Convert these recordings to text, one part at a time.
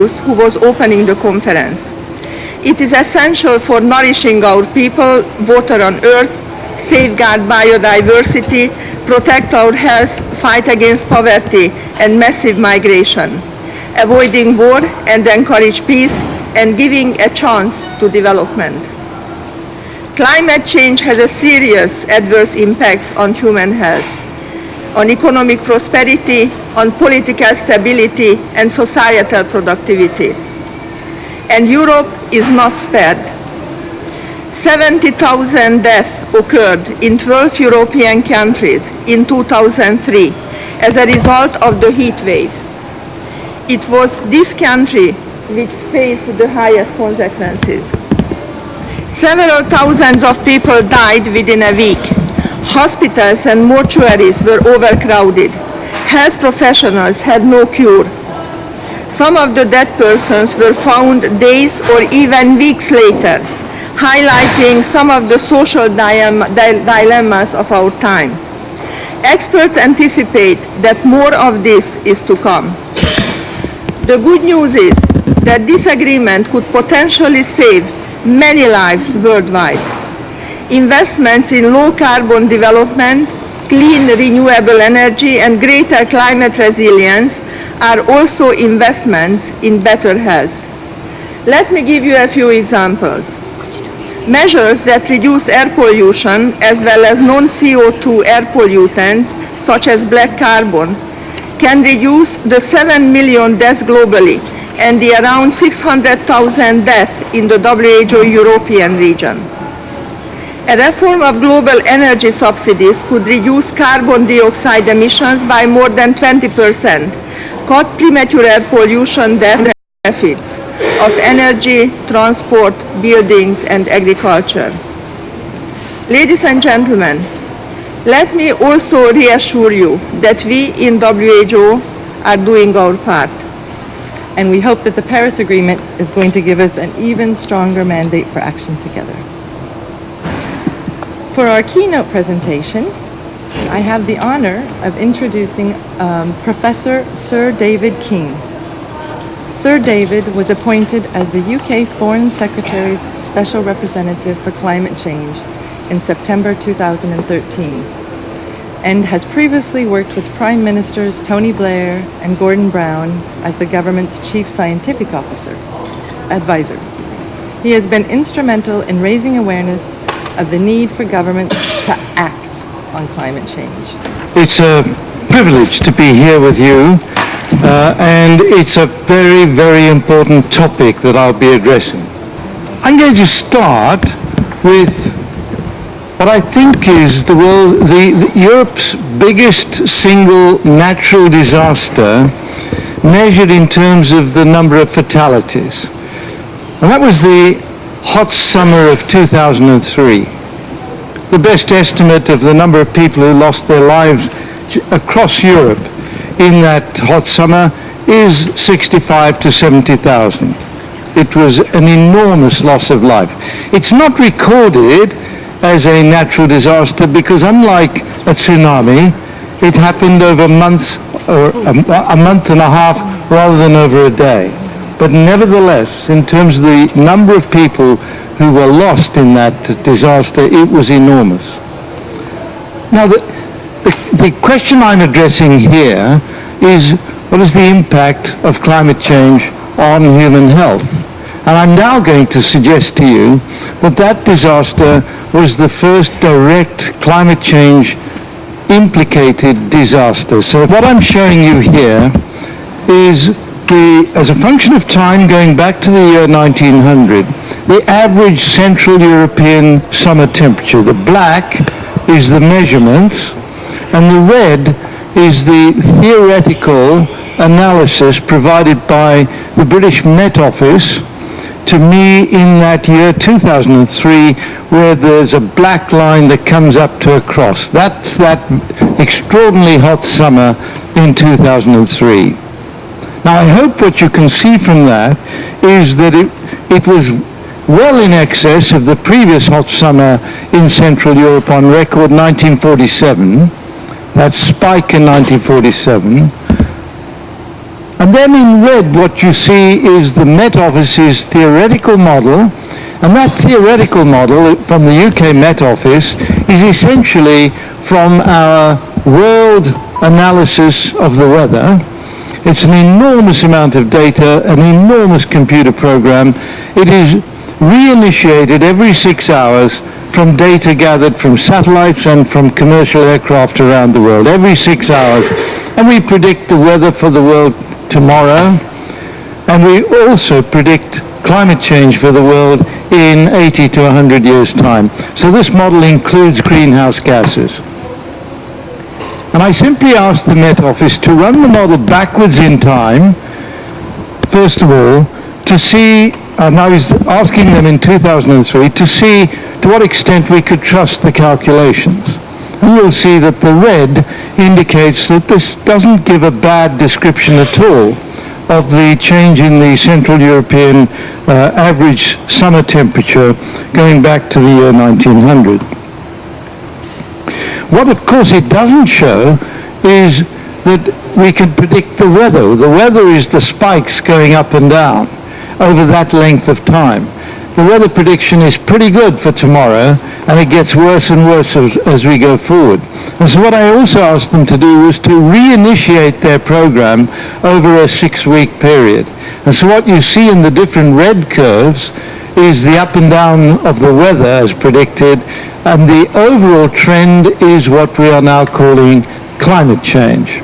who was opening the conference. It is essential for nourishing our people, water on earth, safeguard biodiversity, protect our health, fight against poverty and massive migration, avoiding war and encourage peace, and giving a chance to development. Climate change has a serious adverse impact on human health, on economic prosperity, on political stability and societal productivity. And Europe is not spared. 70,000 deaths occurred in 12 European countries in 2003 as a result of the heat wave. It was this country which faced the highest consequences. Several thousands of people died within a week. Hospitals and mortuaries were overcrowded. Health professionals had no cure. Some of the dead persons were found days or even weeks later, highlighting some of the social dilemmas of our time. Experts anticipate that more of this is to come. The good news is that this agreement could potentially save many lives worldwide. Investments in low-carbon development, clean renewable energy, and greater climate resilience are also investments in better health. Let me give you a few examples. Measures that reduce air pollution as well as non-CO2 air pollutants, such as black carbon, can reduce the 7 million deaths globally and the around 600,000 deaths in the WHO European region. A reform of global energy subsidies could reduce carbon dioxide emissions by more than 20%, cut premature air pollution death benefits of energy, transport, buildings, and agriculture. Ladies and gentlemen, let me also reassure you that we in WHO are doing our part. And we hope that the Paris Agreement is going to give us an even stronger mandate for action together. For our keynote presentation, I have the honor of introducing Professor Sir David King. Sir David was appointed as the UK Foreign Secretary's Special Representative for Climate Change in September 2013, and has previously worked with Prime Ministers Tony Blair and Gordon Brown as the government's Chief Scientific Advisor. He has been instrumental in raising awareness of the need for governments to act on climate change. It's a privilege to be here with you, and it's a very, very important topic that I'll be addressing. I'm going to start with what I think is Europe's biggest single natural disaster, measured in terms of the number of fatalities. And that was the hot summer of 2003. The best estimate of the number of people who lost their lives across Europe in that hot summer is 65 to 70,000. It was an enormous loss of life. It's not recorded as a natural disaster because, unlike a tsunami, it happened over months, or a month and a half rather than over a day. But nevertheless, in terms of the number of people who were lost in that disaster, it was enormous. Now, the question I'm addressing here is, what is the impact of climate change on human health? And I'm now going to suggest to you that that disaster was the first direct climate change implicated disaster. So what I'm showing you here is as a function of time going back to the year 1900, the average Central European summer temperature. The black is the measurements, and the red is the theoretical analysis provided by the British Met Office to me in that year 2003, where there's a black line that comes up to a cross. That's that extraordinarily hot summer in 2003. Now, I hope what you can see from that is that it was well in excess of the previous hot summer in Central Europe on record, 1947, that spike in 1947. And then in red, what you see is the Met Office's theoretical model. And that theoretical model from the UK Met Office is essentially from our world analysis of the weather. It's an enormous amount of data, an enormous computer program. It is reinitiated every 6 hours from data gathered from satellites and from commercial aircraft around the world, every 6 hours. And we predict the weather for the world tomorrow. And we also predict climate change for the world in 80 to 100 years' time. So this model includes greenhouse gases. And I simply asked the Met Office to run the model backwards in time, first of all, to see, and I was asking them in 2003, to see to what extent we could trust the calculations. And you'll see that the red indicates that this doesn't give a bad description at all of the change in the Central European average summer temperature going back to the year 1900. What, of course, it doesn't show is that we can predict the weather. The weather is the spikes going up and down over that length of time. The weather prediction is pretty good for tomorrow, and it gets worse and worse as we go forward. And so what I also asked them to do was to reinitiate their program over a 6-week period. And so what you see in the different red curves is the up and down of the weather as predicted, and the overall trend is what we are now calling climate change.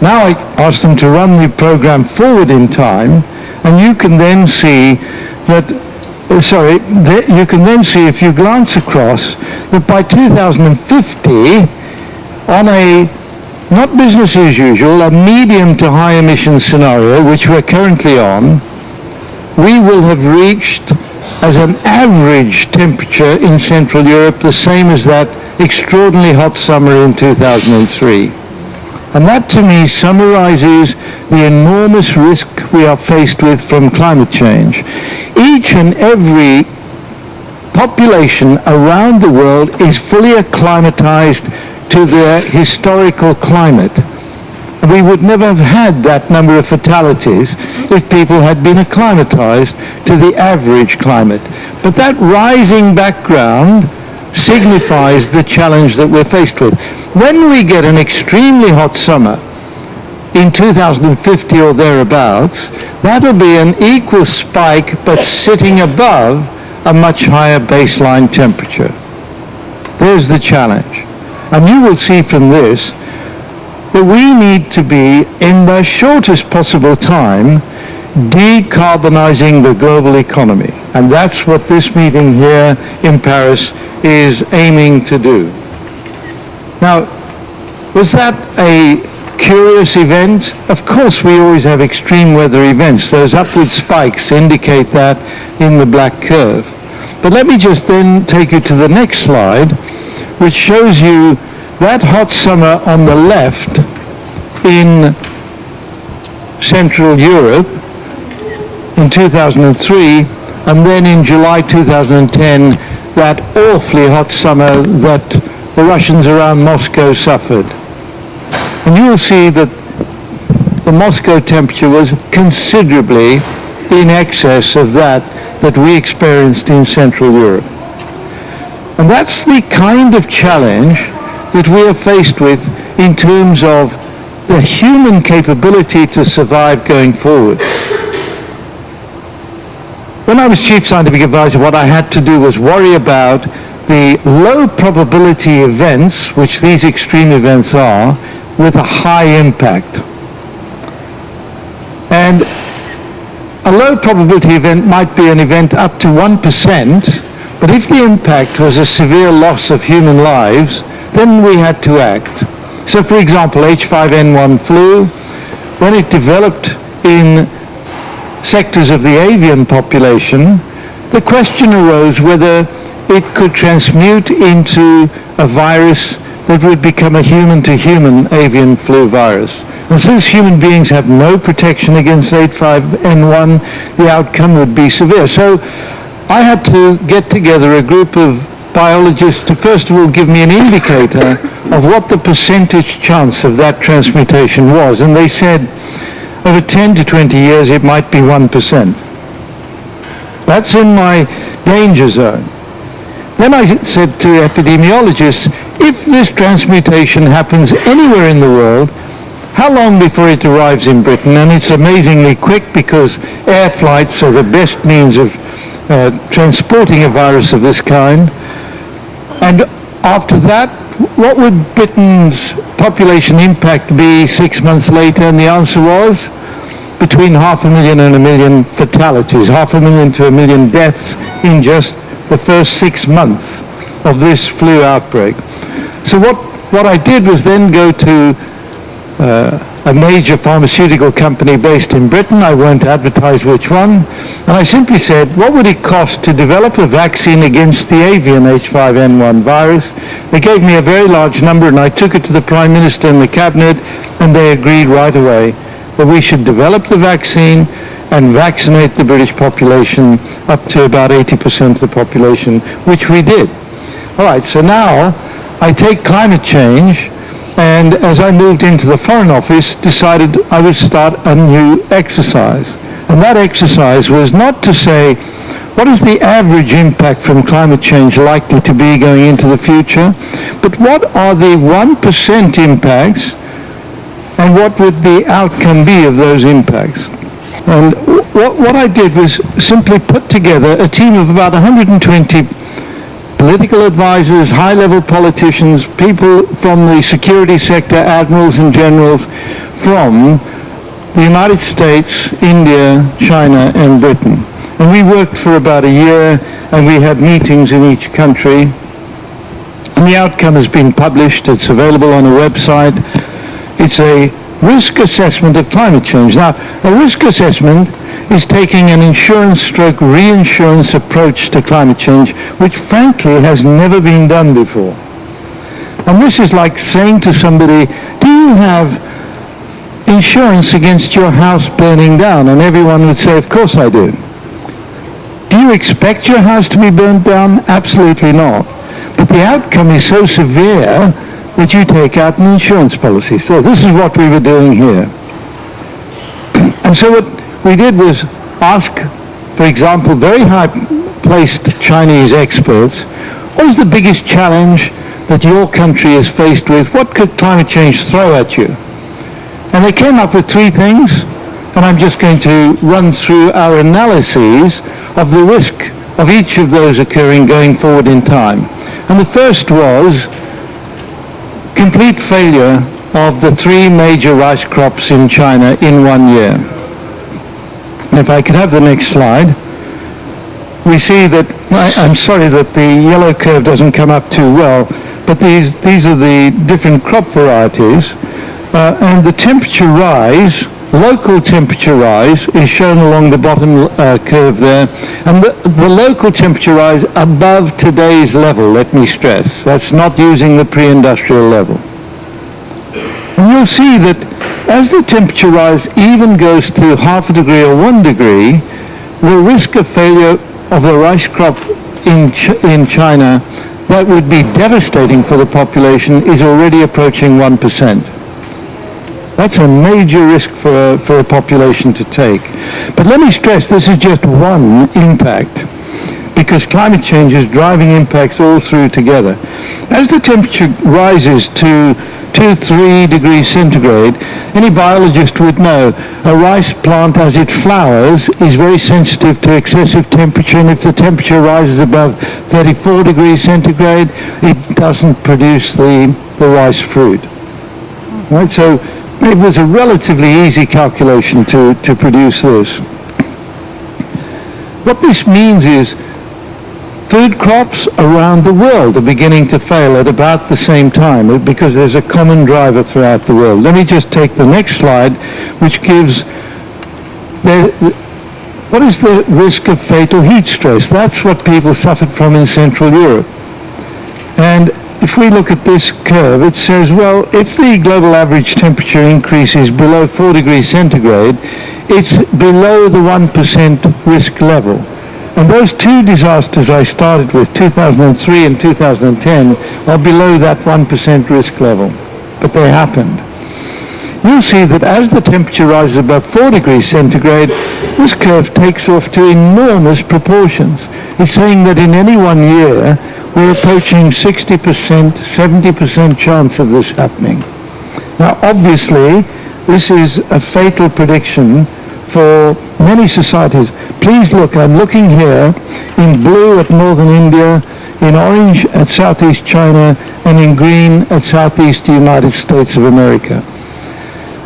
Now I asked them to run the program forward in time, and you can then see that, you can then see if you glance across that by 2050, on a not business as usual, a medium to high emission scenario, which we're currently on, we will have reached as an average temperature in Central Europe the same as that extraordinarily hot summer in 2003. And that to me summarizes the enormous risk we are faced with from climate change. Each and every population around the world is fully acclimatized to their historical climate. We would never have had that number of fatalities if people had been acclimatized to the average climate. But that rising background signifies the challenge that we're faced with. When we get an extremely hot summer in 2050 or thereabouts, that'll be an equal spike but sitting above a much higher baseline temperature. There's the challenge. And you will see from this that we need to be, in the shortest possible time, decarbonizing the global economy. And that's what this meeting here in Paris is aiming to do. Now, was that a curious event? Of course, we always have extreme weather events. Those upward spikes indicate that in the black curve. But let me just then take you to the next slide, which shows you that hot summer on the left in Central Europe in 2003, and then in July 2010, that awfully hot summer that the Russians around Moscow suffered. And you will see that the Moscow temperature was considerably in excess of that we experienced in Central Europe. And that's the kind of challenge that we are faced with in terms of the human capability to survive going forward. When I was Chief Scientific Advisor, what I had to do was worry about the low probability events, which these extreme events are, with a high impact. And a low probability event might be an event up to 1%, but if the impact was a severe loss of human lives, then we had to act. So for example, H5N1 flu, when it developed in sectors of the avian population, the question arose whether it could transmute into a virus that would become a human-to-human avian flu virus. And since human beings have no protection against H5N1, the outcome would be severe. So I had to get together a group of biologists to first of all give me an indicator of what the percentage chance of that transmutation was. And they said, over 10 to 20 years it might be 1%. That's in my danger zone. Then I said to epidemiologists, if this transmutation happens anywhere in the world, how long before it arrives in Britain? And it's amazingly quick because air flights are the best means of transporting a virus of this kind. And after that, what would Britain's population impact be 6 months later? And the answer was between 500,000 and 1 million fatalities, 500,000 to 1 million deaths in just the first 6 months of this flu outbreak. So what I did was then go to a major pharmaceutical company based in Britain. I won't advertise which one. And I simply said, what would it cost to develop a vaccine against the avian H5N1 virus? They gave me a very large number, and I took it to the Prime Minister and the Cabinet, and they agreed right away that we should develop the vaccine and vaccinate the British population up to about 80% of the population, which we did. All right, so now I take climate change, and as I moved into the Foreign Office, decided I would start a new exercise. And that exercise was not to say, what is the average impact from climate change likely to be going into the future, but what are the 1% impacts, and what would the outcome be of those impacts? And what I did was simply put together a team of about 120 political advisors, high-level politicians, people from the security sector, admirals and generals from the United States, India, China, and Britain. And we worked for about a year, and we had meetings in each country. And the outcome has been published. It's available on a website. It's a risk assessment of climate change. Now, a risk assessment is taking an insurance/reinsurance approach to climate change, which frankly has never been done before. And this is like saying to somebody, do you have insurance against your house burning down? And everyone would say, of course I do. Do you expect your house to be burnt down? Absolutely not. But the outcome is so severe that you take out an insurance policy. So this is what we were doing here. And so what we did was ask, for example, very high-placed Chinese experts, what is the biggest challenge that your country is faced with? What could climate change throw at you? And they came up with 3 things, and I'm just going to run through our analyses of the risk of each of those occurring going forward in time. And the first was complete failure of the 3 major rice crops in China in 1 year. And if I could have the next slide, we see that, I'm sorry that the yellow curve doesn't come up too well, but these are the different crop varieties, and the temperature rise, local temperature rise, is shown along the bottom curve there, and the local temperature rise above today's level, let me stress. That's not using the pre-industrial level. And you'll see that as the temperature rise even goes to 0.5 degree or 1 degree, the risk of failure of the rice crop in China that would be devastating for the population is already approaching 1%. That's a major risk for a population to take. But let me stress, this is just one impact, because climate change is driving impacts all through together. As the temperature rises to 2-3 degrees centigrade, any biologist would know a rice plant as it flowers is very sensitive to excessive temperature, and if the temperature rises above 34 degrees centigrade, it doesn't produce the rice fruit. Right? So it was a relatively easy calculation to produce this. What this means is food crops around the world are beginning to fail at about the same time because there's a common driver throughout the world. Let me just take the next slide, which gives what is the risk of fatal heat stress? That's what people suffered from in Central Europe. And if we look at this curve, it says, well, if the global average temperature increase is below 4 degrees centigrade, it's below the 1% risk level. And those 2 disasters I started with, 2003 and 2010, are below that 1% risk level. But they happened. you'll see that as the temperature rises above 4 degrees centigrade, this curve takes off to enormous proportions. It's saying that in any one year, we're approaching 60%, 70% chance of this happening. Now, obviously, this is a fatal prediction for many societies. Please look, I'm looking here in blue at northern India, in orange at southeast China, and in green at southeast United States of America.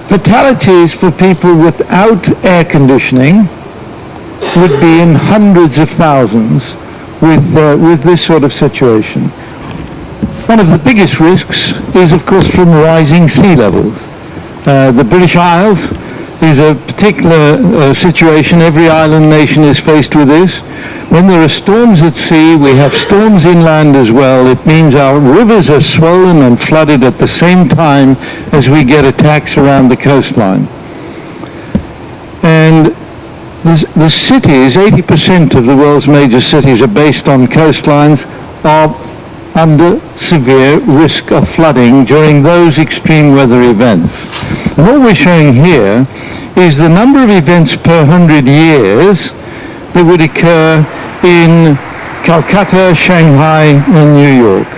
Fatalities for people without air conditioning would be in hundreds of thousands with this sort of situation. One of the biggest risks is, of course, from rising sea levels. The British Isles is a particular situation. Every island nation is faced with this. When there are storms at sea, we have storms inland as well. It means our rivers are swollen and flooded at the same time as we get attacks around the coastline. And the cities, 80% of the world's major cities are based on coastlines, are under severe risk of flooding during those extreme weather events. And what we're showing here is the number of events per 100 years that would occur in Calcutta, Shanghai, and New York.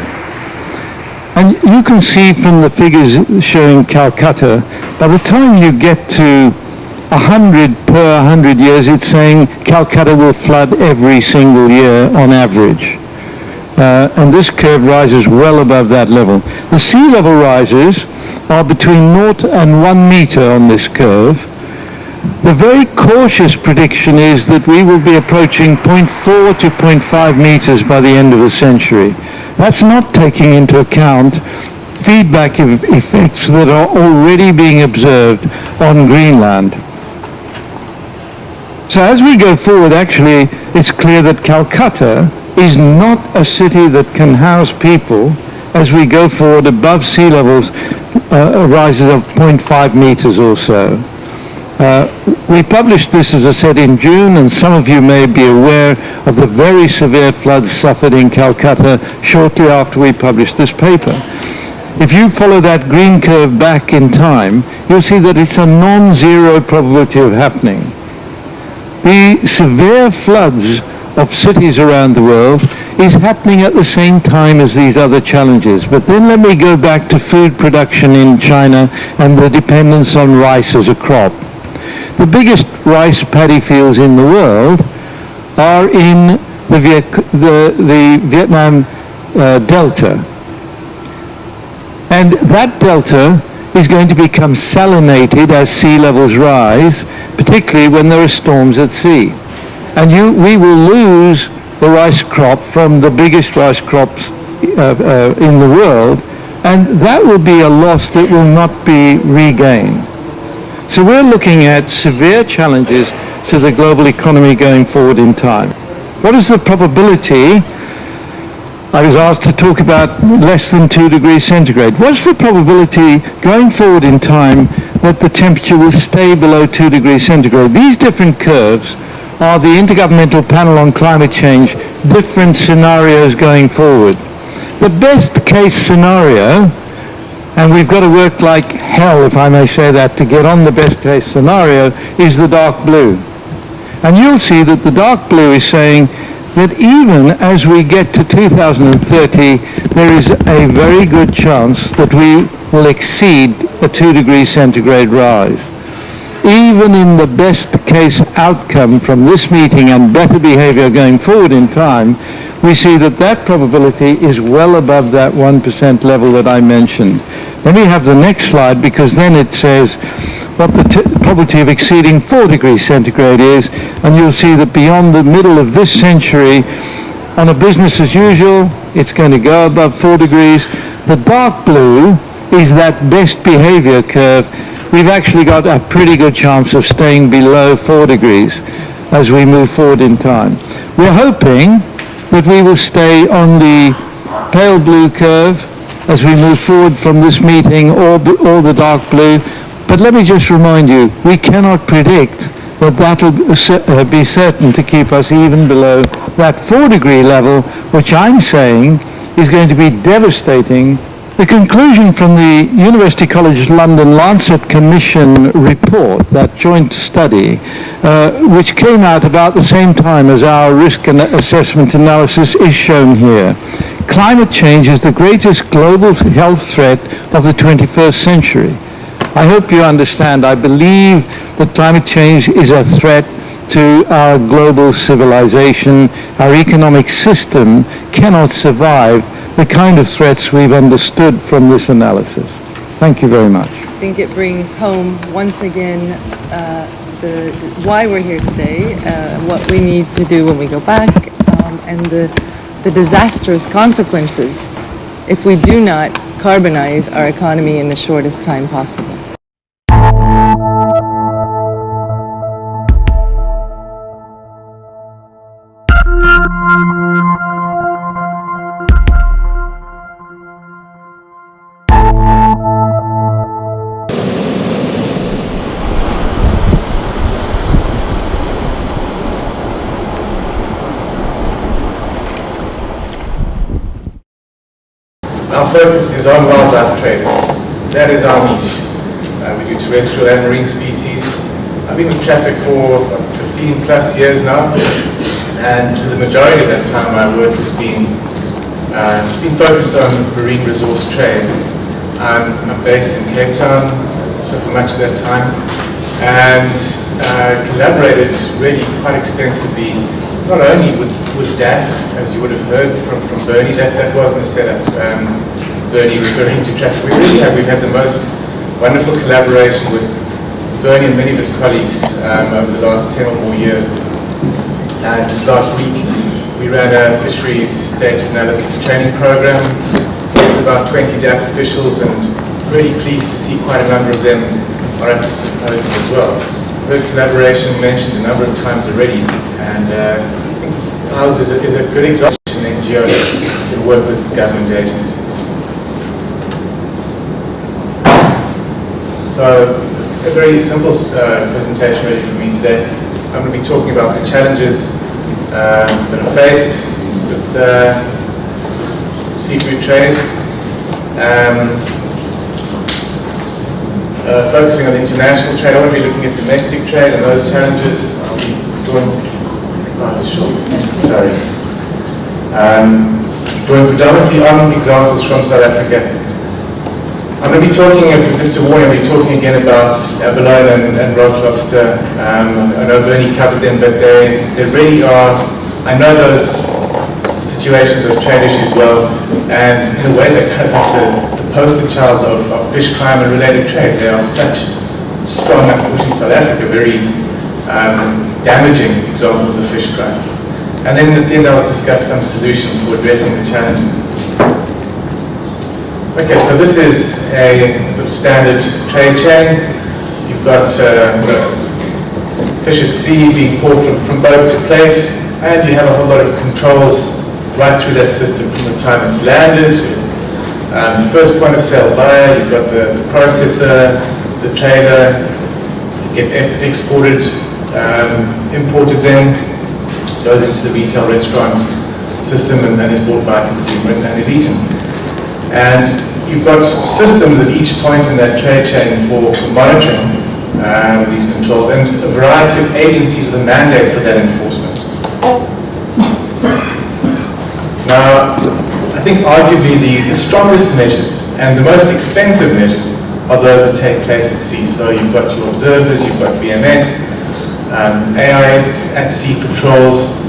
And you can see from the figures showing Calcutta, by the time you get to 100 per 100 years, it's saying Calcutta will flood every single year on average. And this curve rises well above that level. The sea level rises are between 0 and 1 meter on this curve. The very cautious prediction is that we will be approaching 0.4 to 0.5 meters by the end of the century. That's not taking into account feedback effects that are already being observed on Greenland. So as we go forward, actually, it's clear that Calcutta is not a city that can house people as we go forward above sea levels rises of 0.5 meters or so. We published this, as I said, in June, and some of you may be aware of the very severe floods suffered in Calcutta shortly after we published this paper. If you follow that green curve back in time, you'll see that it's a non-zero probability of happening. The severe floods of cities around the world is happening at the same time as these other challenges. But then let me go back to food production in China and the dependence on rice as a crop. The biggest rice paddy fields in the world are in the Vietnam Delta. And that delta is going to become salinated as sea levels rise, particularly when there are storms at sea. And we will lose the rice crop from the biggest rice crops in the world, and that will be a loss that will not be regained. So we're looking at severe challenges to the global economy going forward in time. What is the probability? I was asked to talk about less than 2 degrees centigrade. What's the probability going forward in time that the temperature will stay below 2 degrees centigrade? These different curves are the Intergovernmental Panel on Climate Change, different scenarios going forward. The best case scenario, and we've got to work like hell, if I may say that, to get on the best case scenario, is the dark blue. And you'll see that the dark blue is saying that even as we get to 2030, there is a very good chance that we will exceed a 2 degrees centigrade rise. Even in the best case outcome from this meeting and better behavior going forward in time, we see that that probability is well above that 1% level that I mentioned. Let me have the next slide, because then it says what the probability of exceeding 4 degrees centigrade is, and you'll see that beyond the middle of this century, on a business as usual, it's going to go above 4 degrees. The dark blue is that best behavior curve. We've actually got a pretty good chance of staying below 4 degrees as we move forward in time. We're hoping that we will stay on the pale blue curve as we move forward from this meeting, or the dark blue. But let me just remind you, we cannot predict that that'll be certain to keep us even below that 4 degree level, which I'm saying is going to be devastating The conclusion from the University College London Lancet Commission report, that joint study, which came out about the same time as our risk assessment analysis, is shown here. Climate change is the greatest global health threat of the 21st century. I hope you understand, I believe that climate change is a threat to our global civilization. Our economic system cannot survive the kind of threats we've understood from this analysis. Thank you very much. I think it brings home once again why we're here today, what we need to do when we go back, and the disastrous consequences if we do not carbonize our economy in the shortest time possible. Our focus is on wildlife traders. That is our niche. We do terrestrial and marine species. I've been with Traffic for 15 plus years now, and for the majority of that time my work has been focused on marine resource trade. I'm based in Cape Town, so for much of that time, and collaborated really quite extensively, not only with DAF, as you would have heard from Bernie. That wasn't a setup. Bernie referring to Traffic. We've had the most wonderful collaboration with Bernie and many of his colleagues over the last 10 or more years. Just last week, we ran a fisheries data analysis training program with about 20 DAF officials, and really pleased to see quite a number of them are at the symposium as well. The collaboration mentioned a number of times already, and ours is a good example of an NGO that can work with government agencies. So, a very simple presentation really for me today. I'm going to be talking about the challenges that are faced with seafood trade, focusing on international trade. I won't be looking at domestic trade and those challenges. I'll be drawing predominantly on examples from South Africa. I'm going to be talking, just to warn you, I'll be talking again about abalone and rock lobster. I know Bernie covered them, but they really are, I know those situations, those trade issues well, and in a way they're kind of like the poster child of fish crime and related trade. They are such strong, unfortunately, South Africa, very damaging examples of fish crime. And then at the end I'll discuss some solutions for addressing the challenges. Okay, so this is a sort of standard trade chain. You've got fish at sea being pulled from boat to plate, and you have a whole lot of controls right through that system from the time it's landed. The first point of sale buyer, you've got the processor, the trader, get exported, imported then, goes into the retail restaurant system and is bought by a consumer and is eaten. And you've got systems at each point in that trade chain for monitoring these controls, and a variety of agencies with a mandate for that enforcement. Now, I think arguably the strongest measures and the most expensive measures are those that take place at sea. So you've got your observers, you've got BMS, AIs, at sea patrols,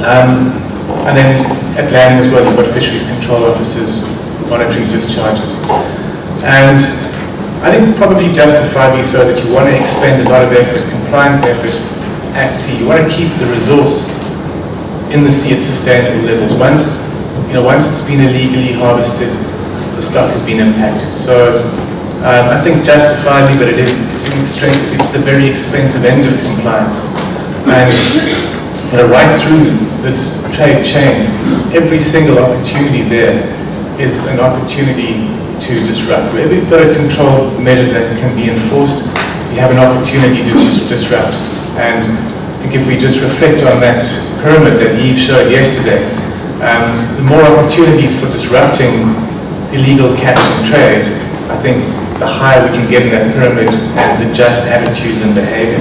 and then at landing as well, you've got fisheries control officers monitoring discharges. And I think probably justifiably so that you want to expend a lot of effort, compliance effort at sea. You want to keep the resource in the sea at sustainable levels. Once it's been illegally harvested, the stock has been impacted. So I think justifiably, but it's the very expensive end of compliance. And right through this trade chain, every single opportunity there is an opportunity to disrupt. Wherever you've got a control measure that can be enforced, you have an opportunity to disrupt. And I think if we just reflect on that pyramid that Yves showed yesterday, the more opportunities for disrupting illegal catch and trade, I think the higher we can get in that pyramid and the just attitudes and behavior.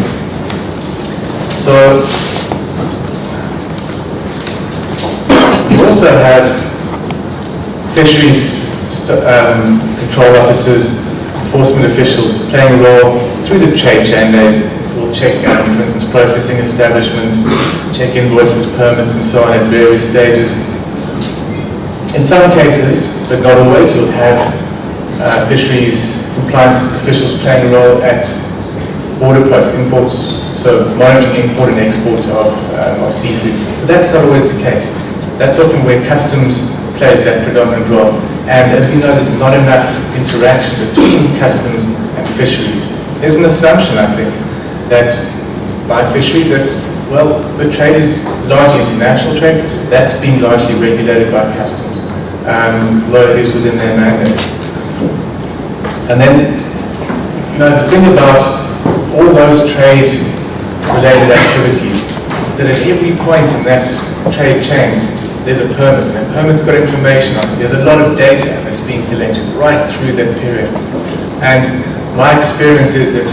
So we also have fisheries control officers, enforcement officials playing a role through the trade chain. They will check, for instance, processing establishments, check invoices, permits, and so on at various stages. In some cases, but not always, you'll have fisheries compliance officials playing a role at border posts, imports, so monitoring import and export of seafood. But that's not always the case. That's often where customs plays that predominant role. And as we know, there's not enough interaction between customs and fisheries. There's an assumption, I think, that by fisheries that, well, the trade is largely international trade. That's been largely regulated by customs, although it is within their mandate. And then, you know, the thing about all those trade-related activities is that at every point in that trade chain, there's a permit, and the permit's got information on it. There's a lot of data that's being collected right through that period. And my experience is that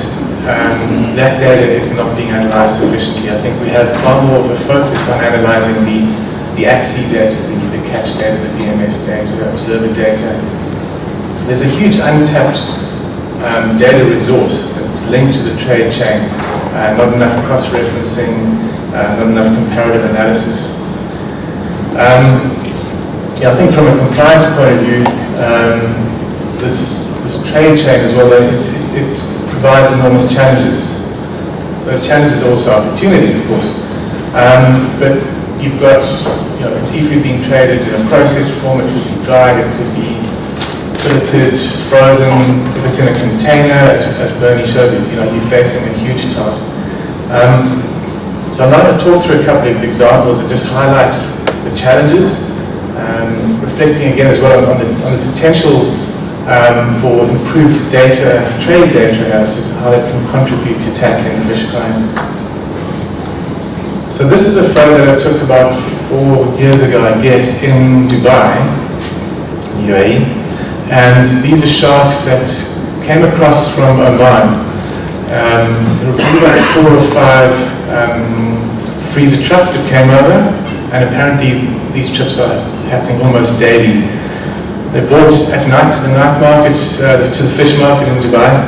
that data is not being analyzed sufficiently. I think we have far more of a focus on analyzing the at-sea data, the catch data, the VMS data, the observer data. There's a huge untapped data resource that's linked to the trade chain. Not enough cross-referencing, not enough comparative analysis. Yeah, I think from a compliance point of view, this trade chain as well, it provides enormous challenges. Those challenges are also opportunities, of course. But you've got, you know, seafood being traded in a processed form. It could be dried, it could be filleted, frozen. If it's in a container, as Bernie showed you, you're facing a huge task. So I'm going to talk through a couple of examples that just highlight the challenges, reflecting again as well on the potential for improved trade data analysis, and how that can contribute to tackling fish crime. So this is a photo that I took about 4 years ago, I guess, in Dubai, UAE, and these are sharks that came across from Oman. There were about 4 or 5 freezer trucks that came over, and apparently these trips are happening almost daily. They brought at night to the night market, to the fish market in Dubai,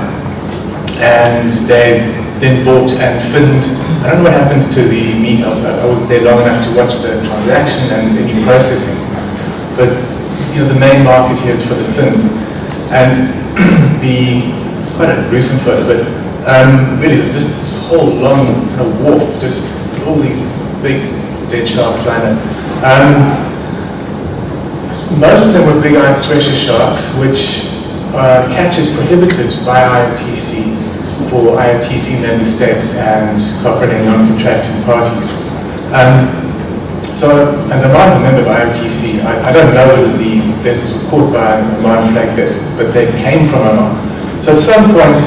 and they then bought and finned. I don't know what happens to the meat. I wasn't there long enough to watch the transaction and any processing, but the main market here is for the fins. And it's quite a gruesome photo, but really just this whole long kind of wharf, just all these big dead sharks lined up. Most of them were big-eyed thresher sharks, which catch is prohibited by IOTC for IOTC member states and cooperating non-contracting parties. And Oman's a member of IOTC. I don't know whether the vessels were caught by an Oman flag vessel, but they came from Oman. So at some point,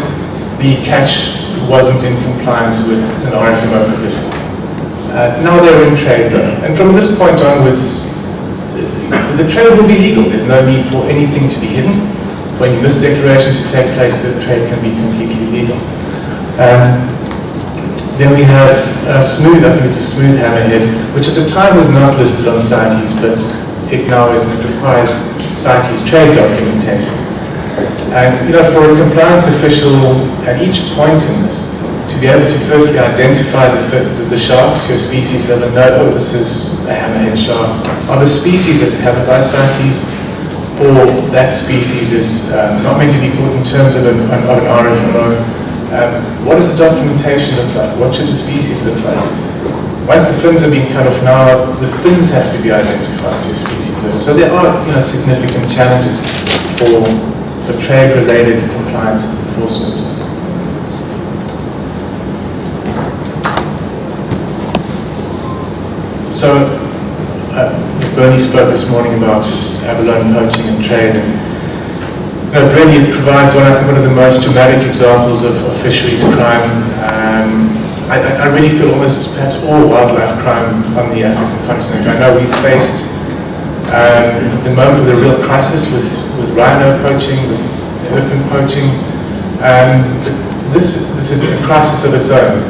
the catch wasn't in compliance with an RFMO provision. Now they're in trade though, and from this point onwards, the trade will be legal. There's no need for anything to be hidden. For any misdeclaration to take place, the trade can be completely legal. Then we have smooth, I think it's a smooth hammerhead, which at the time was not listed on CITES, but it now is, and it requires CITES trade documentation. And for a compliance official at each point in this, to be able to firstly identify the shark to a species level and know, oh, this is a hammerhead shark, of a species that's covered by CITES, or that species is not meant to be caught in terms of an RFMO. What does the documentation look like? What should the species look like? Once the fins have been cut off now, the fins have to be identified to a species level. So there are significant challenges for trade-related compliance enforcement. So, Bernie spoke this morning about abalone poaching and trade, and really it provides one of the most dramatic examples of fisheries crime. I really feel almost perhaps all wildlife crime on the African continent. I know we've faced the moment of the real crisis with with rhino poaching, with elephant poaching. This is a crisis of its own,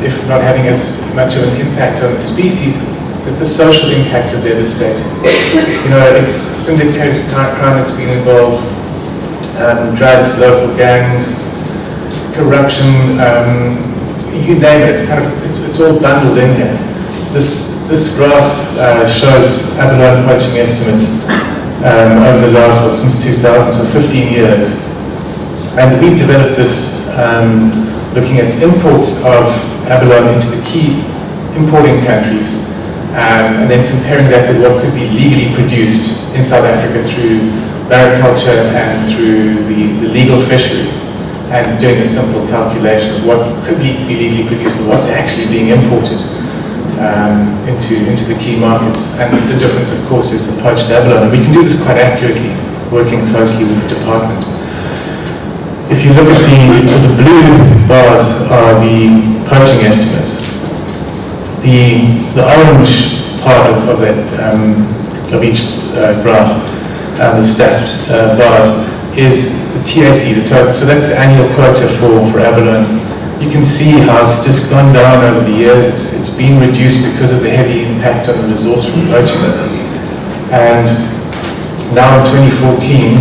if not having as much of an impact on the species, that the social impacts are devastating. It's syndicated crime that's been involved, drugs, local gangs, corruption, you name it. It's all bundled in here. This graph shows abalone poaching estimates over the last, since 2000, so 15 years. And we've developed this looking at imports of abalone into the key importing countries, and then comparing that with what could be legally produced in South Africa through mariculture and through the legal fishery, and doing a simple calculation of what could be legally produced and what's actually being imported into the key markets. And the difference, of course, is the poached abalone. And we can do this quite accurately, working closely with the department. If you look at the blue bars are the poaching estimates. The orange part of that, of each graph, the stacked bars, is the TAC, the total. So that's the annual quota for abalone. You can see how it's just gone down over the years. It's been reduced because of the heavy impact on the resource from poaching. And now in 2014,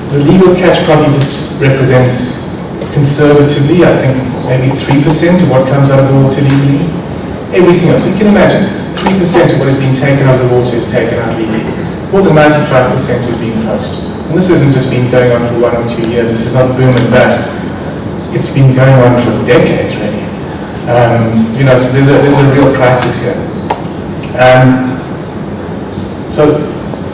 the legal catch probably represents conservatively, I think, maybe 3% of what comes out of the water legally. Everything else, you can imagine, 3% of what is being taken out of the water is taken out legally. More than 95% is being poached. And this hasn't just been going on for 1 or 2 years. This is not boom and bust. It's been going on for decades, really. So there's a real crisis here. So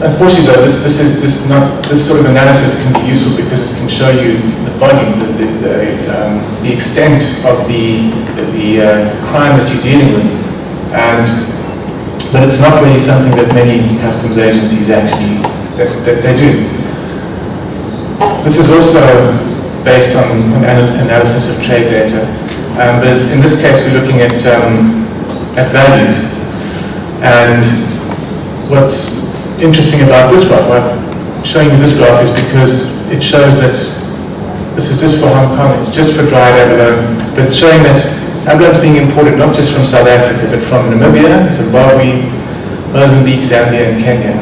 unfortunately, though, this is just not, this sort of analysis can be useful because it can show you the volume, the extent of the crime that you're dealing with. But it's not really something that many customs agencies actually, that they do. This is also based on an analysis of trade data, but in this case we're looking at values. And what's interesting about this graph, I'm showing you this graph, is because it shows that this is just for Hong Kong, it's just for dried abalone, but it's showing that abalone's being imported not just from South Africa, but from Namibia, Zimbabwe, Mozambique, Zambia, and Kenya.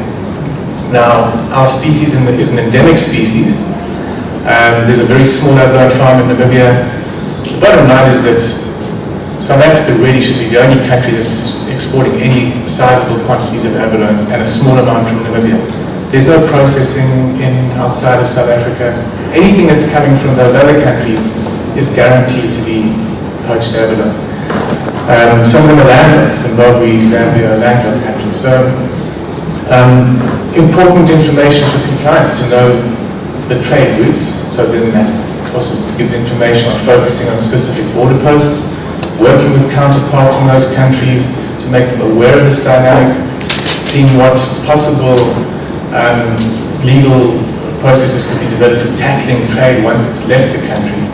Now, our species is an endemic species. There's a very small abalone farm in Namibia. The bottom line is that South Africa really should be the only country that's exporting any sizable quantities of abalone, and a small amount from Namibia. There's no processing outside of South Africa. Anything that's coming from those other countries is guaranteed to be poached abalone. Some of them are landlocked, Zimbabwe, Zambia, landlocked countries. So important information for compliance to know the trade routes. So then that also gives information on focusing on specific border posts, working with counterparts in those countries to make them aware of this dynamic, seeing what possible legal processes could be developed for tackling trade once it's left the country.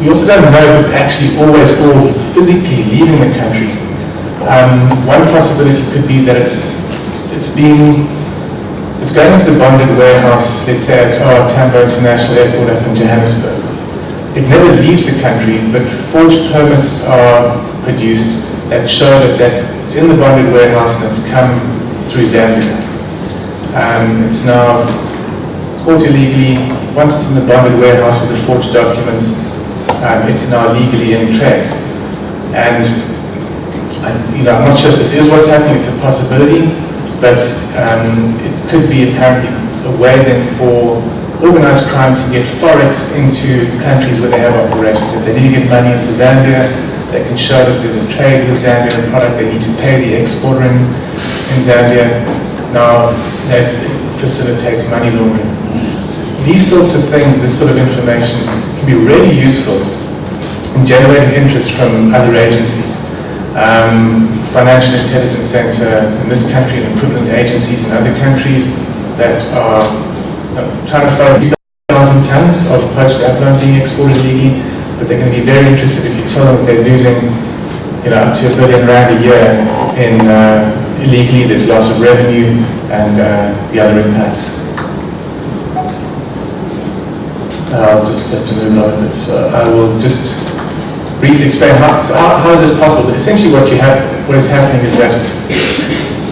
We also don't know if it's actually always all physically leaving the country. One possibility could be that it's going into the bonded warehouse, let's say at Tambo International Airport up in Johannesburg. It never leaves the country, but forged permits are produced that show that it's in the bonded warehouse and it's come through Zambia. It's now caught illegally. Once it's in the bonded warehouse with the forged documents, it's now legally in trade. And I'm not sure if this is what's happening. It's a possibility, but it could be apparently a way then for organized crime to get forex into countries where they have operations. If they need to get money into Zambia, they can show that there's a trade with Zambian product. They need to pay the exporter in Zambia. Now that facilitates money laundering. These sorts of things, this sort of information, can be really useful in generating interest from other agencies. Financial Intelligence Center in this country and equivalent agencies in other countries that are trying to find 1,000 tons of poached abalone being exported illegally, but they're going to be very interested if you tell them that they're losing up to R1 billion a year in illegally. There's loss of revenue, and the other impacts. I'll just have to move on a bit. So I will just briefly explain how is this possible. But essentially what is happening is that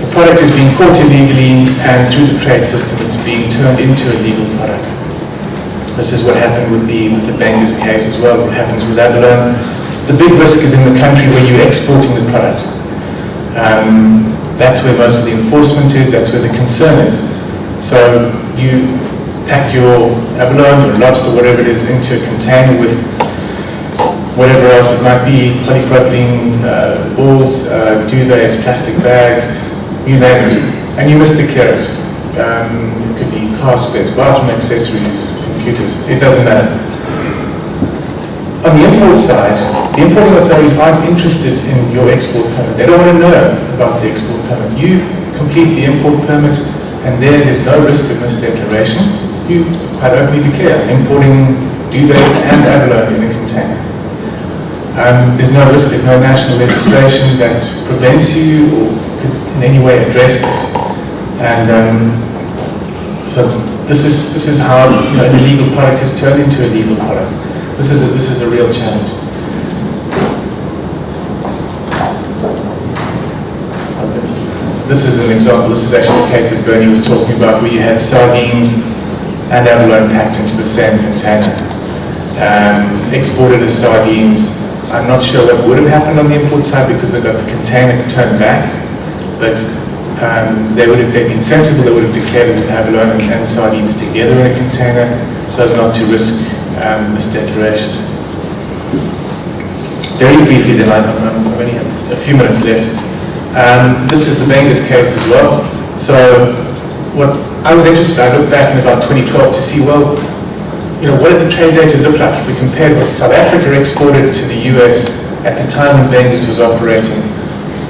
the product is being caught illegally, and through the trade system it's being turned into a legal product. This is what happened with the Bengals case as well, what happens with abalone. The big risk is in the country where you're exporting the product. That's where most of the enforcement is, that's where the concern is. So you pack your abalone, your lobster, whatever it is, into a container with whatever else it might be, polypropylene balls, duvets, plastic bags, you name it, and you misdeclare it. It could be car spares, bathroom accessories, computers, it doesn't matter. On the import side, the importing authorities aren't interested in your export permit. They don't want to know about the export permit. You complete the import permit, and there's no risk of misdeclaration. You quite openly declare importing duvets and abalone in a container. There's no risk, there's no national legislation that prevents you or could in any way address this. And so this is how an illegal product is turned into a legal product. This is a real challenge. This is an example. This is actually a case that Bernie was talking about, where you had sardines and abalone packed into the same container, exported as sardines. I'm not sure what would have happened on the import side because they got the container turned back, but if they'd been sensible, they would have declared it as abalone and sardines together in a container so as not to risk misdeclaration. Very briefly then, I only have a few minutes left. This is the Bengals case as well. So what I was interested, I looked back in about 2012 to see, well, what did the trade data look like if we compared what South Africa exported to the US at the time when Bengals was operating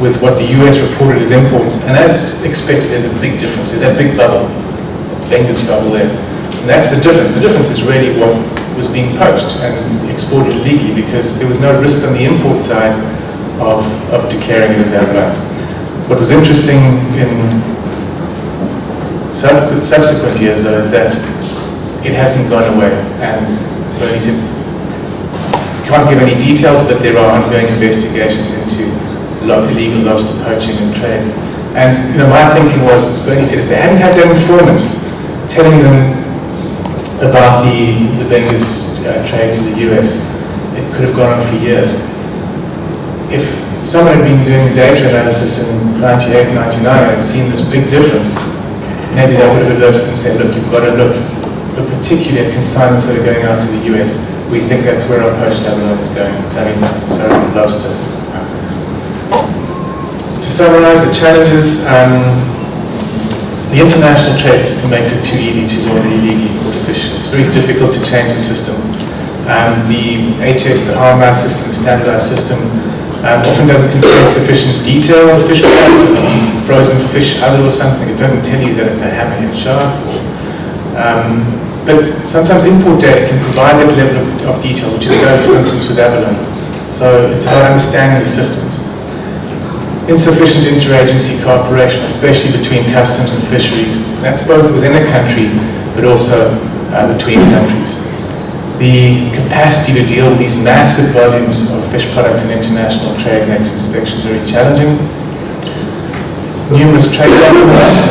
with what the US reported as imports. And as expected, there's a big difference. There's that big bubble, Bengals bubble there. And that's the difference. The difference is really what was being poached and exported illegally, because there was no risk on the import side of declaring it as abalone. What was interesting in subsequent years, though, is that it hasn't gone away. And Bernie said, can't give any details, but there are ongoing investigations into illegal lobster poaching and trade. And my thinking was, as Bernie said, if they hadn't had that informant telling them about the Bengals trade to the US, it could have gone on for years. If someone had been doing data analysis in 98, 99 and seen this big difference, maybe they would have alerted and said, look, you've got to look particularly at consignments that are going out to the US. We think that's where our poached abalone is going. Lobster. To summarize the challenges, the international trade system makes it too easy to order illegally caught fish. It's very difficult to change the system. The HS, the RMI system, the standardized system, often doesn't contain sufficient detail of fish products. Frozen fish other or something, it doesn't tell you that it's a hammerhead shark. But sometimes import data can provide that level of detail, which it does, for instance, with abalone. So it's about understanding the systems. Insufficient interagency cooperation, especially between customs and fisheries. That's both within a country, but also between countries. The capacity to deal with these massive volumes of fish products in international trade makes inspection very challenging. Numerous trade documents,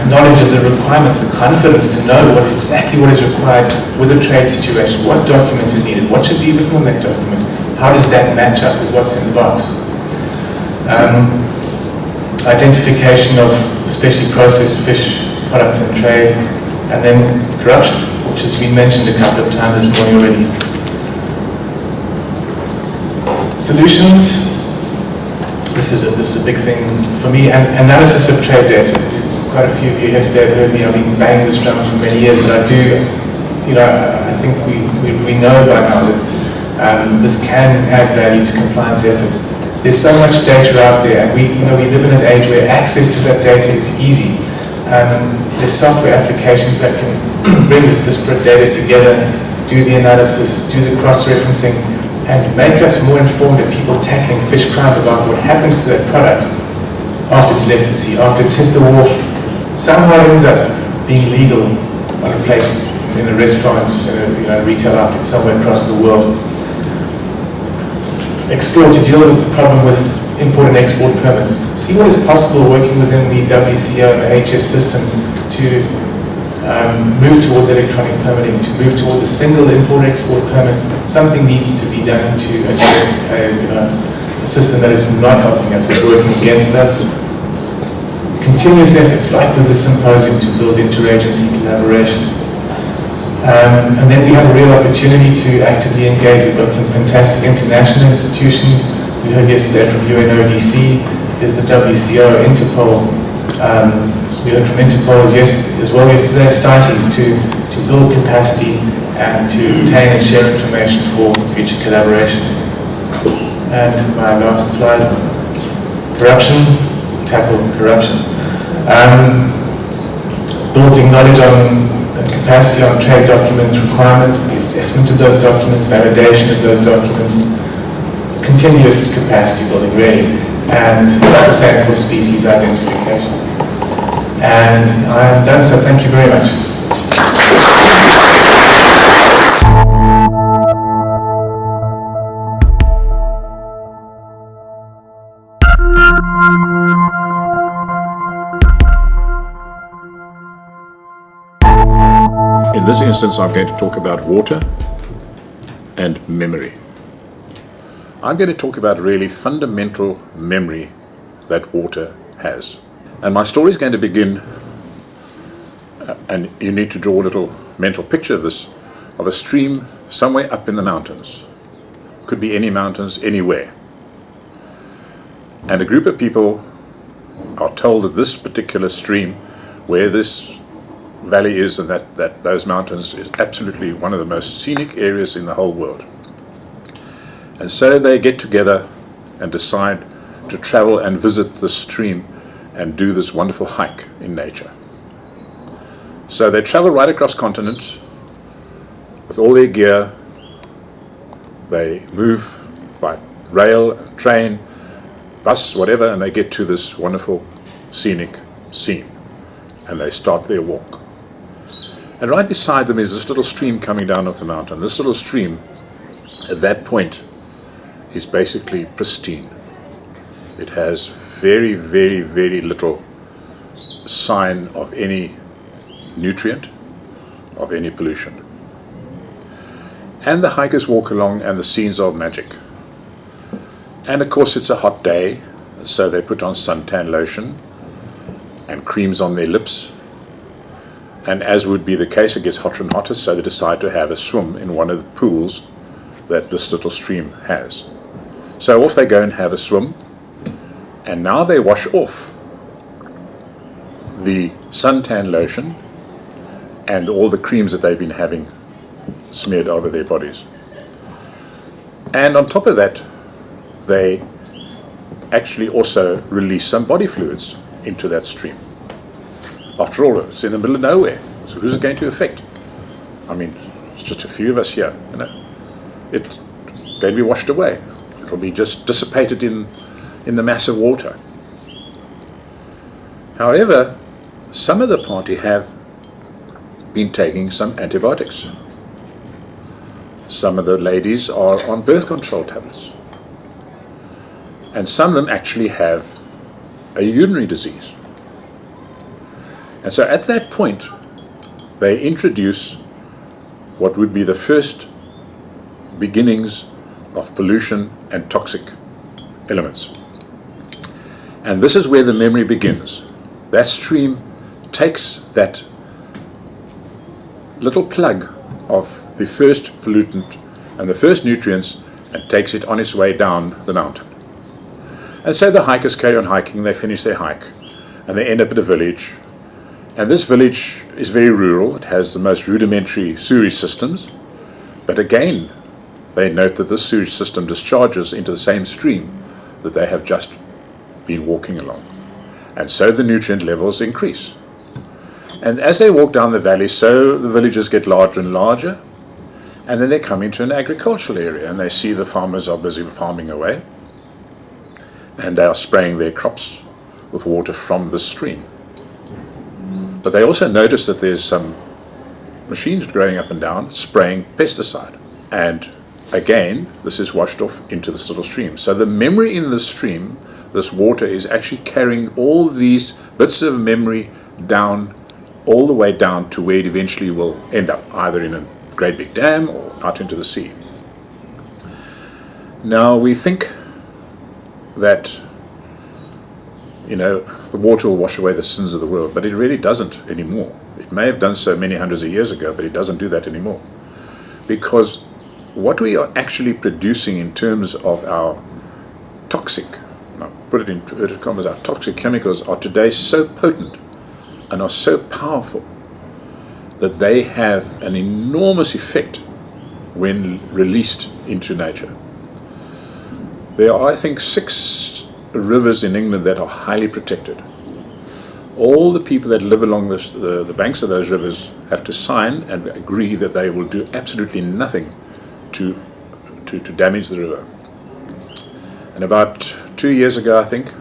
knowledge of the requirements, the confidence to know exactly what is required with a trade situation. What document is needed? What should be written on that document? How does that match up with what's in the box? Identification of especially processed fish products in trade, and then corruption, which has been mentioned a couple of times this morning already. Solutions. This is a big thing for me, and analysis of trade data. Quite a few of you here today have heard me, I've been banging this drum for many years, but I think we know by now that this can add value to compliance efforts. There's so much data out there, and we live in an age where access to that data is easy. There's software applications that can bring this disparate data together, do the analysis, do the cross-referencing, and make us more informed of people tackling fish crime about what happens to that product after it's left the sea, after it's hit the wharf, somehow ends up being legal on a plate in a restaurant, in a retail outlet somewhere across the world. Explore to deal with the problem with import and export permits. See what is possible working within the WCO and the HS system to move towards electronic permitting, to move towards a single import-export permit. Something needs to be done to address a system that is not helping us, is working against us. Continuous efforts like with the symposium to build interagency collaboration. And then we have a real opportunity to actively engage. We've got some fantastic international institutions. We heard yesterday from UNODC, there's the WCO, Interpol. We heard from Interpol as well yesterday, CITES, to build capacity and to obtain and share information for future collaboration. And my last slide, corruption, tackle corruption. Building knowledge on capacity on trade document requirements, the assessment of those documents, validation of those documents, continuous capacity building really, and the same for species identification. And I am done, so thank you very much. In this instance, I'm going to talk about water and memory. I'm going to talk about really fundamental memory that water has. And my story is going to begin, and you need to draw a little mental picture of this, of a stream somewhere up in the mountains. Could be any mountains, anywhere. And a group of people are told that this particular stream, where this valley is and that those mountains, is absolutely one of the most scenic areas in the whole world. And so they get together and decide to travel and visit the stream and do this wonderful hike in nature. So they travel right across continents with all their gear. They move by rail, train, bus, whatever, and they get to this wonderful scenic scene. And they start their walk. And right beside them is this little stream coming down off the mountain. This little stream, at that point, is basically pristine. It has very, very, very little sign of any nutrient, of any pollution. And the hikers walk along and the scenes are magic. And of course it's a hot day, so they put on suntan lotion and creams on their lips. And as would be the case, it gets hotter and hotter, so they decide to have a swim in one of the pools that this little stream has. So off they go and have a swim, and now they wash off the suntan lotion and all the creams that they've been having smeared over their bodies. And on top of that, they actually also release some body fluids into that stream. After all, it's in the middle of nowhere, so who's it going to affect? I mean, it's just a few of us here, you know. It's going to be washed away. It'll be just dissipated in the mass of water. However, some of the party have been taking some antibiotics. Some of the ladies are on birth control tablets. And some of them actually have a urinary disease. And so at that point, they introduce what would be the first beginnings of pollution and toxic elements. And this is where the memory begins. That stream takes that little plug of the first pollutant and the first nutrients and takes it on its way down the mountain. And so the hikers carry on hiking, they finish their hike, and they end up at a village. And this village is very rural. It has the most rudimentary sewage systems. But again, they note that this sewage system discharges into the same stream that they have just been walking along. And so the nutrient levels increase. And as they walk down the valley, so the villages get larger and larger. And then they come into an agricultural area and they see the farmers are busy farming away. And they are spraying their crops with water from the stream. But they also notice that there's some machines growing up and down spraying pesticide. And again, this is washed off into this little stream. So the memory in the stream, this water, is actually carrying all these bits of memory down, all the way down to where it eventually will end up, either in a great big dam or out into the sea. Now we think that, the water will wash away the sins of the world, but it really doesn't anymore. It may have done so many hundreds of years ago, but it doesn't do that anymore. Because what we are actually producing in terms of our toxic, and I'll put it in inverted commas, our toxic chemicals are today so potent and are so powerful that they have an enormous effect when released into nature. There are, I think, 6 rivers in England that are highly protected. All the people that live along the banks of those rivers have to sign and agree that they will do absolutely nothing to damage the river. And about 2 years ago, I think,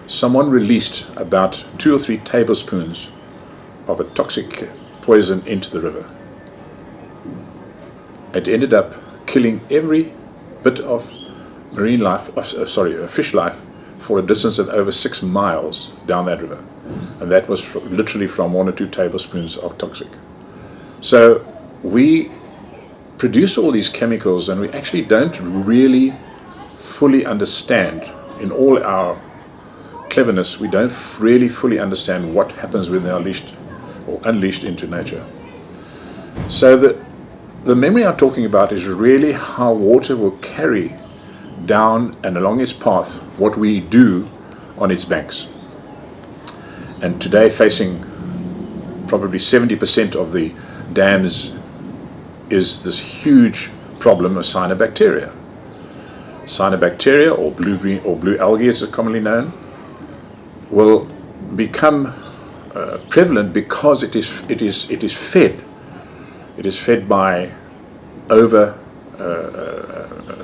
someone released about 2 or 3 tablespoons of a toxic poison into the river. It ended up killing every bit of marine life, fish life, for a distance of over 6 miles down that river. And that was literally from 1 or 2 tablespoons of toxic. So we produce all these chemicals, and we actually don't really fully understand, in all our cleverness, we don't really fully understand what happens when they are unleashed into nature. So the memory I'm talking about is really how water will carry down and along its path what we do on its banks. And today, facing probably 70% of the dams is this huge problem of cyanobacteria. Cyanobacteria, or blue-green or blue algae as it's commonly known, will become prevalent because it is fed. It is fed by over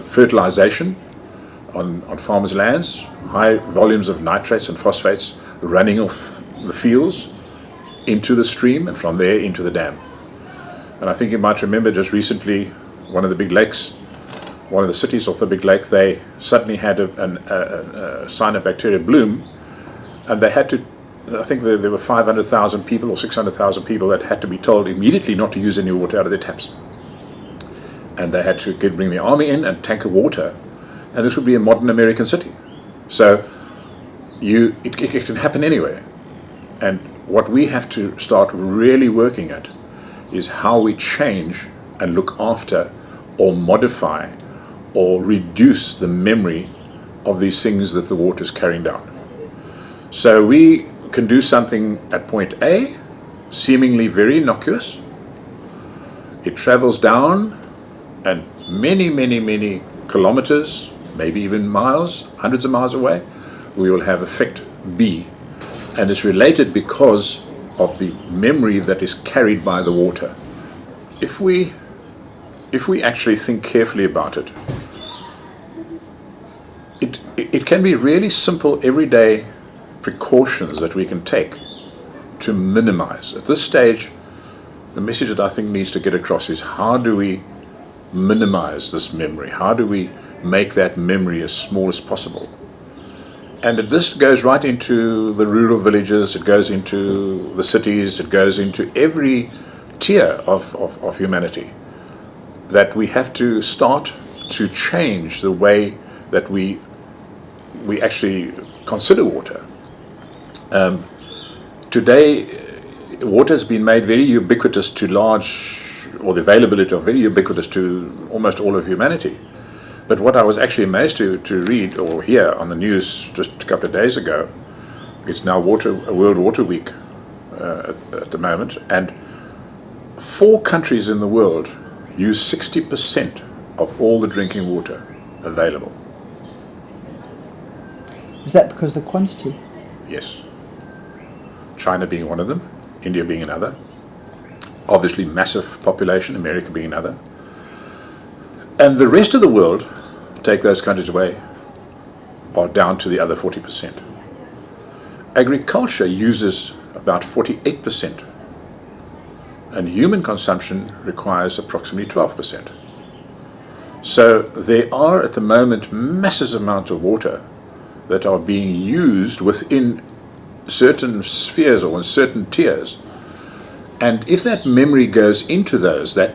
fertilization on farmers' lands, high volumes of nitrates and phosphates running off the fields into the stream, and from there into the dam. And I think you might remember just recently, one of the big lakes, one of the cities off the big lake, they suddenly had a cyanobacteria bloom, and they had to, I think there were 500,000 people or 600,000 people that had to be told immediately not to use any water out of their taps. And they had to bring the army in and tanker water, and this would be a modern American city. So it can happen anywhere. And what we have to start really working at is how we change and look after or modify or reduce the memory of these things that the water is carrying down. So we can do something at point A, seemingly very innocuous. It travels down, and many kilometers, maybe even miles, hundreds of miles away, we will have effect B. And it's related because of the memory that is carried by the water. If we actually think carefully about it, it can be really simple everyday precautions that we can take to minimize. At this stage, the message that I think needs to get across is, how do we minimize this memory? How do we make that memory as small as possible? And this goes right into the rural villages, it goes into the cities, it goes into every tier of humanity, that we have to start to change the way that we actually consider water. Today, water has been made very ubiquitous to the availability of very ubiquitous to almost all of humanity. But what I was actually amazed to read or hear on the news just a couple of days ago, it's now World Water Week at the moment, and 4 countries in the world use 60% of all the drinking water available. Is that because of the quantity? Yes. China being one of them, India being another, obviously massive population, America being another. And the rest of the world, take those countries away, are down to the other 40%. Agriculture uses about 48%. And human consumption requires approximately 12%. So there are at the moment massive amounts of water that are being used within certain spheres or in certain tiers. And if that memory goes into those, that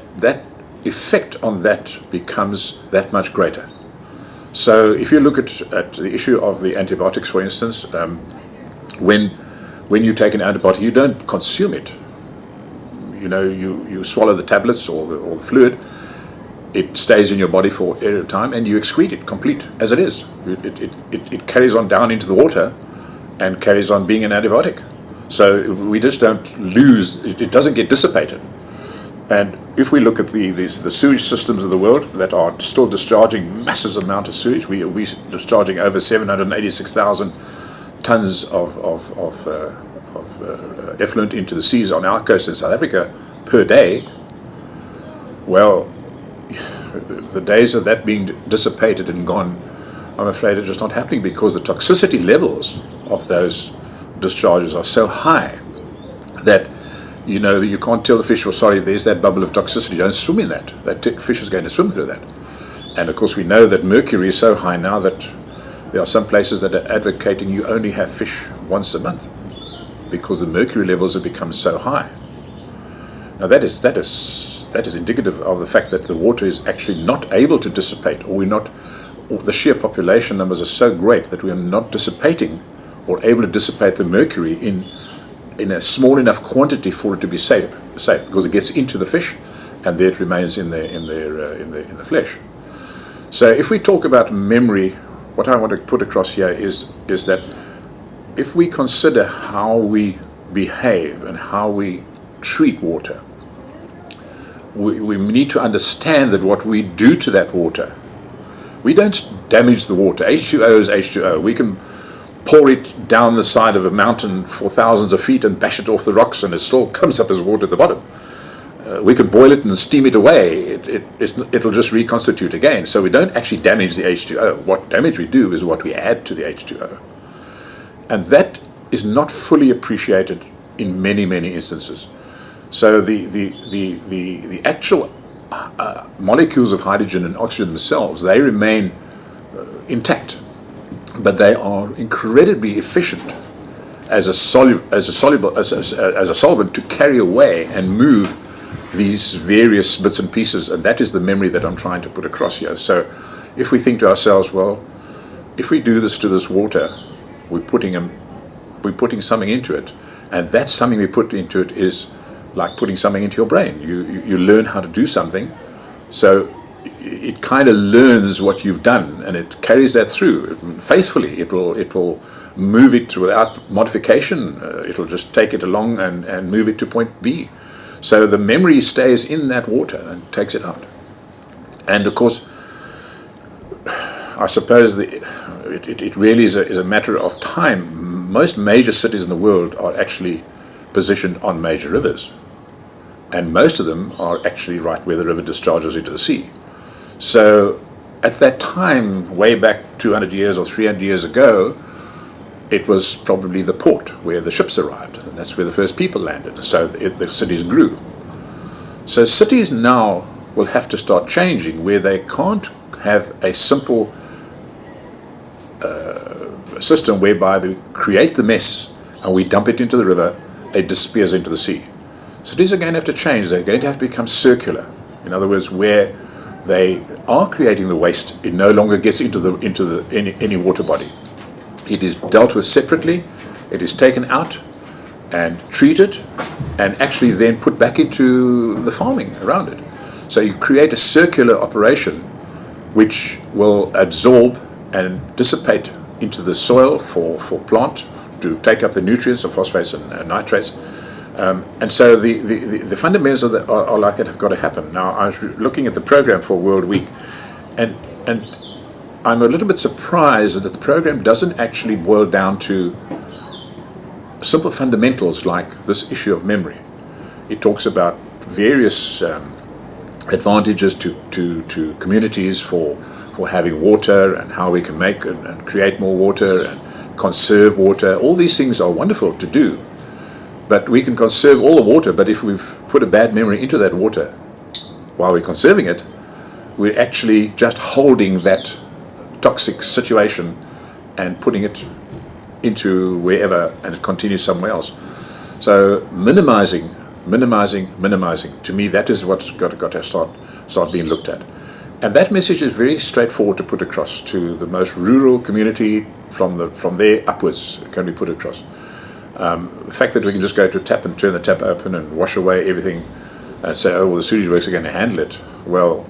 effect on that becomes that much greater. So if you look at the issue of the antibiotics, for instance, when you take an antibiotic, you don't consume it. You know, you swallow the tablets or the fluid. It stays in your body for a period of time, and you excrete it complete as it is. It carries on down into the water and carries on being an antibiotic. So we just don't lose, it doesn't get dissipated. And if we look at the sewage systems of the world that are still discharging massive amount of sewage, we're discharging over 786,000 tons of effluent into the seas on our coast in South Africa per day. Well, the days of that being dissipated and gone, I'm afraid, are just not happening, because the toxicity levels of those discharges are so high that you can't tell the fish, well, sorry, there's that bubble of toxicity, don't swim in that. That fish is going to swim through that. And of course we know that mercury is so high now that there are some places that are advocating you only have fish once a month because the mercury levels have become so high. Now that is indicative of the fact that the water is actually not able to dissipate, or the sheer population numbers are so great that we are not dissipating or able to dissipate the mercury in a small enough quantity for it to be safe, because it gets into the fish and there it remains in the flesh. So if we talk about memory, what I want to put across here is that if we consider how we behave and how we treat water, we need to understand that what we do to that water, we don't damage the water. H2O is H2O. We can pour it down the side of a mountain for thousands of feet and bash it off the rocks and it still comes up as water at the bottom. We can boil it and steam it away. It'll just reconstitute again. So we don't actually damage the H2O. What damage we do is what we add to the H2O. And that is not fully appreciated in many, many instances. So the actual molecules of hydrogen and oxygen themselves, they remain intact, but they are incredibly efficient as a solvent to carry away and move these various bits and pieces, and that is the memory that I'm trying to put across here. So if we think to ourselves, well, if we do this to this water, we're putting something into it, and that something we put into it is like putting something into your brain. You learn how to do something, so it kind of learns what you've done, and it carries that through faithfully. It will move it without modification. It'll just take it along and move it to point B. So the memory stays in that water and takes it out. And of course, I suppose it really is a matter of time. Most major cities in the world are actually positioned on major rivers, and most of them are actually right where the river discharges into the sea. So at that time, way back 200 years or 300 years ago, it was probably the port where the ships arrived, and that's where the first people landed. So the cities grew. So cities now will have to start changing, where they can't have a simple system whereby they create the mess and we dump it into the river, it disappears into the sea. Cities are going to have to change. They're going to have to become circular. In other words, where they are creating the waste, it no longer gets into any water body. It is dealt with separately. It is taken out and treated, and actually then put back into the farming around it. So you create a circular operation which will absorb and dissipate into the soil for plant to take up the nutrients of phosphates and nitrates. And so the fundamentals are like that have got to happen. Now, I was looking at the program for World Week, and I'm a little bit surprised that the program doesn't actually boil down to simple fundamentals like this issue of memory. It talks about various advantages to communities for having water, and how we can make and create more water and conserve water. All these things are wonderful to do. But we can conserve all the water, but if we've put a bad memory into that water while we're conserving it, we're actually just holding that toxic situation and putting it into wherever, and it continues somewhere else. So minimizing. To me, that is what's got to start being looked at. And that message is very straightforward to put across to the most rural community. From there upwards, can be put across. The fact that we can just go to a tap and turn the tap open and wash away everything and say, oh, well, the sewage works are going to handle it. Well,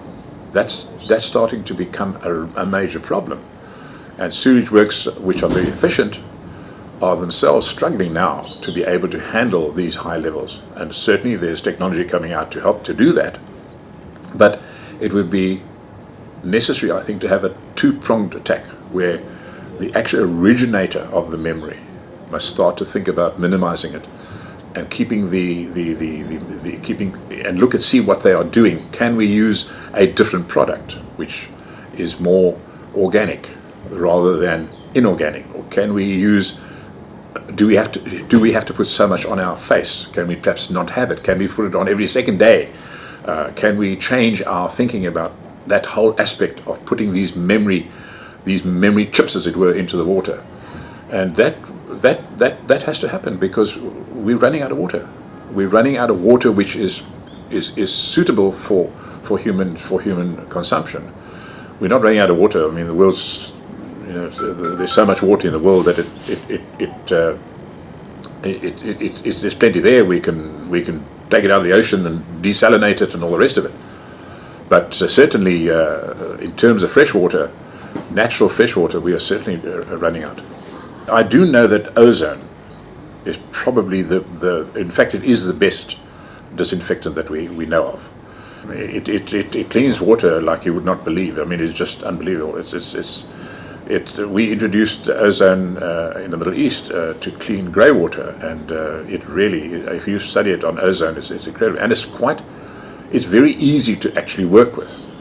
that's starting to become a major problem. And sewage works, which are very efficient, are themselves struggling now to be able to handle these high levels. And certainly there's technology coming out to help to do that. But it would be necessary, I think, to have a two-pronged attack where the actual originator of the memory must start to think about minimizing it and keeping and look and see what they are doing. Can we use a different product which is more organic rather than inorganic? Or can we use, do we have to put so much on our face? Can we perhaps not have it? Can we put it on every second day? Can we change our thinking about that whole aspect of putting these memory chips, as it were, into the water? And that has to happen, because we're running out of water. We're running out of water which is suitable for human consumption. We're not running out of water. I mean, the world's, there's so much water in the world that there's plenty there. We can take it out of the ocean and desalinate it and all the rest of it. But certainly, in terms of fresh water, natural fresh water, we are certainly running out. I do know that ozone is probably in fact, it is the best disinfectant that we know of. It cleans water like you would not believe. I mean, it's just unbelievable. We introduced ozone in the Middle East to clean grey water, and it really, if you study it on ozone, it's incredible, and it's very easy to actually work with.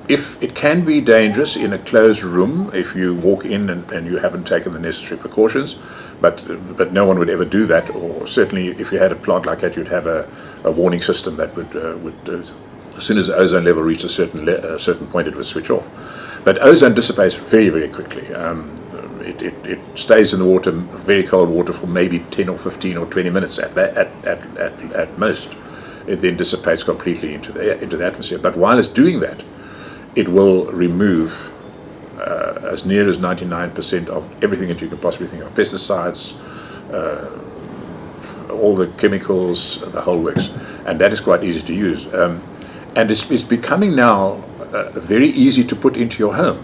If it can be dangerous in a closed room if you walk in and you haven't taken the necessary precautions, but no one would ever do that. Or certainly, if you had a plant like that, you'd have a warning system that would as soon as the ozone level reached a certain point, it would switch off. But ozone dissipates very, very quickly. It stays in the water, very cold water, for maybe 10 or 15 or 20 minutes at most. It then dissipates completely into the atmosphere. But while it's doing that, it will remove as near as 99% of everything that you can possibly think of. Pesticides, all the chemicals, the whole works. And that is quite easy to use. And it's becoming now very easy to put into your home.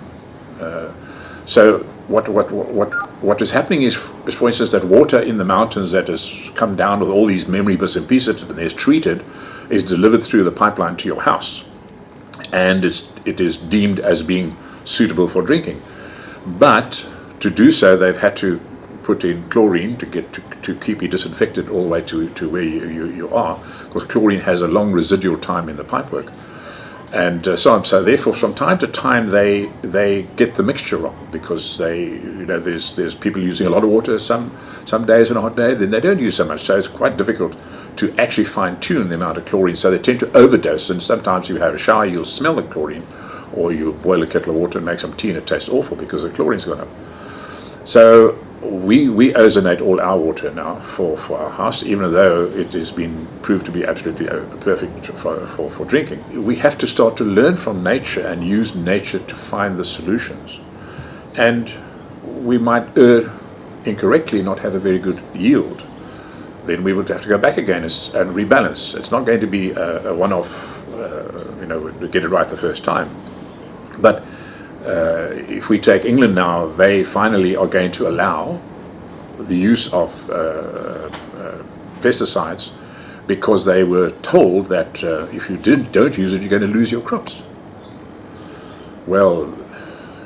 So what is happening is, for instance, that water in the mountains that has come down with all these memory bits and pieces and is treated, is delivered through the pipeline to your house. And it is deemed as being suitable for drinking. But to do so, they've had to put in chlorine to keep it disinfected all the way to where you are, because chlorine has a long residual time in the pipework. And so therefore, from time to time, they get the mixture wrong, because there's people using a lot of water some days on a hot day, then they don't use so much. So it's quite difficult to actually fine-tune the amount of chlorine. So they tend to overdose, and sometimes if you have a shower, you'll smell the chlorine, or you boil a kettle of water and make some tea and it tastes awful because the chlorine's gone up. So we ozonate all our water now for our house, even though it has been proved to be absolutely perfect for drinking. We have to start to learn from nature and use nature to find the solutions. And we might incorrectly not have a very good yield. Then we would have to go back again and rebalance. It's not going to be a one-off, get it right the first time. But if we take England now, they finally are going to allow the use of pesticides, because they were told that if you don't use it, you're going to lose your crops. Well,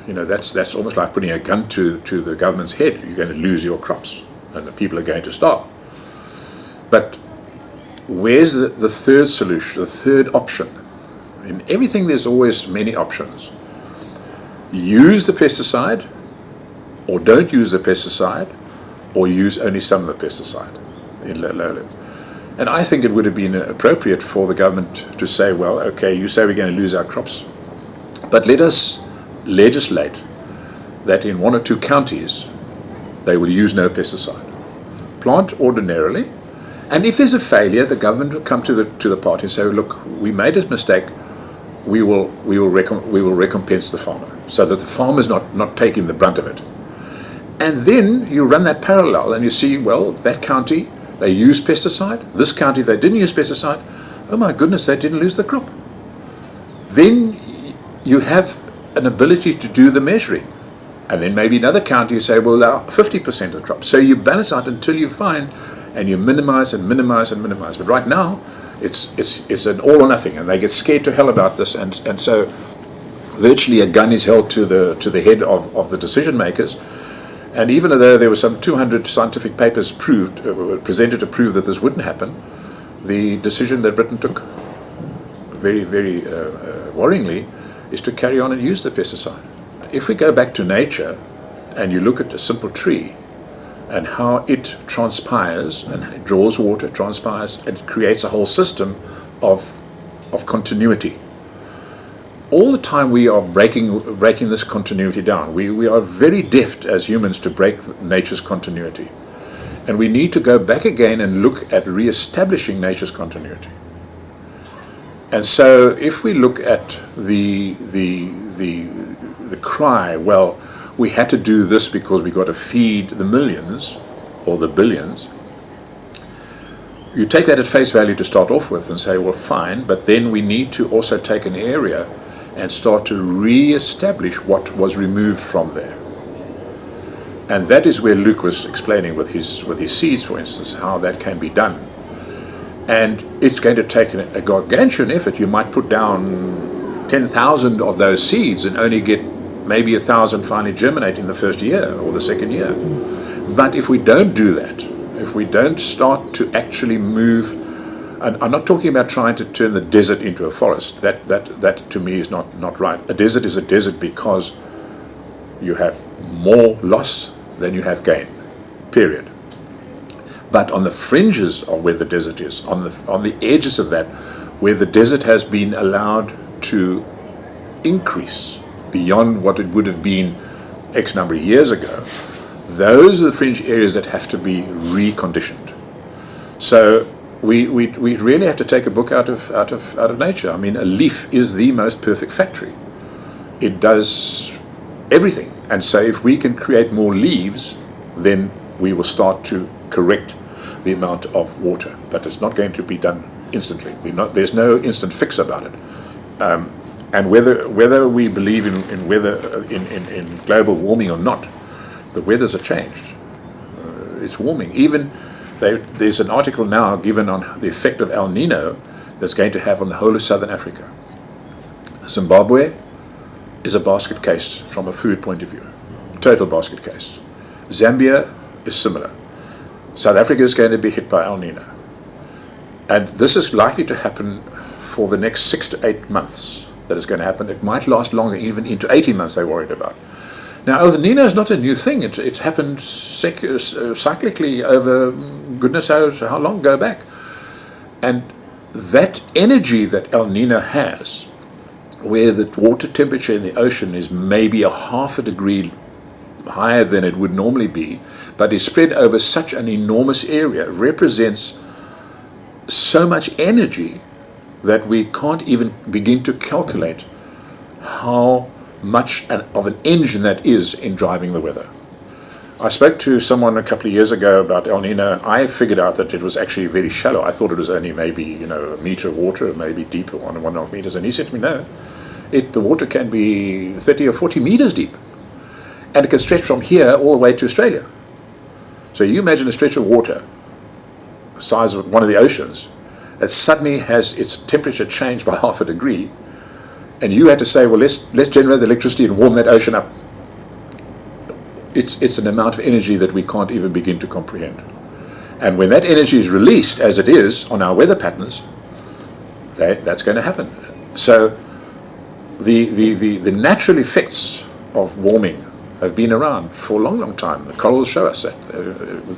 that's almost like putting a gun to the government's head. You're going to lose your crops, and the people are going to starve. But where's the third solution, the third option? In everything, there's always many options. Use the pesticide, or don't use the pesticide, or use only some of the pesticide. in low level. And I think it would have been appropriate for the government to say, well, okay, you say we're going to lose our crops, but let us legislate that in 1 or 2 counties they will use no pesticide. Plant ordinarily, and if there's a failure, the government will come to the party and say, look, we made a mistake, we will recompense the farmer, so that the farmer's not taking the brunt of it. And then you run that parallel and you see, well, that county, they used pesticide. This county, they didn't use pesticide. Oh my goodness, they didn't lose the crop. Then you have an ability to do the measuring. And then maybe another county you say, well, allow 50% of the crop. So you balance out until you find, and you minimize and minimize and minimize. But right now, it's an all or nothing, and they get scared to hell about this. And so virtually a gun is held to the head of the decision makers. And even though there were some 200 scientific papers presented to prove that this wouldn't happen, the decision that Britain took, very, very worryingly, is to carry on and use the pesticide. If we go back to nature and you look at a simple tree and how it transpires and it draws water, transpires, and it creates a whole system of continuity. All the time we are breaking this continuity down. We are very deft as humans to break nature's continuity. And we need to go back again and look at re-establishing nature's continuity. And so if we look at the cry, well, we had to do this because we got to feed the millions or the billions, you take that at face value to start off with and say, well, fine, but then we need to also take an area and start to re-establish what was removed from there. And that is where Luke was explaining with his seeds, for instance, how that can be done. And it's going to take a gargantuan effort. You might put down 10,000 of those seeds and only get maybe 1,000 finally germinate in the first year or the second year. But if we don't do that, if we don't start to actually move, and I'm not talking about trying to turn the desert into a forest. That to me is not right. A desert is a desert because you have more loss than you have gain, period. But on the fringes of where the desert is, on the edges of that, where the desert has been allowed to increase beyond what it would have been X number of years ago, those are the fringe areas that have to be reconditioned. So we really have to take a book out of nature. I mean, a leaf is the most perfect factory. It does everything. And so if we can create more leaves, then we will start to correct the amount of water. But it's not going to be done instantly. There's no instant fix about it. And whether we believe in global warming or not, the weathers are changed. It's warming. Even there's an article now given on the effect of El Nino that's going to have on the whole of southern Africa. Zimbabwe is a basket case from a food point of view. Total basket case. Zambia is similar. South Africa is going to be hit by El Nino. And this is likely to happen for the next 6 to 8 months. That is going to happen. It might last longer, even into 18 months they're worried about. Now, El Nino is not a new thing. It's happened cyclically over goodness knows how long go back. And that energy that El Nino has, where the water temperature in the ocean is maybe a half a degree higher than it would normally be, but is spread over such an enormous area, represents so much energy that we can't even begin to calculate how much of an engine that is in driving the weather. I spoke to someone a couple of years ago about El Nino, and I figured out that it was actually very shallow. I thought it was only maybe a meter of water, maybe deeper, 1.5 meters. And he said to me, no, the water can be 30 or 40 meters deep. And it can stretch from here all the way to Australia. So you imagine a stretch of water, the size of one of the oceans, that suddenly has its temperature changed by half a degree, and you had to say, well, let's generate the electricity and warm that ocean up. It's an amount of energy that we can't even begin to comprehend. And when that energy is released, as it is on our weather patterns, that's going to happen. So the natural effects of warming have been around for a long, long time. The corals show us that.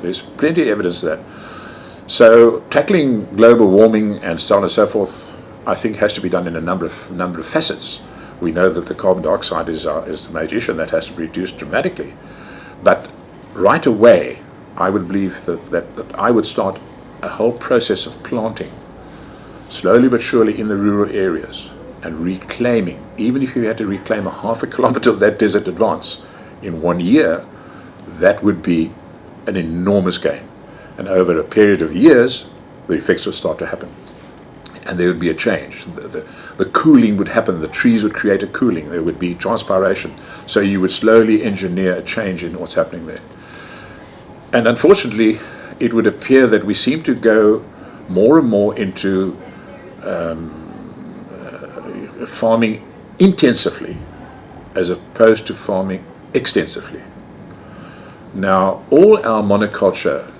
There's plenty of evidence of that. So tackling global warming and so on and so forth, I think has to be done in a number of facets. We know that the carbon dioxide is the major issue, and that has to be reduced dramatically. But right away, I would believe that I would start a whole process of planting, slowly but surely, in the rural areas, and reclaiming. Even if you had to reclaim a half a kilometer of that desert advance in 1 year, that would be an enormous gain. And over a period of years, the effects would start to happen. And there would be a change. The cooling would happen. The trees would create a cooling. There would be transpiration. So you would slowly engineer a change in what's happening there. And unfortunately, it would appear that we seem to go more and more into farming intensively as opposed to farming extensively. Now, all our monoculture,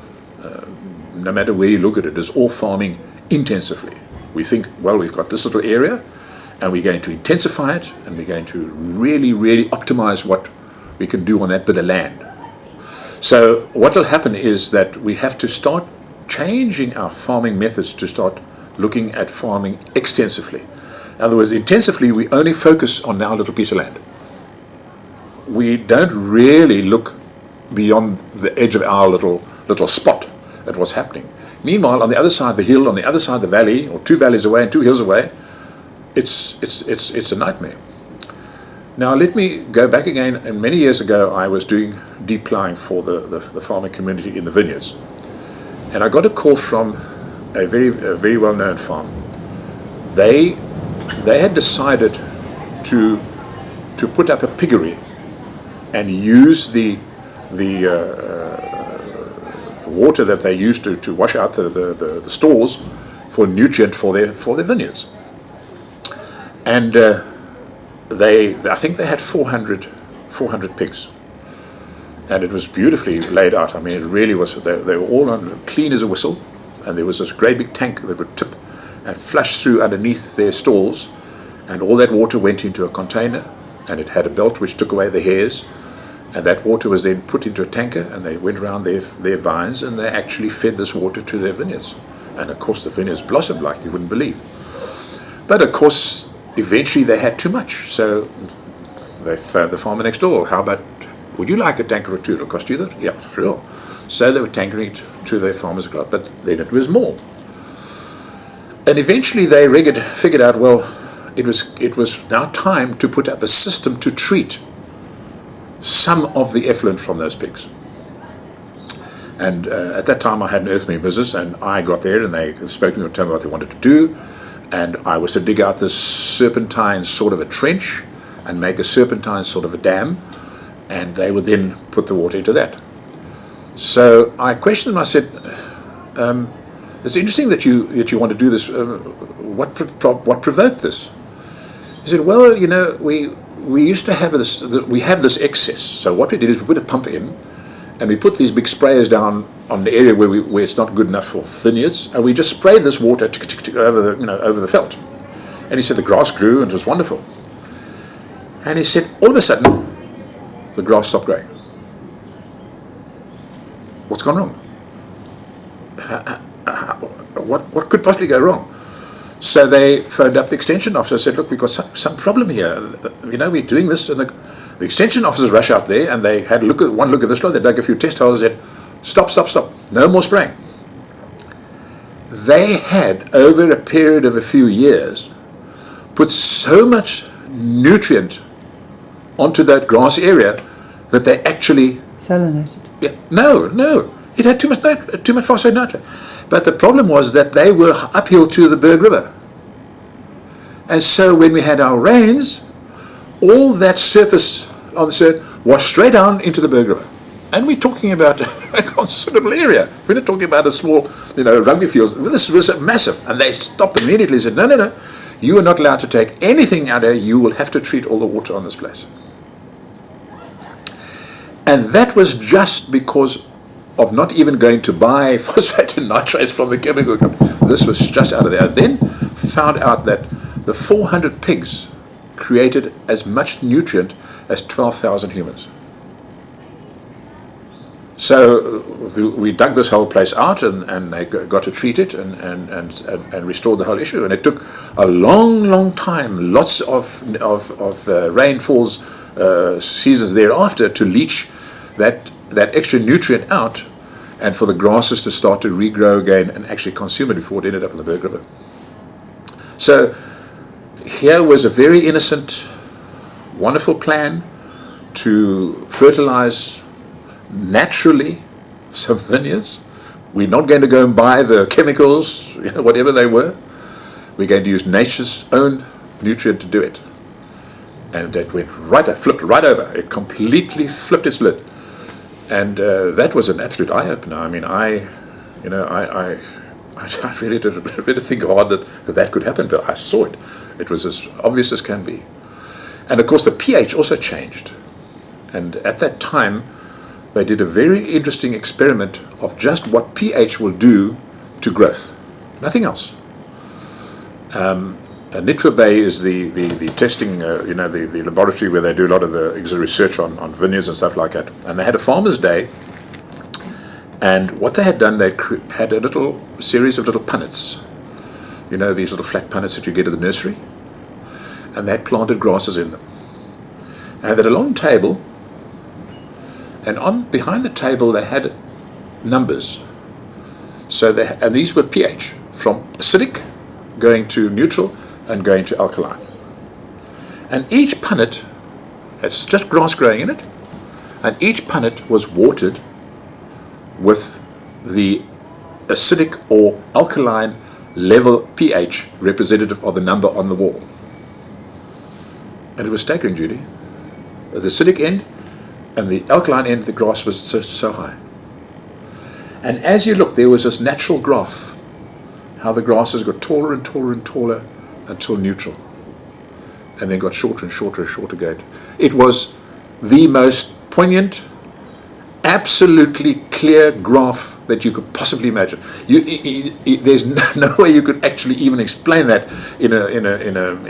no matter where you look at it, is all farming intensively. We think, well, we've got this little area, and we're going to intensify it, and we're going to really, really optimize what we can do on that bit of land. So what will happen is that we have to start changing our farming methods to start looking at farming extensively. In other words, intensively, we only focus on our little piece of land. We don't really look beyond the edge of our little spot at what's happening. Meanwhile, on the other side of the hill, on the other side of the valley, or 2 valleys away and 2 hills away, it's a nightmare. Now let me go back again, and many years ago I was doing deep ploughing for the farming community in the vineyards. And I got a call from a very well-known farm. They had decided to put up a piggery and use the water that they used to wash out the stalls for nutrient for their vineyards. And I think they had 400 pigs, and it was beautifully laid out. I mean, it really was. They were all on clean as a whistle, and there was this great big tank that would tip and flush through underneath their stalls, and all that water went into a container, and it had a belt which took away the hairs, and that water was then put into a tanker, and they went around their vines, and they actually fed this water to their vineyards. And of course the vineyards blossomed like you wouldn't believe. But of course, eventually they had too much, so they phoned the farmer next door. How about, would you like a tanker or two? It'll cost you that? Yeah, sure. So they were tankering it to their farmers' garden, but then it was more. And eventually they figured out, well, it was now time to put up a system to treat some of the effluent from those pigs. And at that time I had an earthmoving business, and I got there and they spoke to me and told me what they wanted to do, and I was to dig out this serpentine sort of a trench and make a serpentine sort of a dam, and they would then put the water into that. So I questioned them. I said, it's interesting that you want to do this. What provoked this? He said, well, you know, we used to have this. We have this excess. So what we did is we put a pump in, and we put these big sprayers down on the area where it's not good enough for vineyards, and we just sprayed this water over the veld. And he said the grass grew and it was wonderful. And he said all of a sudden the grass stopped growing. What's gone wrong? What could possibly go wrong? So they phoned up the extension officer and said, look, we've got some problem here. You know, we're doing this, and the extension officers rush out there, and they had one look at this lot. They dug a few test holes and said, stop, no more spraying. They had, over a period of a few years, put so much nutrient onto that grass area that they actually... Salinated. Yeah, no, it had too much phosphate nitrate. But the problem was that they were uphill to the Berg River. And so when we had our rains, all that surface on the surface washed straight down into the Berg River. And we're talking about a considerable area. We're not talking about a small, rugby field. This was massive. And they stopped immediately and said, no, you are not allowed to take anything out of here. You will have to treat all the water on this place. And that was just because of not even going to buy phosphate and nitrates from the chemical company. This was just out of there. I then found out that the 400 pigs created as much nutrient as 12,000 humans. So we dug this whole place out, and they got to treat it and restored the whole issue. And it took a long time, lots of rainfalls, seasons thereafter, to leach that extra nutrient out, and for the grasses to start to regrow again and actually consume it before it ended up in the Berg River. So here was a very innocent, wonderful plan to fertilize naturally some vineyards. We're not going to go and buy the chemicals, whatever they were. We're going to use nature's own nutrient to do it. And that went flipped right over. It completely flipped its lid. And that was an absolute eye-opener. I mean, I really did think hard that could happen, but I saw it. It was as obvious as can be. And of course the pH also changed. And at that time, they did a very interesting experiment of just what pH will do to growth. Nothing else. Nitwa Bay is the testing, the laboratory where they do a lot of the research on vineyards and stuff like that. And they had a farmer's day, and what they had done, they had a little series of little punnets, these little flat punnets that you get at the nursery, and they had planted grasses in them. And they had a long table, and behind the table they had numbers. So and these were pH, from acidic going to neutral and going to alkaline. And each punnet, it's just grass growing in it, and each punnet was watered with the acidic or alkaline level pH representative of the number on the wall. And it was staggering, Judy. At the acidic end and the alkaline end, the grass was so high. And as you look, there was this natural graph, how the grasses got taller and taller and taller until neutral, and then got shorter and shorter and shorter again. It was the most poignant, absolutely clear graph that you could possibly imagine. There's no way you could actually even explain that in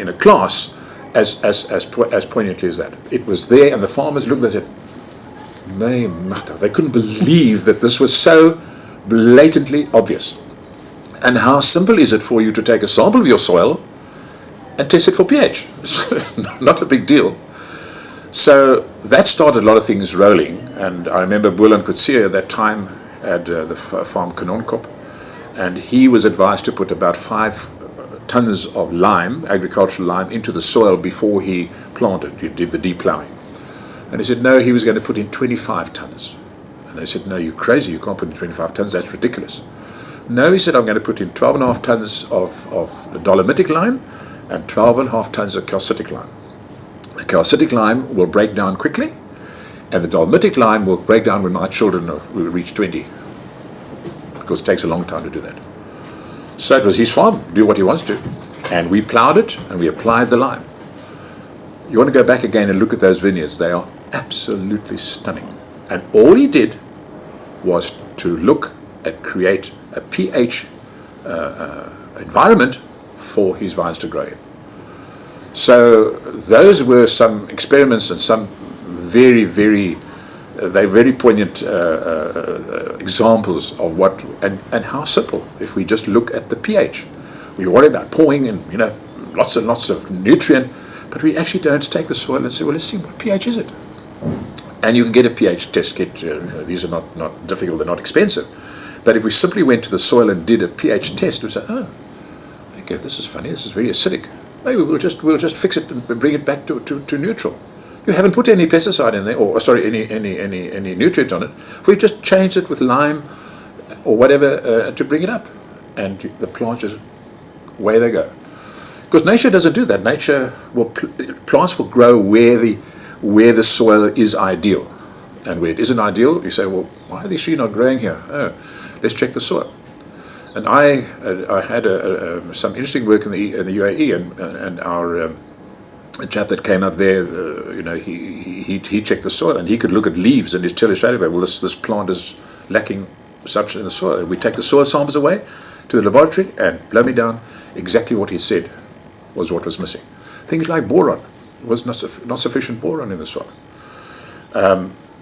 a class as poignantly as that. It was there, and the farmers looked at it. They couldn't believe that this was so blatantly obvious. And how simple is it for you to take a sample of your soil and test it for pH? Not a big deal. So that started a lot of things rolling. And I remember Boland Kutsia at that time at the farm Kanonkop, and he was advised to put about 5 tons of lime, agricultural lime, into the soil before he planted. He did the de-plowing. And he said no, he was going to put in 25 tons. And they said, no, you're crazy, you can't put in 25 tons, that's ridiculous. No, he said, I'm going to put in 12.5 tons of dolomitic lime and 12.5 tons of calcitic lime. The calcitic lime will break down quickly, and the dolomitic lime will break down when my children will reach 20, because it takes a long time to do that. So it was his farm, do what he wants to. And we plowed it, and we applied the lime. You want to go back again and look at those vineyards. They are absolutely stunning. And all he did was to look and create a pH environment for his vines to grow in. So those were some experiments and some very, very poignant examples of what, and how simple, if we just look at the pH. We worry about pouring in, lots and lots of nutrient, but we actually don't take the soil and say, well, let's see, what pH is it? And you can get a pH test kit. These are not difficult, they're not expensive. But if we simply went to the soil and did a pH test, we'd say, oh, okay, this is funny, this is very acidic. Maybe we'll just fix it and bring it back to neutral. You haven't put any pesticide in there, or sorry, any nutrient on it. We've just changed it with lime or whatever to bring it up, and the plants just, away they go. Because nature doesn't do that. Plants will grow where the soil is ideal, and where it isn't ideal, you say, well, why are these trees not growing here? Oh, let's check the soil. And I had some interesting work in the UAE, and our a chap that came up there, he checked the soil, and he could look at leaves and he'd tell you straight away, well, this plant is lacking substance in the soil. We take the soil samples away to the laboratory, and blow me down, exactly what he said was what was missing. Things like boron. There was not sufficient boron in the soil.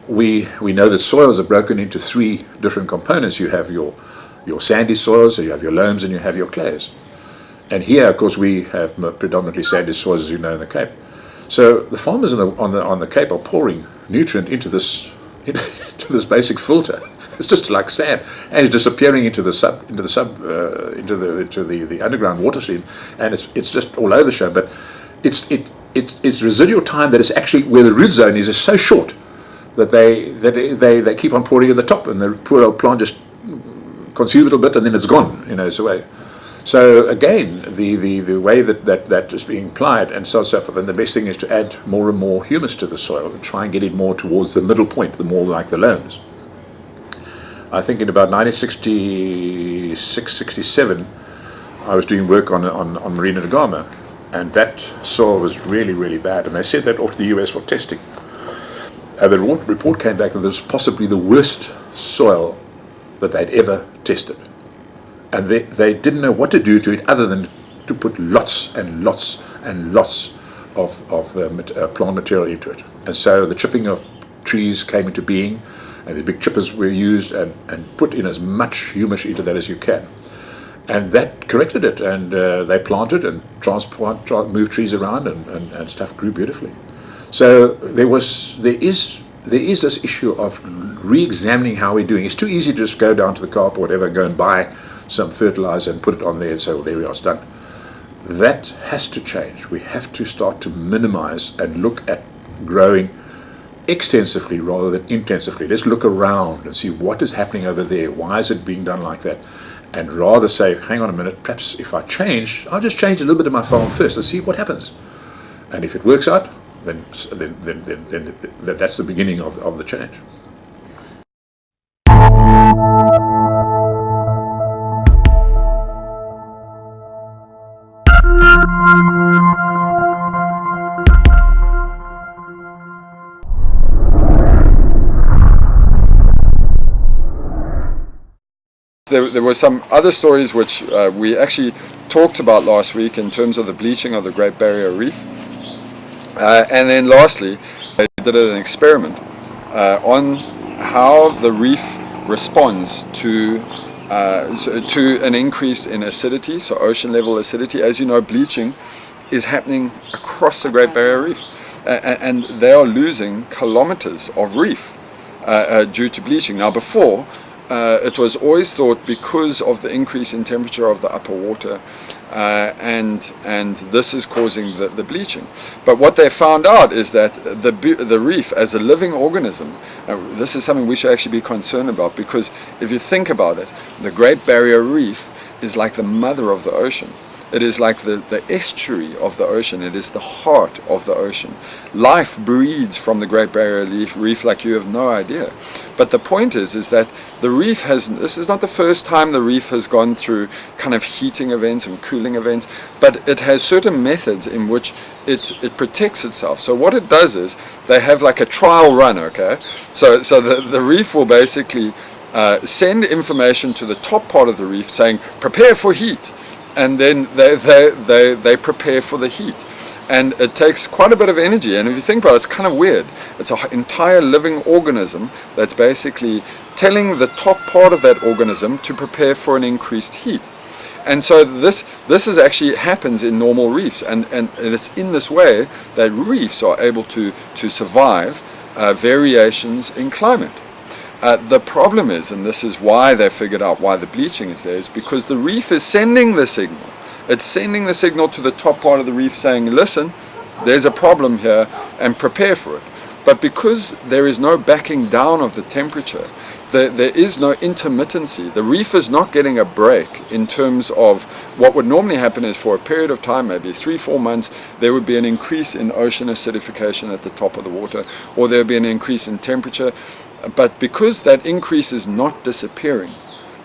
we know that soils are broken into three different components. You have your sandy soils, so you have your loams, and you have your clays. And here, of course, we have predominantly sandy soils, as you know, in the Cape. So the farmers on the Cape are pouring nutrient into this basic filter. It's just like sand, and it's disappearing into the underground water stream, and it's just all over the show. But it's residual time that is actually where the root zone is so short that they keep on pouring at the top, and the poor old plant just consumes it a bit, and then it's gone. It's away. So again, the way that is being applied and so forth, and the best thing is to add more and more humus to the soil and try and get it more towards the middle point, the more like the loams. I think in about 1966-67, I was doing work on Marina da Gama, and that soil was really, really bad, and they sent that off to the US for testing. And the report came back that this was possibly the worst soil that they'd ever tested. And they didn't know what to do to it other than to put lots and lots and lots of plant material into it. And so the chipping of trees came into being, and the big chippers were used and put in as much humus into that as you can. And that corrected it, and they planted and moved trees around, and stuff grew beautifully. So there is this issue of re-examining how we're doing. It's too easy to just go down to the co-op or whatever and go and buy some fertilizer and put it on there and say, well, there we are, it's done. That has to change. We have to start to minimize and look at growing extensively rather than intensively. Let's look around and see what is happening over there. Why is it being done like that? And rather say, hang on a minute, perhaps if I change, I'll just change a little bit of my farm first and see what happens. And if it works out, then that's the beginning of the change. There were some other stories which we actually talked about last week in terms of the bleaching of the Great Barrier Reef. And then lastly, they did an experiment on how the reef responds to an increase in acidity, so ocean level acidity. As you know, bleaching is happening across the Great Barrier Reef, and they are losing kilometers of reef due to bleaching. Now before, it was always thought because of the increase in temperature of the upper water, and this is causing the bleaching. But what they found out is that the reef as a living organism, this is something we should actually be concerned about, because if you think about it, the Great Barrier Reef is like the mother of the ocean. It is like the estuary of the ocean. It is the heart of the ocean. Life breeds from the Great Barrier Reef like you have no idea. But the point is that the reef this is not the first time the reef has gone through kind of heating events and cooling events, but it has certain methods in which it protects itself. So what it does is they have like a trial run, okay? So the reef will basically send information to the top part of the reef saying, prepare for heat. And then they prepare for the heat, and it takes quite a bit of energy. And if you think about it, it's kind of weird. It's an entire living organism that's basically telling the top part of that organism to prepare for an increased heat. And so this is actually happens in normal reefs, and it's in this way that reefs are able to survive variations in climate. The problem is, and this is why they figured out why the bleaching is there, is because the reef is sending the signal. It's sending the signal to the top part of the reef saying, listen, there's a problem here and prepare for it. But because there is no backing down of the temperature, there is no intermittency. The reef is not getting a break in terms of what would normally happen is for a period of time, maybe 3-4 months, there would be an increase in ocean acidification at the top of the water, or there would be an increase in temperature. But because that increase is not disappearing,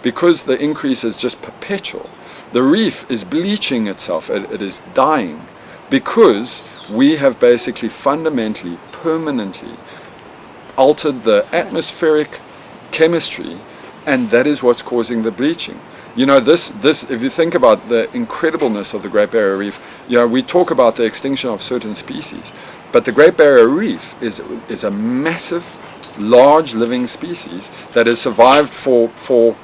because the increase is just perpetual, the reef is bleaching itself, it is dying, because we have basically fundamentally, permanently altered the atmospheric chemistry, and that is what's causing the bleaching. You know, this if you think about the incredibleness of the Great Barrier Reef, you know, we talk about the extinction of certain species, but the Great Barrier Reef is a massive large living species that has survived for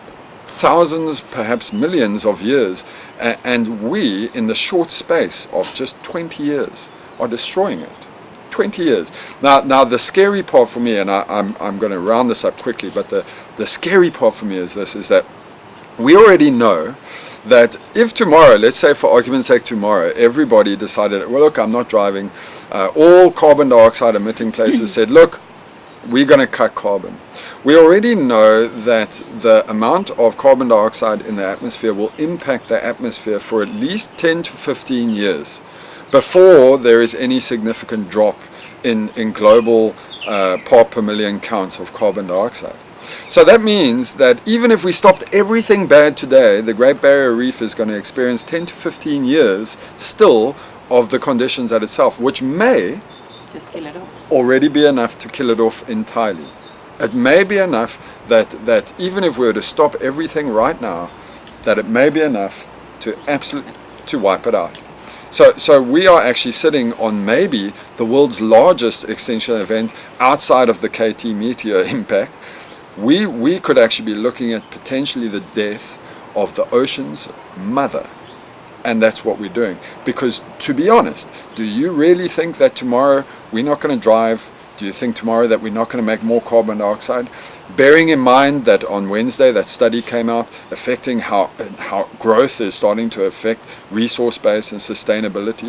thousands, perhaps millions of years, and we, in the short space of just 20 years, are destroying it. 20 years. Now the scary part for me, and I'm going to round this up quickly, but the scary part for me is this, is that we already know that if tomorrow, let's say for argument's sake tomorrow, everybody decided, well look, I'm not driving, all carbon dioxide emitting places said, look, we're going to cut carbon. We already know that the amount of carbon dioxide in the atmosphere will impact the atmosphere for at least 10 to 15 years before there is any significant drop in global part per million counts of carbon dioxide. So that means that even if we stopped everything bad today, the Great Barrier Reef is going to experience 10 to 15 years still of the conditions at itself, which may Just kill it off. already be enough to kill it off entirely. It may be enough that even if we were to stop everything right now, that it may be enough to wipe it out. So we are actually sitting on maybe the world's largest extinction event outside of the KT meteor impact. We could actually be looking at potentially the death of the ocean's mother. And that's what we're doing. Because to be honest, do you really think that tomorrow we're not going to drive? Do you think tomorrow that we're not going to make more carbon dioxide? Bearing in mind that on Wednesday that study came out affecting how growth is starting to affect resource base and sustainability.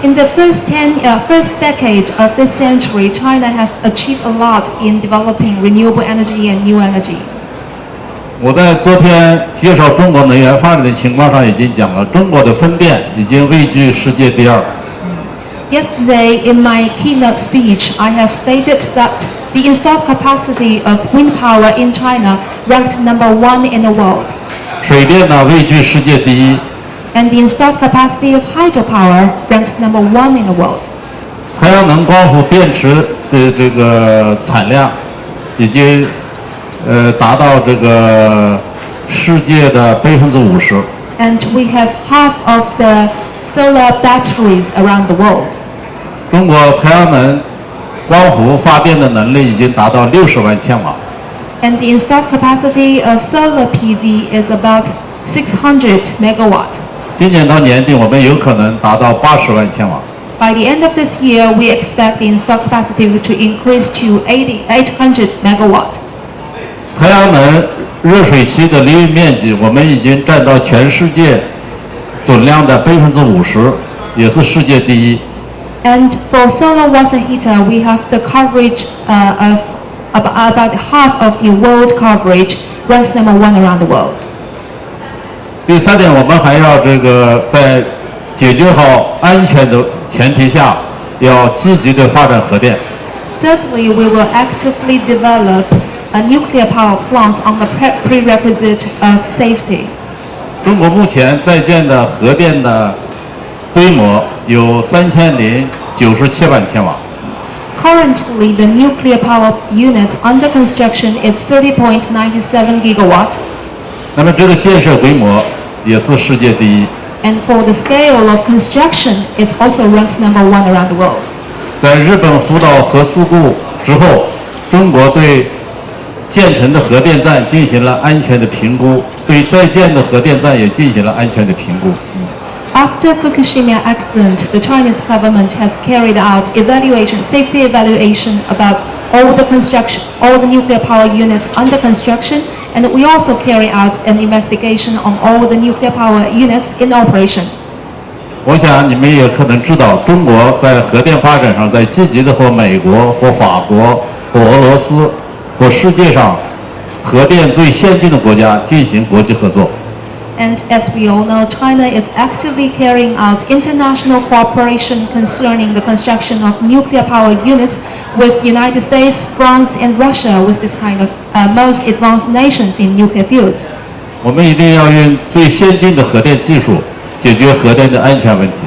In the first decade of this century, China have achieved a lot in developing renewable energy and new energy. 我在昨天介绍中国能源发展的情况上已经讲了，中国的风电已经位居世界第二。 Yesterday, in my keynote speech, I have stated that the installed capacity of wind power in China ranked #1 in the world, 水电呢位居世界第一， and the installed capacity of hydropower ranks #1 in the world. 太阳能光伏电池的这个产量已经达到这个世界的50%。 And we have half of the solar batteries around the world. 中国太阳能光伏发电的能力已经达到60万千瓦。 And the installed capacity of solar PV is about 600 megawatt. 今年到年底，我们有可能达到80万千瓦。 By the end of this year, we expect the installed capacity to increase to 800 megawatt. 太阳能热水器的利用面积，我们已经占到全世界总量的50%，也是世界第一。 And for solar water heater, we have the coverage of about half of the world coverage, ranks #1 around the world. 第三点，我们还要在解决好安全的前提下，要积极的发展核电。 Thirdly, we will actively develop nuclear power plants on the prerequisite of safety. 中国目前在建的核电的规模有3097万千瓦。 Currently, the nuclear power units under construction is 30.97 gigawatt. 那么这个建设规模也是世界第一。 And for the scale of construction, it also ranks #1 around the world. 在日本福岛核事故之后，中国对建成的核电站进行了安全的评估，对在建的核电站也进行了安全的评估。 After Fukushima accident, the Chinese government has carried out safety evaluation about all the nuclear power units under construction, and we also carry out an investigation on all the nuclear power units in operation. 我想你们也可能知道，中国在核电发展上在积极的和美国、和法国、和俄罗斯、和世界上核电最先进的国家进行国际合作。 And as we all know, China is actively carrying out international cooperation concerning the construction of nuclear power units with the United States, France, and Russia, with this kind of most advanced nations in nuclear field. 我们一定要用最先进的核电技术解决核电的安全问题。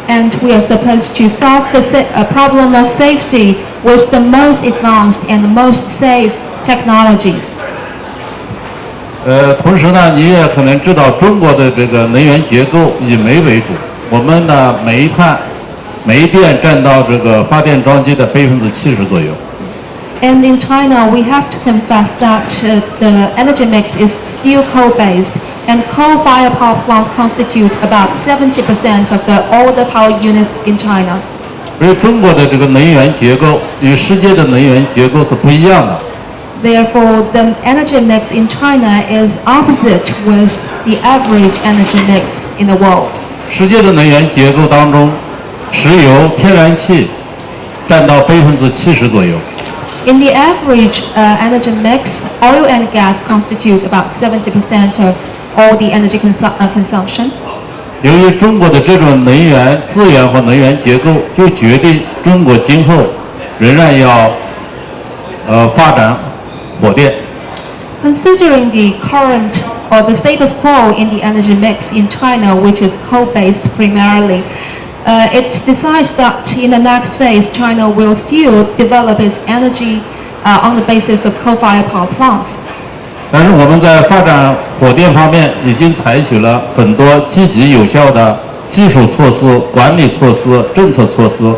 And we are supposed to solve the problem of safety with the most advanced and the most safe technologies. 同时呢，你也可能知道中国的这个能源结构以煤为主，我们的煤电占到这个发电装机的70%左右。And in China, we have to confess that the energy mix is still coal-based, and coal-fired power plants constitute about 70% of all the power units in China. 所以中国的这个能源结构与世界的能源结构是不一样的。 Therefore, the energy mix in China is opposite with the average energy mix in the world. 世界的能源结构当中，石油、天然气占到70%左右。 In the average energy mix, oil and gas constitute about 70% of all the energy consumption. 由于中国的这种能源资源和能源结构，就决定中国今后仍然要发展火电。 Considering the current or the status quo in the energy mix in China, which is coal-based primarily, it decides that in the next phase, China will still develop its energy on the basis of coal-fired power plants. 但是我们在发展火电方面已经采取了很多积极有效的技术措施、管理措施、政策措施，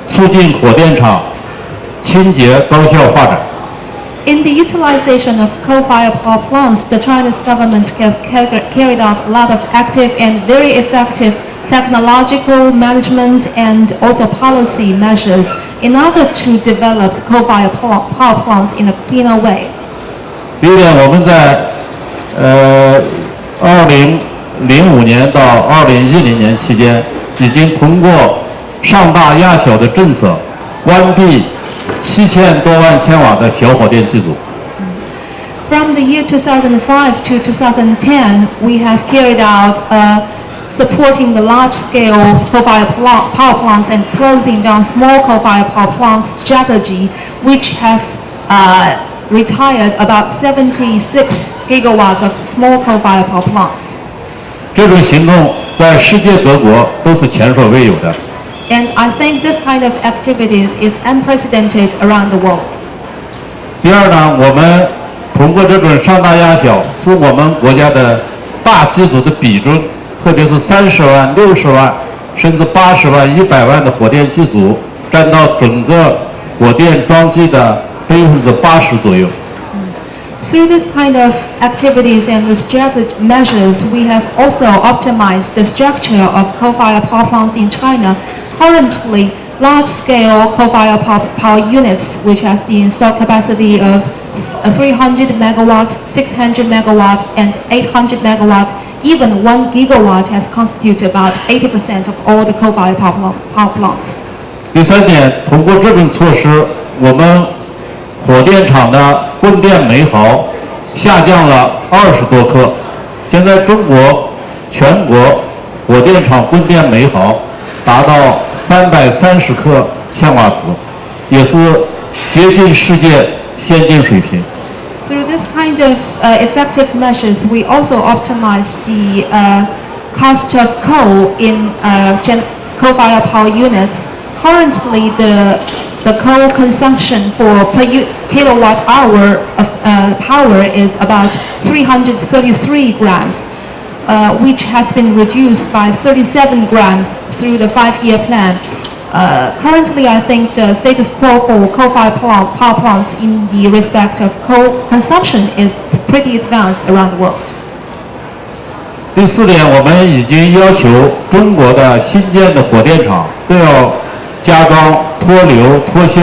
促进火电厂清洁高效发展。 In the utilization of coal-fired power plants, the Chinese government has carried out a lot of active and very effective technological management and also policy measures in order to develop coal-fired power plants in a cleaner way. 第一点，我们在2005年到2010年期间，已经通过上大压小的政策，关闭7000多万千瓦的小火电机组。 From the year 2005 to 2010, we have carried out supporting the large-scale coal-fired power plants and closing down small coal-fired power plants strategy, which have retired about 76 gigawatts of small coal-fired power plants. 这种行动在世界各国都是前所未有的。 And I think this kind of activities is unprecedented around the world. 第二呢，我们通过这种上大压小，使我们国家的大机组的比重，特别是30万、60万，甚至80万、100万的火电机组，占到整个火电装机的80%左右。 Through this kind of activities and the strategic measures, we have also optimized the structure of coal-fired power plants in China. Currently, large-scale coal-fired power units, which has the installed capacity of 300 megawatt, 600 megawatt, and 800 megawatt, even 1 gigawatt has constituted about 80% of all the coal-fired power plants. 第三点，通过这种措施，我们火电厂的供电煤耗下降了20多克。现在中国全国火电厂供电煤耗达到330克千瓦时，也是接近世界先进水平。 Through this kind of effective measures, we also optimize the cost of coal in coal-fired power units. Currently, the coal consumption for per kilowatt hour of power is about 333 grams, which has been reduced by 37 grams through the 5-year plan. Currently, I think the status quo for coal-fired power plants in the respect of coal consumption is pretty advanced around the world. 第四点，我们已经要求中国的新建的火电厂都要加装脱硫、脱硝、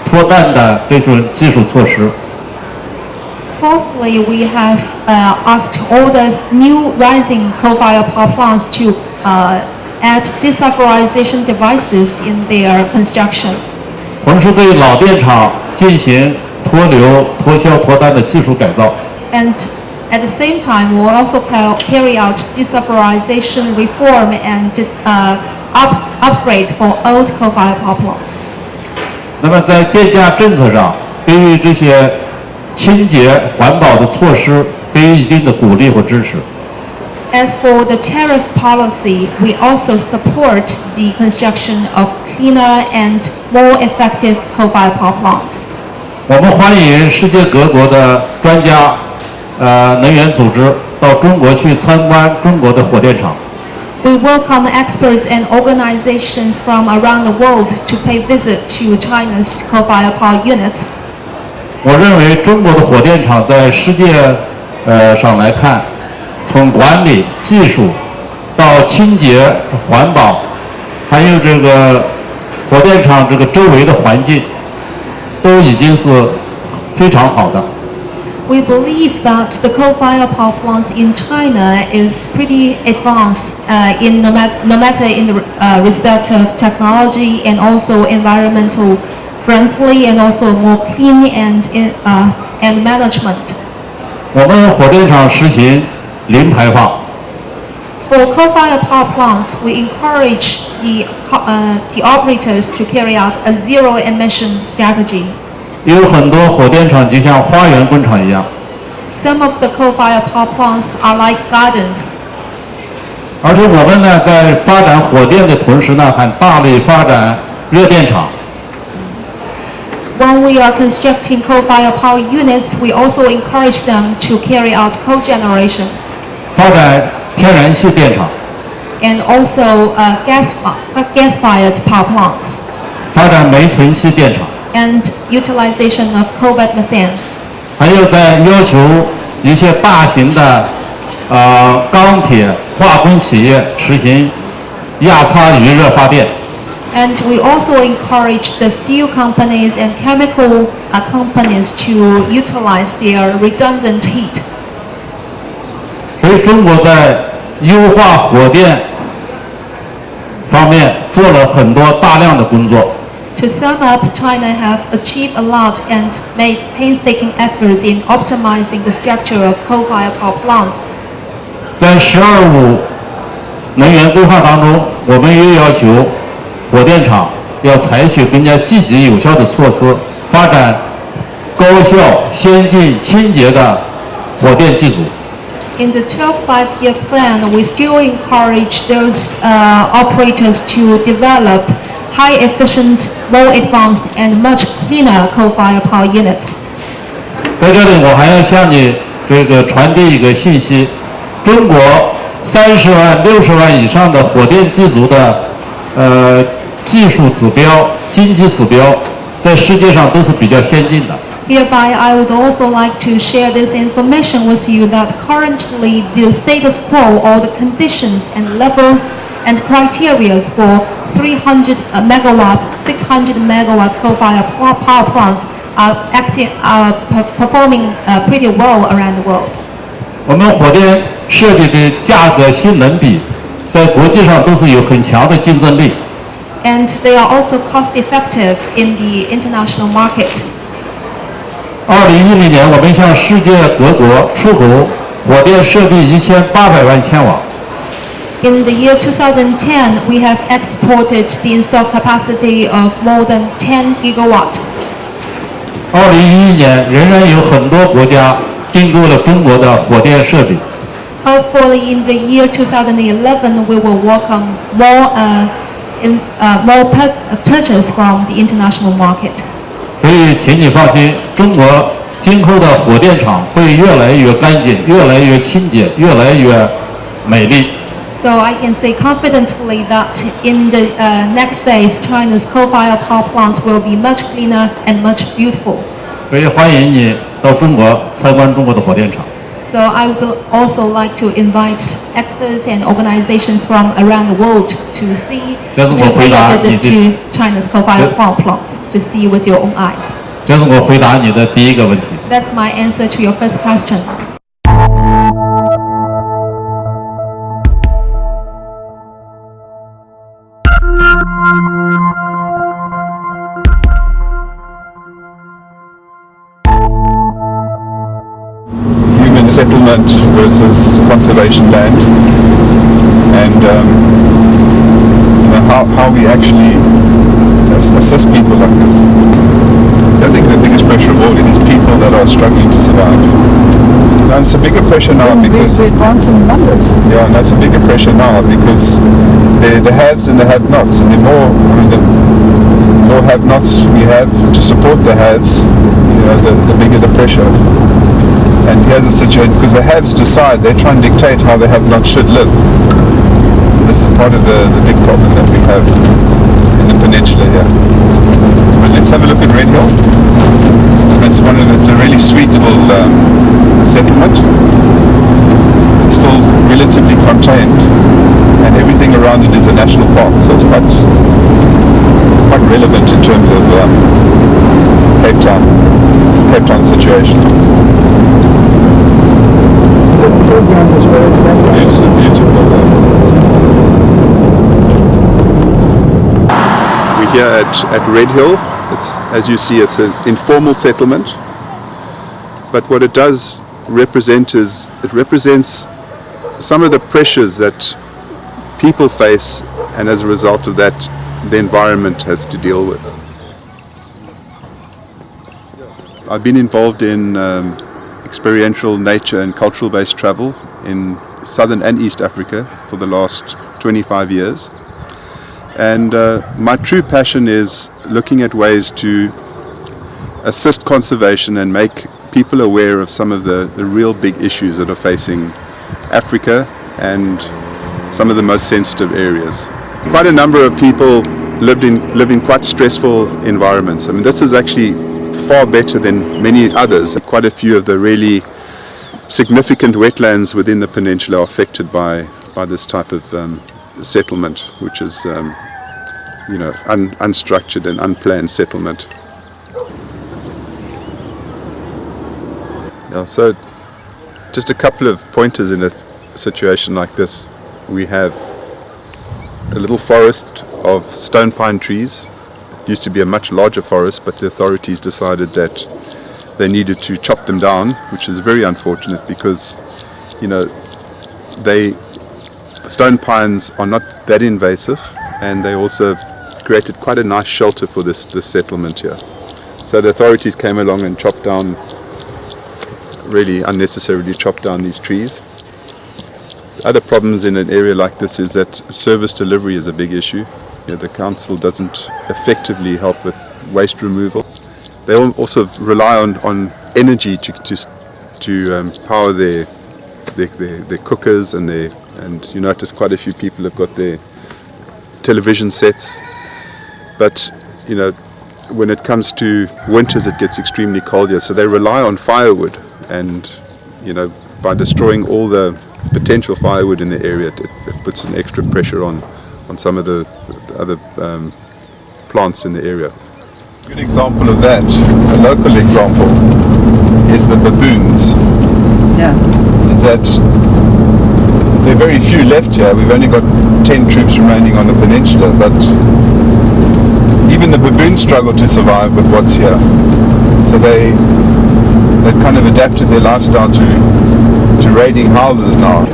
脱氮的这种技术措施。 Fourthly, we have asked all the new rising coal-fired power plants to add desulfurization devices in their construction. 同时对老电厂进行脱硫、脱硝、脱氮的技术改造。 And at the same time, we will also carry out desulfurization reform and upgrade for old coal-fired power plants. 那么在电价政策上，对于这些清洁环保的措施，给予一定的鼓励和支持。 As for the tariff policy, we also support the construction of cleaner and more effective coal-fired power plants. 我们欢迎世界各国的专家、能源组织到中国去参观中国的火电厂。 We welcome experts and organizations from around the world to pay visit to China's coal-fired power units. 我认为中国的火电厂在世界上来看，从管理、技术到清洁、环保，还有这个火电厂这个周围的环境，都已经是非常好的。We believe that the coal-fired power plants in China is pretty advanced in no matter in the respect of technology and also environmental friendly and also more clean and management. 我们火电厂实行零排放。For coal-fired power plants, we encourage the operators to carry out a zero-emission strategy. 有很多火电厂就像花园工厂一样。Some of the coal-fired power plants are like gardens. 而且我们呢，在发展火电的同时呢，还大力发展热电厂。When we are constructing coal-fired power units, we also encourage them to carry out cogeneration. 发展天然气电厂。And also gas-fired power plants. 发展煤层气电厂。And utilization of coal-bed methane. 还有在要求一些大型的钢铁化工企业实行压擦余热发电。And we also encourage the steel companies and chemical companies to utilize their redundant heat. 所以中国在优化火电方面做了很多大量的工作。To sum up, China have achieved a lot and made painstaking efforts in optimizing the structure of coal-fired power plants. 在“12·5”能源规划当中，我们也要求火电厂要采取更加积极有效的措施，发展高效、先进、清洁的火电机组。In the 12th Five-Year Plan, we still encourage those operators to develop high-efficient, more advanced, and much cleaner coal-fired power units. 在这里，我还要向你传递一个信息：中国30万、60万以上的火电机组的技术指标、经济指标，在世界上都是比较先进的。Hereby, I would also like to share this information with you that currently the status quo or the conditions and levels and criteria for 300 megawatt, 600 megawatt coal-fired power plants are performing pretty well around the world. 我们火电设备的价格性能比在国际上都是有很强的竞争力。And they are also cost-effective in the international market. 2010年，我们向世界各国出口火电设备1800万千瓦。In the year 2010, we have exported the installed capacity of more than 10 gigawatt. 2011年，仍然有很多国家订购了中国的火电设备。Hopefully, in the year 2011, we will welcome more purchase from the international market. 所以，请你放心，中国今后的火电厂会越来越干净、越来越清洁、越来越美丽。So I can say confidently that in the next phase, China's coal-fired power plants will be much cleaner and much beautiful. 所以欢迎你到中国参观中国的火电厂。So I would also like to invite experts and organizations from around the world to pay a visit to China's coal-fired power plants to see with your own eyes. 这是我回答你的第一个问题。That's my answer to your first question. Human settlement versus conservation land, and how we actually assist people like this. I think the biggest pressure of all is people that are struggling to survive. And it's a bigger pressure now because we're advancing numbers. Yeah, and that's a bigger pressure now because the haves and the have-nots, and the more have-nots we have to support the haves, the bigger the pressure. And here's the situation, because the haves decide, they try and dictate how the have-nots should live. This is part of the big problem that we have in the peninsula here. But let's have a look at Red Hill. it's a really sweet little settlement. It's still relatively contained, and everything around it is a national park, so it's quite relevant in terms of Cape Town, this Cape Town situation. It's beautiful. We're here at Red Hill. It's, as you see, it's an informal settlement, but what it does represent is it represents some of the pressures that people face, and as a result of that, the environment has to deal with. I've been involved in experiential nature and cultural-based travel in Southern and East Africa for the last 25 years. And my true passion is looking at ways to assist conservation and make people aware of some of the real big issues that are facing Africa and some of the most sensitive areas. Quite a number of people live in quite stressful environments. I mean, this is actually far better than many others. Quite a few of the really significant wetlands within the peninsula are affected by this type of settlement, which is unstructured and unplanned settlement. Yeah, so just a couple of pointers in a situation like this. We have a little forest of stone pine trees. It used to be a much larger forest, but the authorities decided that they needed to chop them down, which is very unfortunate because, stone pines are not that invasive, and they also created quite a nice shelter for this settlement here. So the authorities came along and really unnecessarily chopped down these trees. Other problems in an area like this is that service delivery is a big issue. The council doesn't effectively help with waste removal. They also rely on energy to power their cookers, and you notice quite a few people have got their television sets. But when it comes to winters, it gets extremely cold here, so they rely on firewood, and by destroying all the potential firewood in the area, it puts an extra pressure on some of the other plants in the area. A good example of that, a local example, is the baboons. Yeah. Is that there are very few left here. We've only got 10 troops remaining on the peninsula, but even the baboons struggle to survive with what's here. So they've kind of adapted their lifestyle to raiding houses now.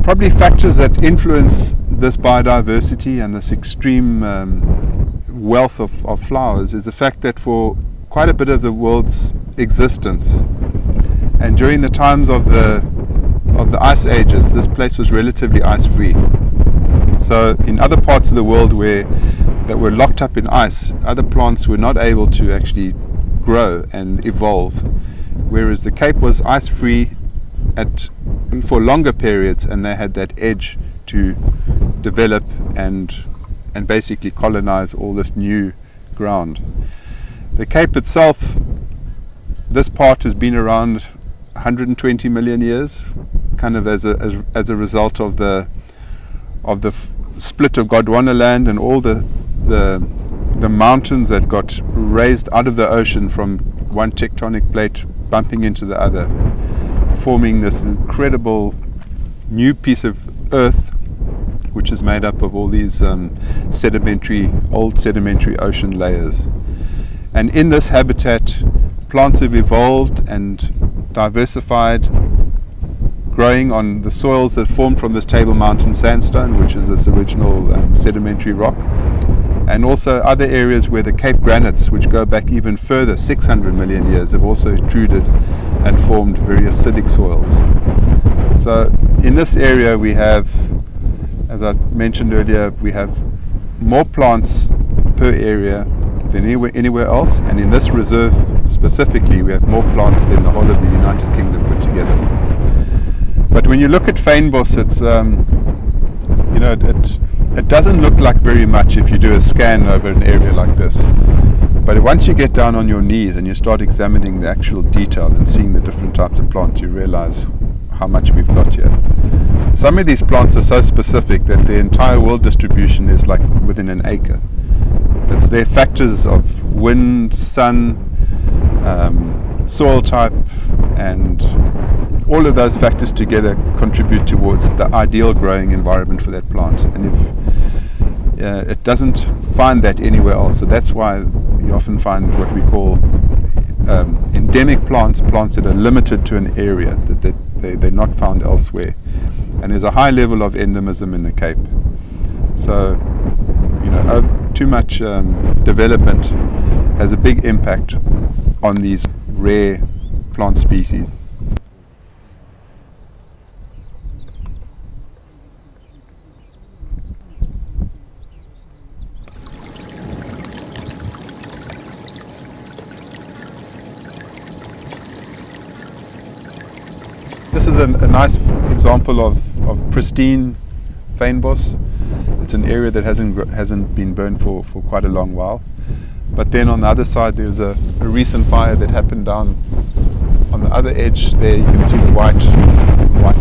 Probably factors that influence this biodiversity and this extreme wealth of flowers is the fact that for quite a bit of the world's existence, and during the times of the ice ages, this place was relatively ice-free. So in other parts of the world that were locked up in ice, other plants were not able to actually grow and evolve, whereas the Cape was ice-free for longer periods, and they had that edge to develop and basically colonize all this new ground. The Cape itself, this part has been around 120 million years, kind of as a result of the split of Gondwana land and all the mountains that got raised out of the ocean from one tectonic plate bumping into the other, forming this incredible new piece of earth, which is made up of all these old sedimentary ocean layers. And in this habitat, plants have evolved and diversified, growing on the soils that formed from this Table Mountain sandstone, which is this original sedimentary rock. And also other areas where the Cape granites, which go back even further, 600 million years, have also intruded and formed very acidic soils. So in this area we have, as I mentioned earlier, we have more plants per area than anywhere else, and in this reserve specifically we have more plants than the whole of the United Kingdom put together. But when you look at fynbos, it's it doesn't look like very much if you do a scan over an area like this. But once you get down on your knees and you start examining the actual detail and seeing the different types of plants, you realize how much we've got here. Some of these plants are so specific that the entire world distribution is like within an acre. It's their factors of wind, sun, soil type, and all of those factors together contribute towards the ideal growing environment for that plant. And if it doesn't find that anywhere else, so that's why you often find what we call endemic plants, plants that are limited to an area, that they're not found elsewhere. And there's a high level of endemism in the Cape. So, too much development has a big impact on these rare plant species. This is a nice example of pristine fynbos. It's an area that hasn't been burned for quite a long while. But then on the other side there's a recent fire that happened down on the other edge there. You can see the white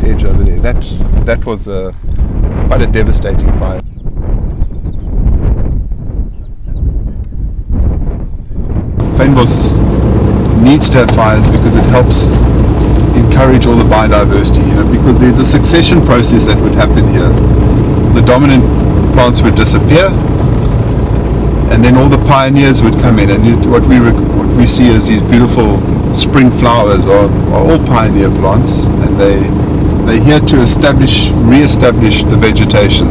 edge over there. That was quite a devastating fire. Fynbos needs to have fires because it helps encourage all the biodiversity, because there's a succession process that would happen here. The dominant plants would disappear, and then all the pioneers would come in, and what we see as these beautiful spring flowers are all pioneer plants, and they're here to re-establish the vegetation.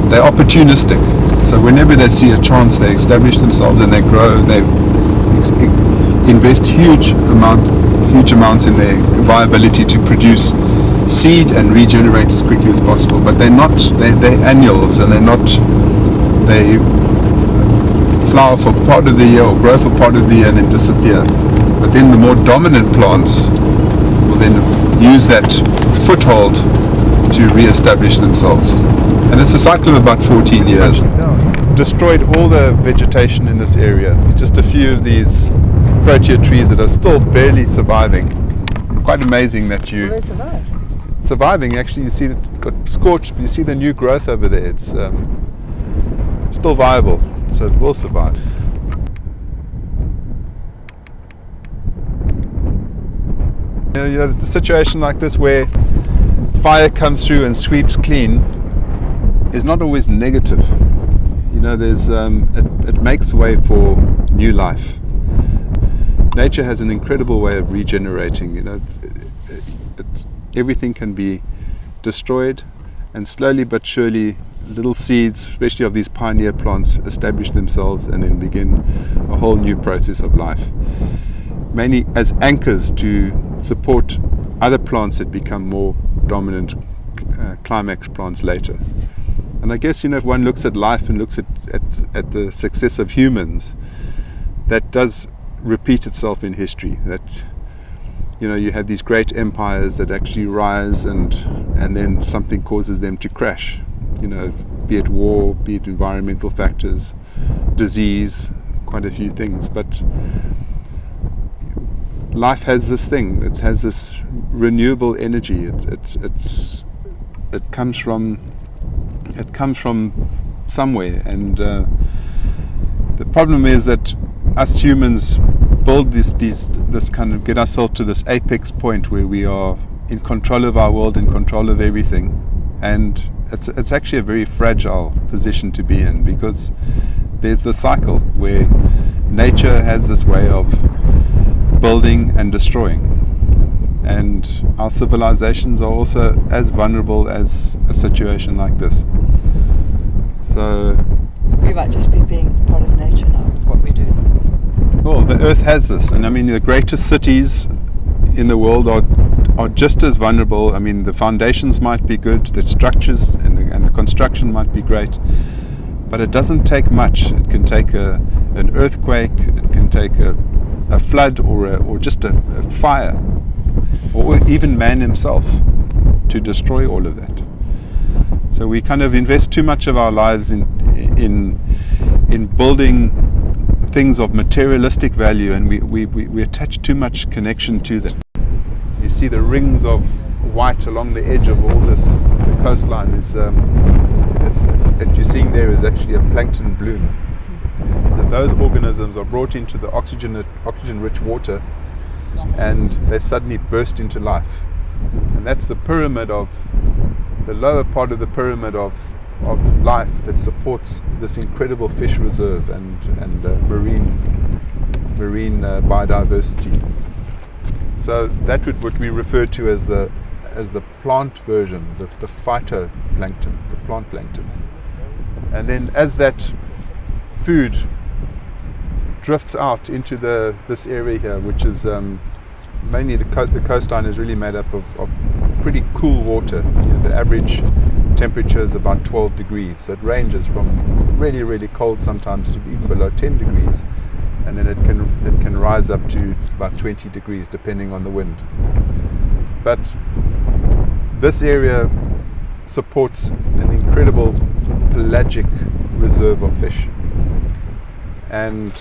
They're opportunistic, so whenever they see a chance, they establish themselves and they grow. They invest huge amounts in their viability to produce seed and regenerate as quickly as possible. But they're annuals, and they flower for part of the year or grow for part of the year and then disappear. But then the more dominant plants will then use that foothold to re-establish themselves. And it's a cycle of about 14 years. Destroyed all the vegetation in this area. Just a few of these protea trees that are still barely surviving. Quite amazing that They survive. surviving. Actually, you see it got scorched, but you see the new growth over there. It's still viable, so it will survive. You know, the situation like this where fire comes through and sweeps clean is not always negative. There's it makes way for new life. Nature has an incredible way of regenerating. Everything can be destroyed, and slowly but surely little seeds, especially of these pioneer plants, establish themselves and then begin a whole new process of life, mainly as anchors to support other plants that become more dominant climax plants later. And I guess, if one looks at life and looks at the success of humans, that does repeat itself in history. That you have these great empires that actually rise, and then something causes them to crash. Be it war, be it environmental factors, disease, quite a few things. But life has this thing. It has this renewable energy. It comes from somewhere, and the problem is that us humans build this kind of, get ourselves to this apex point where we are in control of our world, in control of everything, and it's actually a very fragile position to be in, because there's the cycle where nature has this way of building and destroying, and our civilizations are also as vulnerable as a situation like this. So, We might just be being part of nature now, what we do. well, the earth has this, and I mean the greatest cities in the world are just as vulnerable. I mean the foundations might be good, the structures and the construction might be great, but it doesn't take much. It can take an earthquake, it can take a flood or just a fire, or even man himself to destroy all of that. So we kind of invest too much of our lives in building things of materialistic value, and we attach too much connection to them. You see the rings of white along the edge of all this. The coastline is that you're seeing there is actually a plankton bloom. That those organisms are brought into the oxygen-rich water, and they suddenly burst into life. And that's the pyramid of the lower part of the pyramid of life that supports this incredible fish reserve and marine biodiversity. So that would what we refer to as the plant version, the phytoplankton, the plant plankton. And then as that food drifts out into this area here, which is mainly the coastline is really made up of pretty cool water. You know, the average temperature is about 12 degrees, so it ranges from really, really cold sometimes to even below 10 degrees, and then it can rise up to about 20 degrees depending on the wind. But this area supports an incredible pelagic reserve of fish, and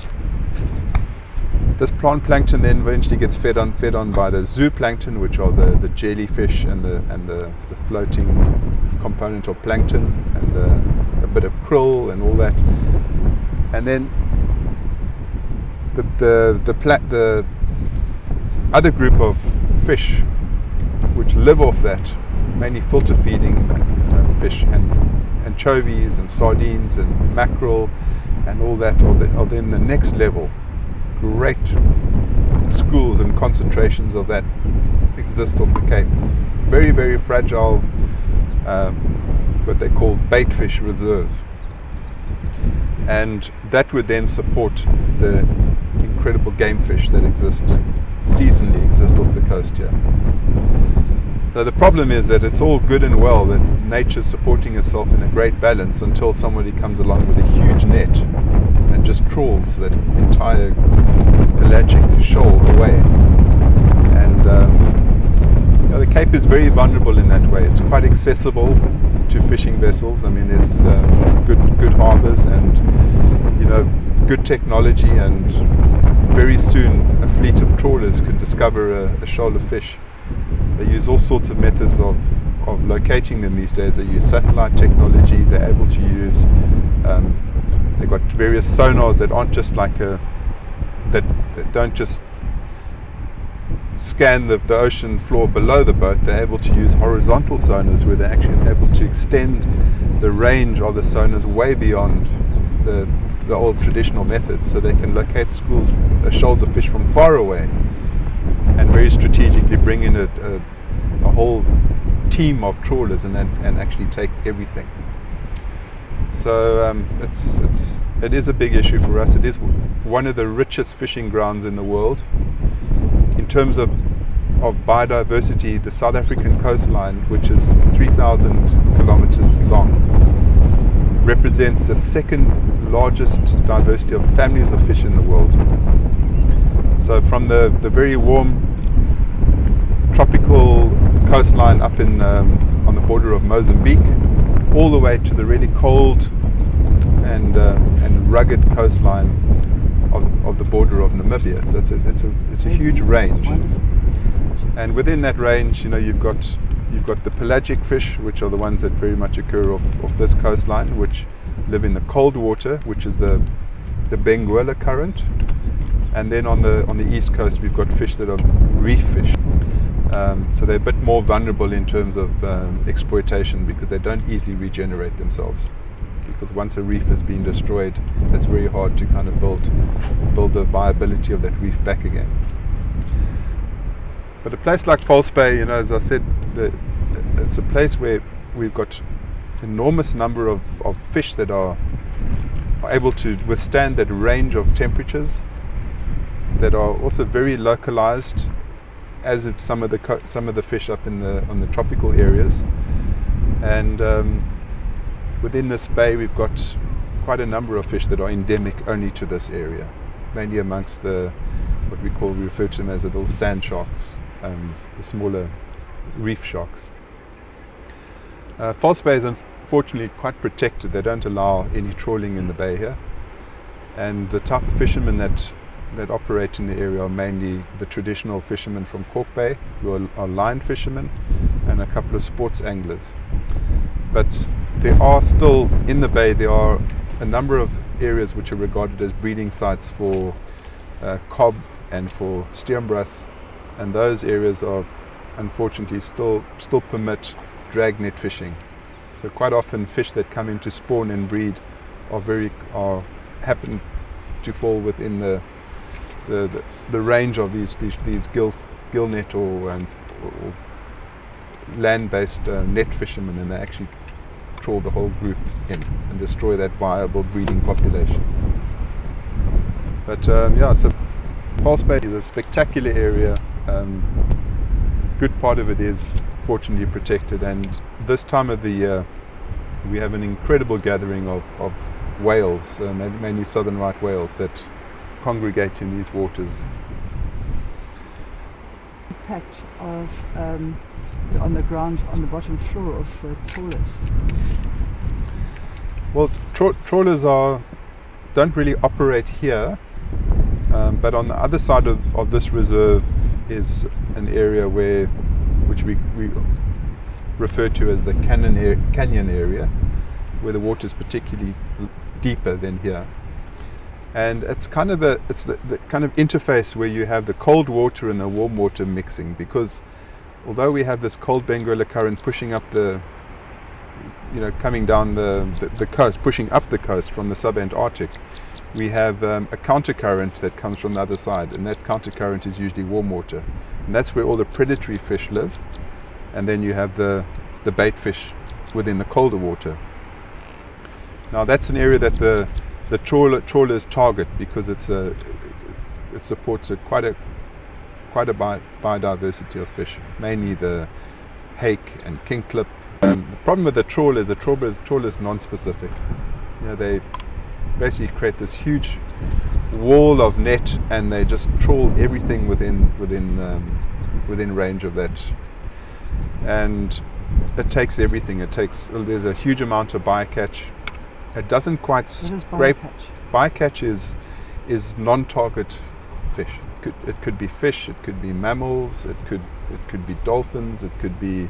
this plant plankton then eventually gets fed on by the zooplankton, which are the jellyfish and the floating component of plankton, and a bit of krill and all that. And then the other group of fish which live off that, mainly filter feeding fish and anchovies and sardines and mackerel and all that, are then the next level. Great schools and concentrations of that exist off the Cape. Very, very fragile, what they call bait fish reserve. And that would then support the incredible game fish that seasonally exist off the coast here. So the problem is that it's all good and well that nature's supporting itself in a great balance until somebody comes along with a huge net and just trawls that entire pelagic shoal away. And the Cape is very vulnerable in that way. It's quite accessible to fishing vessels. I mean, there's good harbours and good technology, and very soon a fleet of trawlers could discover a shoal of fish. They use all sorts of methods of locating them these days. They use satellite technology. They're able to use they've got various sonars that aren't just like that don't just scan the ocean floor below the boat. They're able to use horizontal sonars where they're actually able to extend the range of the sonars way beyond the old traditional methods, so they can locate shoals of fish from far away and very strategically bring in a whole team of trawlers and actually take everything. So it is a big issue for us. It is one of the richest fishing grounds in the world. In terms of biodiversity, the South African coastline, which is 3,000 kilometers long, represents the second largest diversity of families of fish in the world. So from the very warm tropical coastline up on the border of Mozambique, all the way to the really cold and rugged coastline of the border of Namibia. So it's a huge range, and within that range, you've got the pelagic fish, which are the ones that very much occur off this coastline, which live in the cold water, which is the Benguela current. And then on the east coast, we've got fish that are reef fish. So they're a bit more vulnerable in terms of exploitation, because they don't easily regenerate themselves. Because once a reef has been destroyed, it's very hard to kind of build the viability of that reef back again. But a place like False Bay, as I said, it's a place where we've got enormous number of fish that are able to withstand that range of temperatures, that are also very localized, as it's some of the fish up on the tropical areas. And within this bay we've got quite a number of fish that are endemic only to this area, mainly amongst what we refer to them as the little sand sharks, the smaller reef sharks. False Bay is unfortunately quite protected. They don't allow any trawling in the bay here, and the type of fishermen that operate in the area are mainly the traditional fishermen from Cork Bay, who are line fishermen, and a couple of sports anglers. But there are still, in the bay, there are a number of areas which are regarded as breeding sites for cob and for steenbras, and those areas are unfortunately still permit dragnet fishing. So quite often fish that come in to spawn and breed happen to fall within the range of these gill net or land-based net fishermen, and they actually trawl the whole group in and destroy that viable breeding population. But so False Bay is a spectacular area. Good part of it is fortunately protected, and this time of the year we have an incredible gathering of whales, mainly southern right whales, that congregate in these waters. Impact of on the ground, on the bottom floor of trawlers. Well, trawlers don't really operate here, but on the other side of this reserve is an area which we refer to as the canyon area, where the water is particularly deeper than here. And it's the kind of interface where you have the cold water and the warm water mixing, because although we have this cold Benguela current pushing up coming down the coast, pushing up the coast from the subantarctic, we have a countercurrent that comes from the other side, and that countercurrent is usually warm water, and that's where all the predatory fish live. And then you have the bait fish within the colder water. Now that's an area that the trawlers target, because it supports quite a biodiversity of fish, mainly the hake and kingklip. The problem with the trawler is non-specific. They basically create this huge wall of net, and they just trawl everything within range of that. And it takes everything. There's a huge amount of bycatch. It doesn't quite scrape. Bycatch is non-target fish. It could be fish, it could be mammals, it could be dolphins, it could be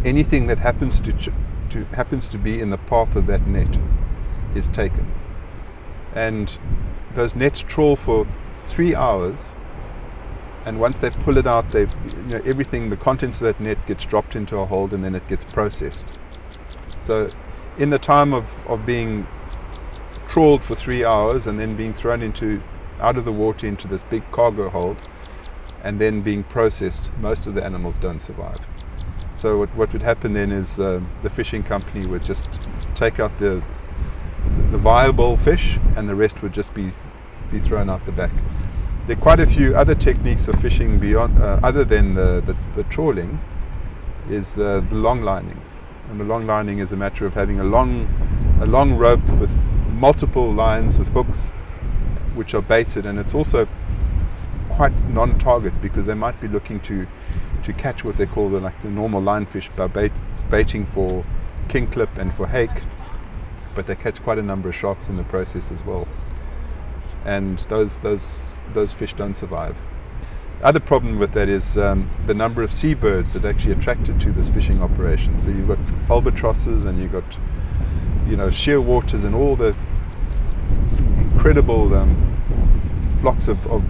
anything that happens to be in the path of that net is taken. And those nets trawl for 3 hours, and once they pull it out, everything, the contents of that net gets dropped into a hold, and then it gets processed. So in the time of being trawled for 3 hours and then being thrown out of the water into this big cargo hold and then being processed, most of the animals don't survive. So what would happen then is the fishing company would just take out the viable fish, and the rest would just be thrown out the back. There are quite a few other techniques of fishing beyond, other than the trawling, is the long lining. And the long lining is a matter of having a long rope with multiple lines with hooks which are baited, and it's also quite non-target, because they might be looking to catch what they call the normal lionfish by baiting for kingklip and for hake, but they catch quite a number of sharks in the process as well, and those fish don't survive. The other problem with that is the number of seabirds that are actually attracted to this fishing operation. So you've got albatrosses, and you've got shearwaters, and all the incredible flocks of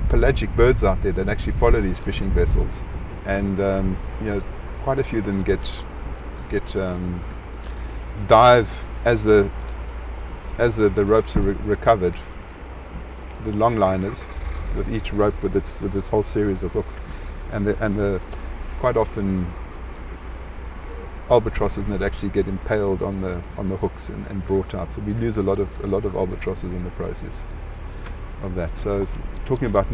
pelagic birds out there that actually follow these fishing vessels, and quite a few of them get dive as the ropes are recovered. The long liners, with each rope with its whole series of hooks, and the quite often albatrosses that actually get impaled on the hooks and brought out. So we lose a lot of albatrosses in the process of that. So talking about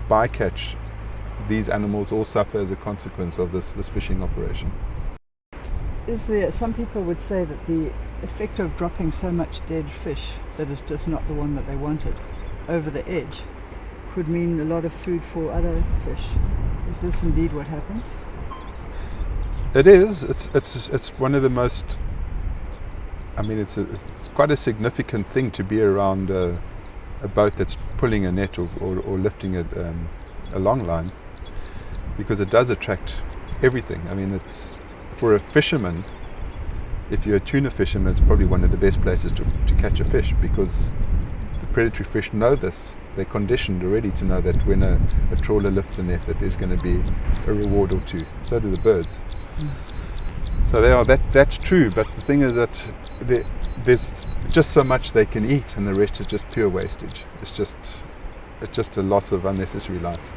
bycatch, these animals all suffer as a consequence of this fishing operation. Some people would say that the effect of dropping so much dead fish that is just not the one that they wanted over the edge could mean a lot of food for other fish. Is this indeed what happens? It is. It's one of the most. I mean, it's quite a significant thing to be around a boat that's pulling a net or lifting a long line, because it does attract everything. I mean, it's for a fisherman. If you're a tuna fisherman, it's probably one of the best places to catch a fish, because the predatory fish know this. They're conditioned already to know that when a trawler lifts a net, that there's going to be a reward or two. So do the birds. So that's true, but the thing is that there's just so much they can eat, and the rest is just pure wastage. It's just a loss of unnecessary life.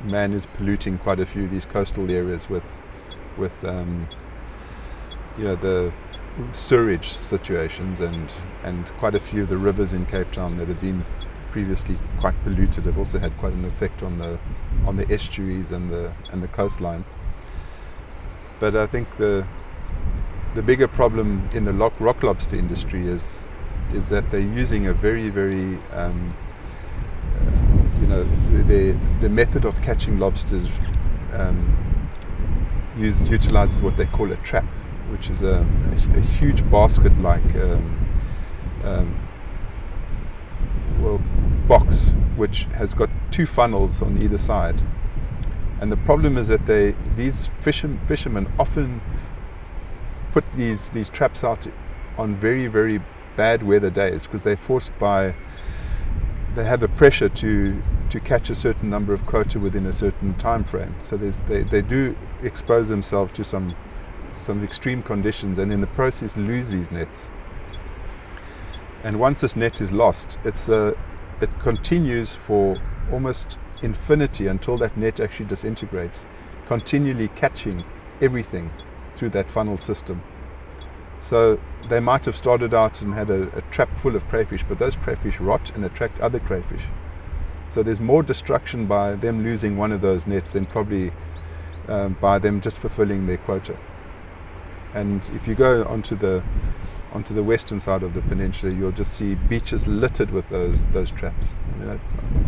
Man is polluting quite a few of these coastal areas with the sewage situations, and quite a few of the rivers in Cape Town that have been previously quite polluted have also had quite an effect on the estuaries and the coastline. But I think the bigger problem in the rock lobster industry is that they're using a very, very the method of catching lobsters utilizes what they call a trap, which is a huge basket-like box, which has got two funnels on either side. And the problem is that these fishermen often put these traps out on very, very bad weather days, because they're forced they have a pressure to catch a certain number of quota within a certain time frame. So they do expose themselves to some extreme conditions, and in the process lose these nets. And once this net is lost, it continues for almost infinity until that net actually disintegrates, continually catching everything through that funnel system. So they might have started out and had a trap full of crayfish, but those crayfish rot and attract other crayfish. So there's more destruction by them losing one of those nets than probably by them just fulfilling their quota. And if you go onto the western side of the peninsula, you'll just see beaches littered with those traps. I mean, I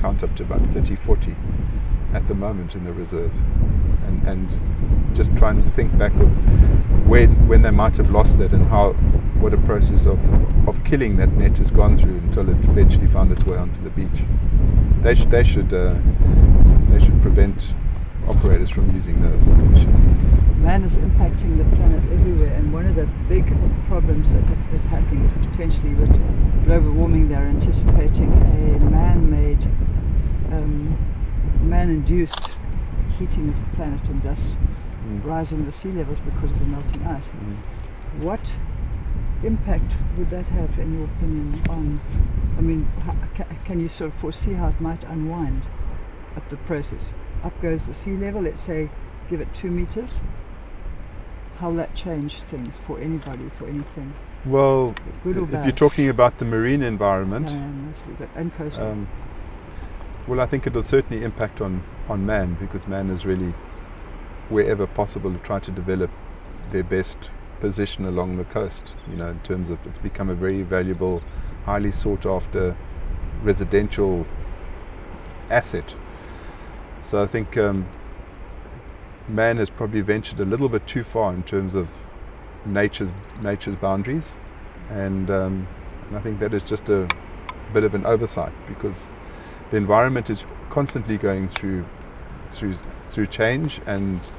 count up to about 30, 40 at the moment in the reserve. And just try and think back of when they might have lost that, and what a process of killing that net has gone through until it eventually found its way onto the beach. They should prevent operators from using those. Man is impacting the planet everywhere, and one of the big problems that is happening is potentially with global warming. They're anticipating a man-made, man-induced heating of the planet, and thus rising the sea levels because of the melting ice. What impact would that have, in your opinion, on, I mean, can you sort of foresee how it might unwind at the process? Up goes the sea level, let's say, give it 2 meters. How will that change things for anybody, for anything? Well, good or if bad? you're talking about the marine environment, mostly, but and coastal. well, I think it will certainly impact on man, because man is really, wherever possible, try to develop their best position along the coast. You know, in terms of, it's become a very valuable, highly sought after residential asset. So I think man has probably ventured a little bit too far in terms of nature's boundaries, and I think that is just a bit of an oversight, because the environment is constantly going through change, and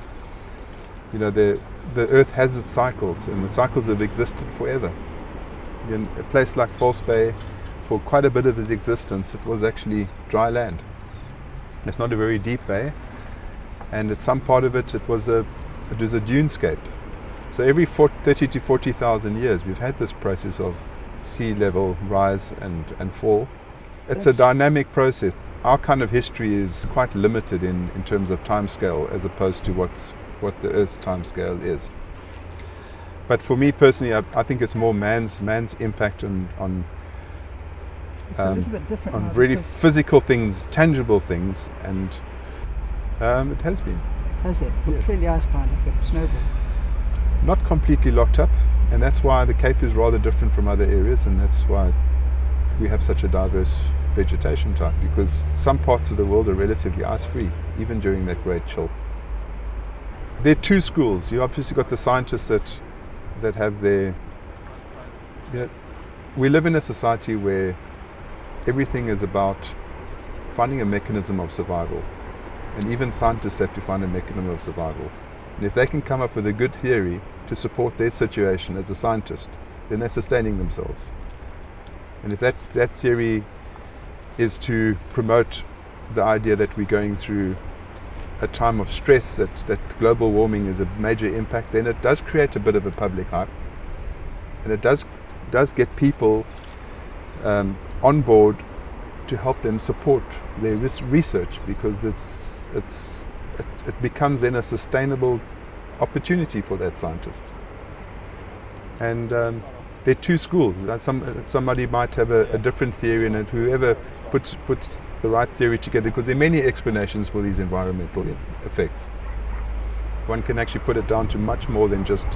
you know, the earth has its cycles, and the cycles have existed forever. In a place like False Bay, for quite a bit of its existence, it was actually dry land. It's not a very deep bay, and at some part of it was a dunescape. So every 30 to 40,000 years we've had this process of sea level rise and fall. It's a dynamic process. Our kind of history is quite limited in terms of time scale, as opposed to what what the Earth's timescale is. But for me personally, I think it's more man's impact on It's a little bit different now really because- physical things, tangible things, and it has been. Has it? Yeah. It's really icebound, like a snowball. Not completely locked up, and that's why the Cape is rather different from other areas, and that's why we have such a diverse vegetation type, because some parts of the world are relatively ice-free, even during that great chill. There are two schools. You obviously got the scientists that have their, we live in a society where everything is about finding a mechanism of survival, and even scientists have to find a mechanism of survival. And if they can come up with a good theory to support their situation as a scientist, then they're sustaining themselves. And if that theory is to promote the idea that we're going through a time of stress, that global warming is a major impact, then it does create a bit of a public hype, and it does get people on board to help them support their research, because it becomes then a sustainable opportunity for that scientist. And there are two schools. That somebody might have a different theory, and whoever puts the right theory together, because there are many explanations for these environmental effects. One can actually put it down to much more than just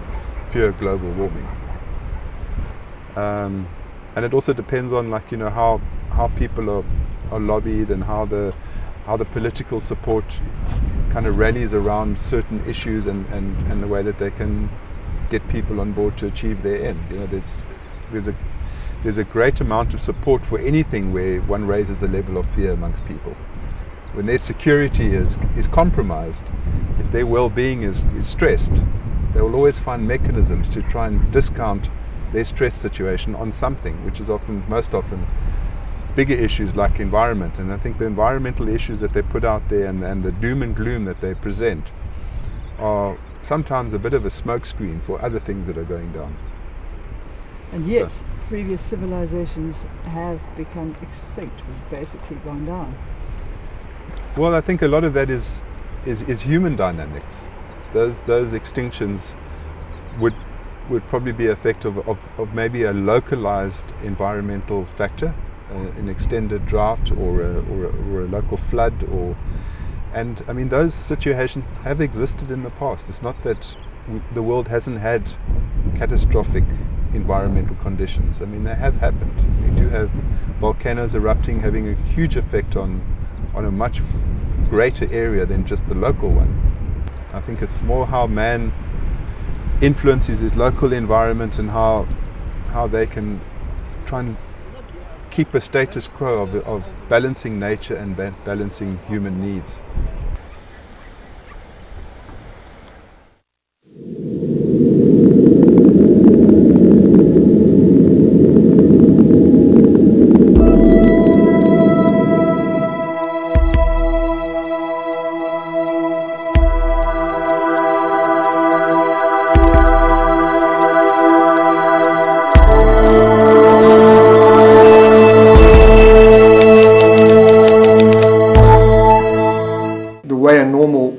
pure global warming. And it also depends on, like, how people are lobbied, and how the political support kind of rallies around certain issues, and the way that they can get people on board to achieve their end. There's a great amount of support for anything where one raises the level of fear amongst people. When their security is compromised, if their well-being is stressed, they will always find mechanisms to try and discount their stress situation on something, which is most often bigger issues like environment. And I think the environmental issues that they put out there, and the doom and gloom that they present, are sometimes a bit of a smokescreen for other things that are going down. And yet, previous civilizations have become extinct, we've basically gone down. Well, I think a lot of that is human dynamics. Those extinctions would probably be effect of maybe a localized environmental factor, an extended drought, or a local flood, and I mean, those situations have existed in the past. It's not that the world hasn't had catastrophic environmental conditions. I mean, they have happened. We do have volcanoes erupting, having a huge effect on a much greater area than just the local one. I think it's more how man influences his local environment, and how they can try and keep a status quo of balancing nature and balancing human needs.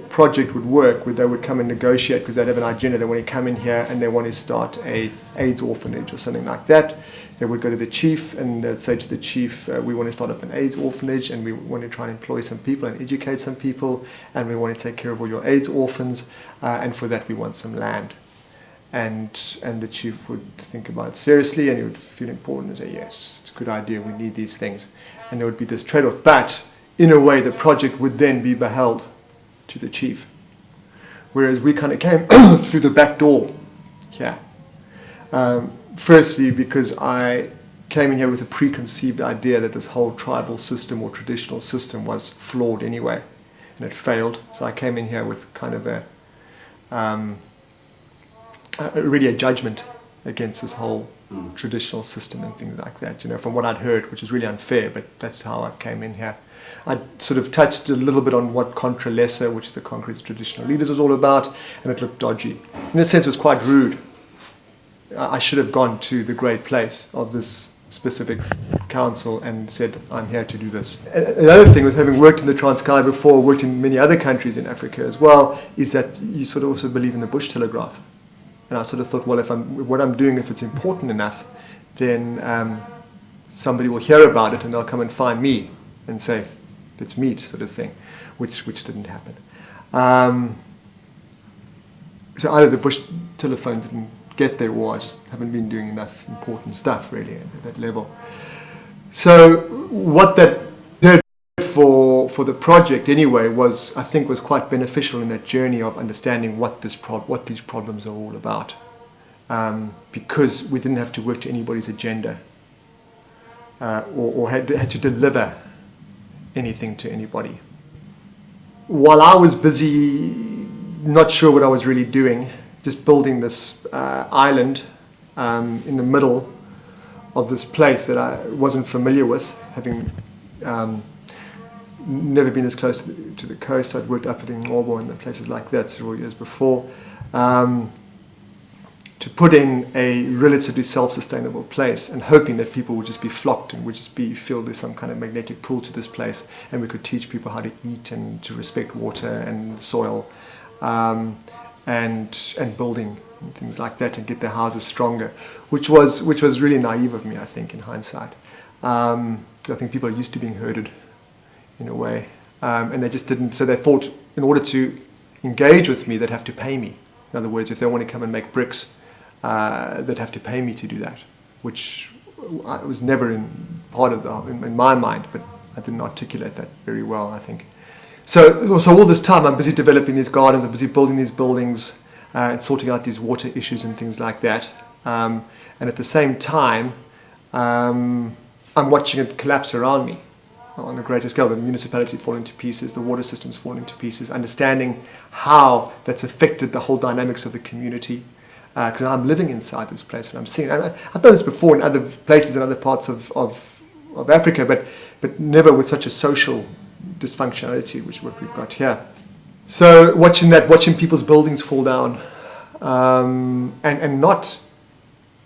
Project would work, where they would come and negotiate, because they'd have an agenda. They want to come in here and they want to start a AIDS orphanage or something like that. They would go to the chief and they'd say to the chief, we want to start up an AIDS orphanage, and we want to try and employ some people and educate some people, and we want to take care of all your AIDS orphans, and for that we want some land. And the chief would think about it seriously, and he would feel important and say, yes, it's a good idea, we need these things. And there would be this trade-off, but in a way the project would then be beheld to the chief, whereas we kind of came through the back door here. Firstly, because I came in here with a preconceived idea that this whole tribal system or traditional system was flawed anyway, and it failed. So I came in here with kind of really a judgment against this whole traditional system and things like that. From what I'd heard, which is really unfair, but that's how I came in here. I sort of touched a little bit on what Contra Lesser, which is the Concrete Traditional Leaders, was all about, and it looked dodgy. In a sense, it was quite rude. I should have gone to the great place of this specific council and said, I'm here to do this. Another thing was, having worked in the Transkei before, worked in many other countries in Africa as well, is that you sort of also believe in the bush telegraph. And I sort of thought, well, what I'm doing, if it's important enough, then somebody will hear about it and they'll come and find me and say, let's meet, sort of thing, which didn't happen. So either the bush telephones didn't get there, or I just haven't been doing enough important stuff really at that level. So what that did for the project anyway was, I think, was quite beneficial in that journey of understanding what these problems are all about, because we didn't have to work to anybody's agenda or had to deliver anything to anybody. While I was busy, not sure what I was really doing, just building this island in the middle of this place that I wasn't familiar with, having never been as close to the coast. I'd worked up in Ngcobo and places like that several years before. To put in a relatively self-sustainable place and hoping that people would just be flocked and would just feel there's some kind of magnetic pull to this place, and we could teach people how to eat and to respect water and soil, and building and things like that, and get their houses stronger, which was really naive of me, I think, in hindsight. I think people are used to being herded in a way, and they just didn't. So they thought, in order to engage with me, they'd have to pay me. In other words, if they want to come and make bricks, they'd have to pay me to do that, which was never in my mind, but I didn't articulate that very well, I think. So all this time I'm busy developing these gardens, I'm busy building these buildings, and sorting out these water issues and things like that. And at the same time, I'm watching it collapse around me on the greater scale, the municipality falling to pieces, the water systems falling to pieces, understanding how that's affected the whole dynamics of the community. Because I'm living inside this place and I'm seeing, and I've done this before in other places in other parts of Africa, but never with such a social dysfunctionality, which is what we've got here. So watching people's buildings fall down, and not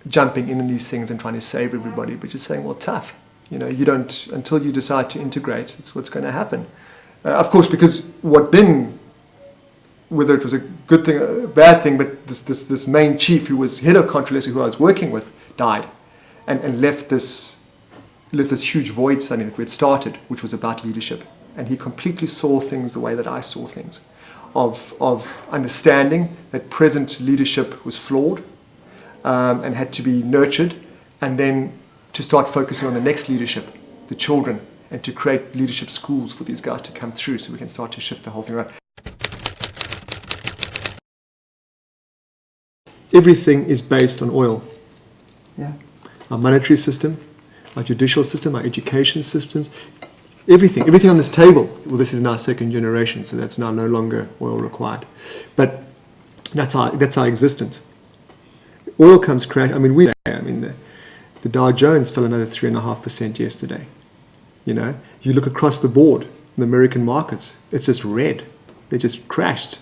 jumping in these things and trying to save everybody, but just saying, well, tough. You know, you don't, until you decide to integrate, it's what's going to happen. Of course, because what then, whether it was a good thing or a bad thing, but this main chief who was head of Controlesa, who I was working with, died, and left this huge void suddenly that we had started, which was about leadership. And he completely saw things the way that I saw things, of understanding that present leadership was flawed and had to be nurtured, and then to start focusing on the next leadership, the children, and to create leadership schools for these guys to come through so we can start to shift the whole thing around. Everything is based on oil. Yeah. Our monetary system, our judicial system, our education systems, everything on this table. Well, this is now second generation, so that's now no longer oil required. But that's our existence. Oil comes crash. The Dow Jones fell another 3.5% yesterday. You know, you look across the board in the American markets, it's just red. They just crashed.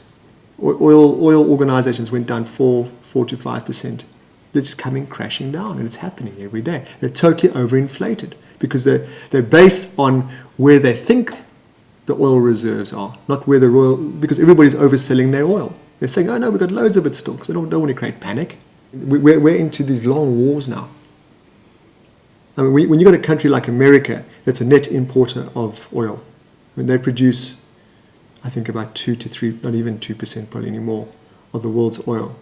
Oil organizations went down 4 to 5%. They're just coming crashing down, and it's happening every day. They're totally overinflated because they're based on where they think the oil reserves are, not where because everybody's overselling their oil. They're saying, oh no, we've got loads of it still, because they don't want to create panic. We're into these long wars now. I mean, when you've got a country like America that's a net importer of oil, they produce, I think, about 2 to 3, not even 2% probably anymore, of the world's oil.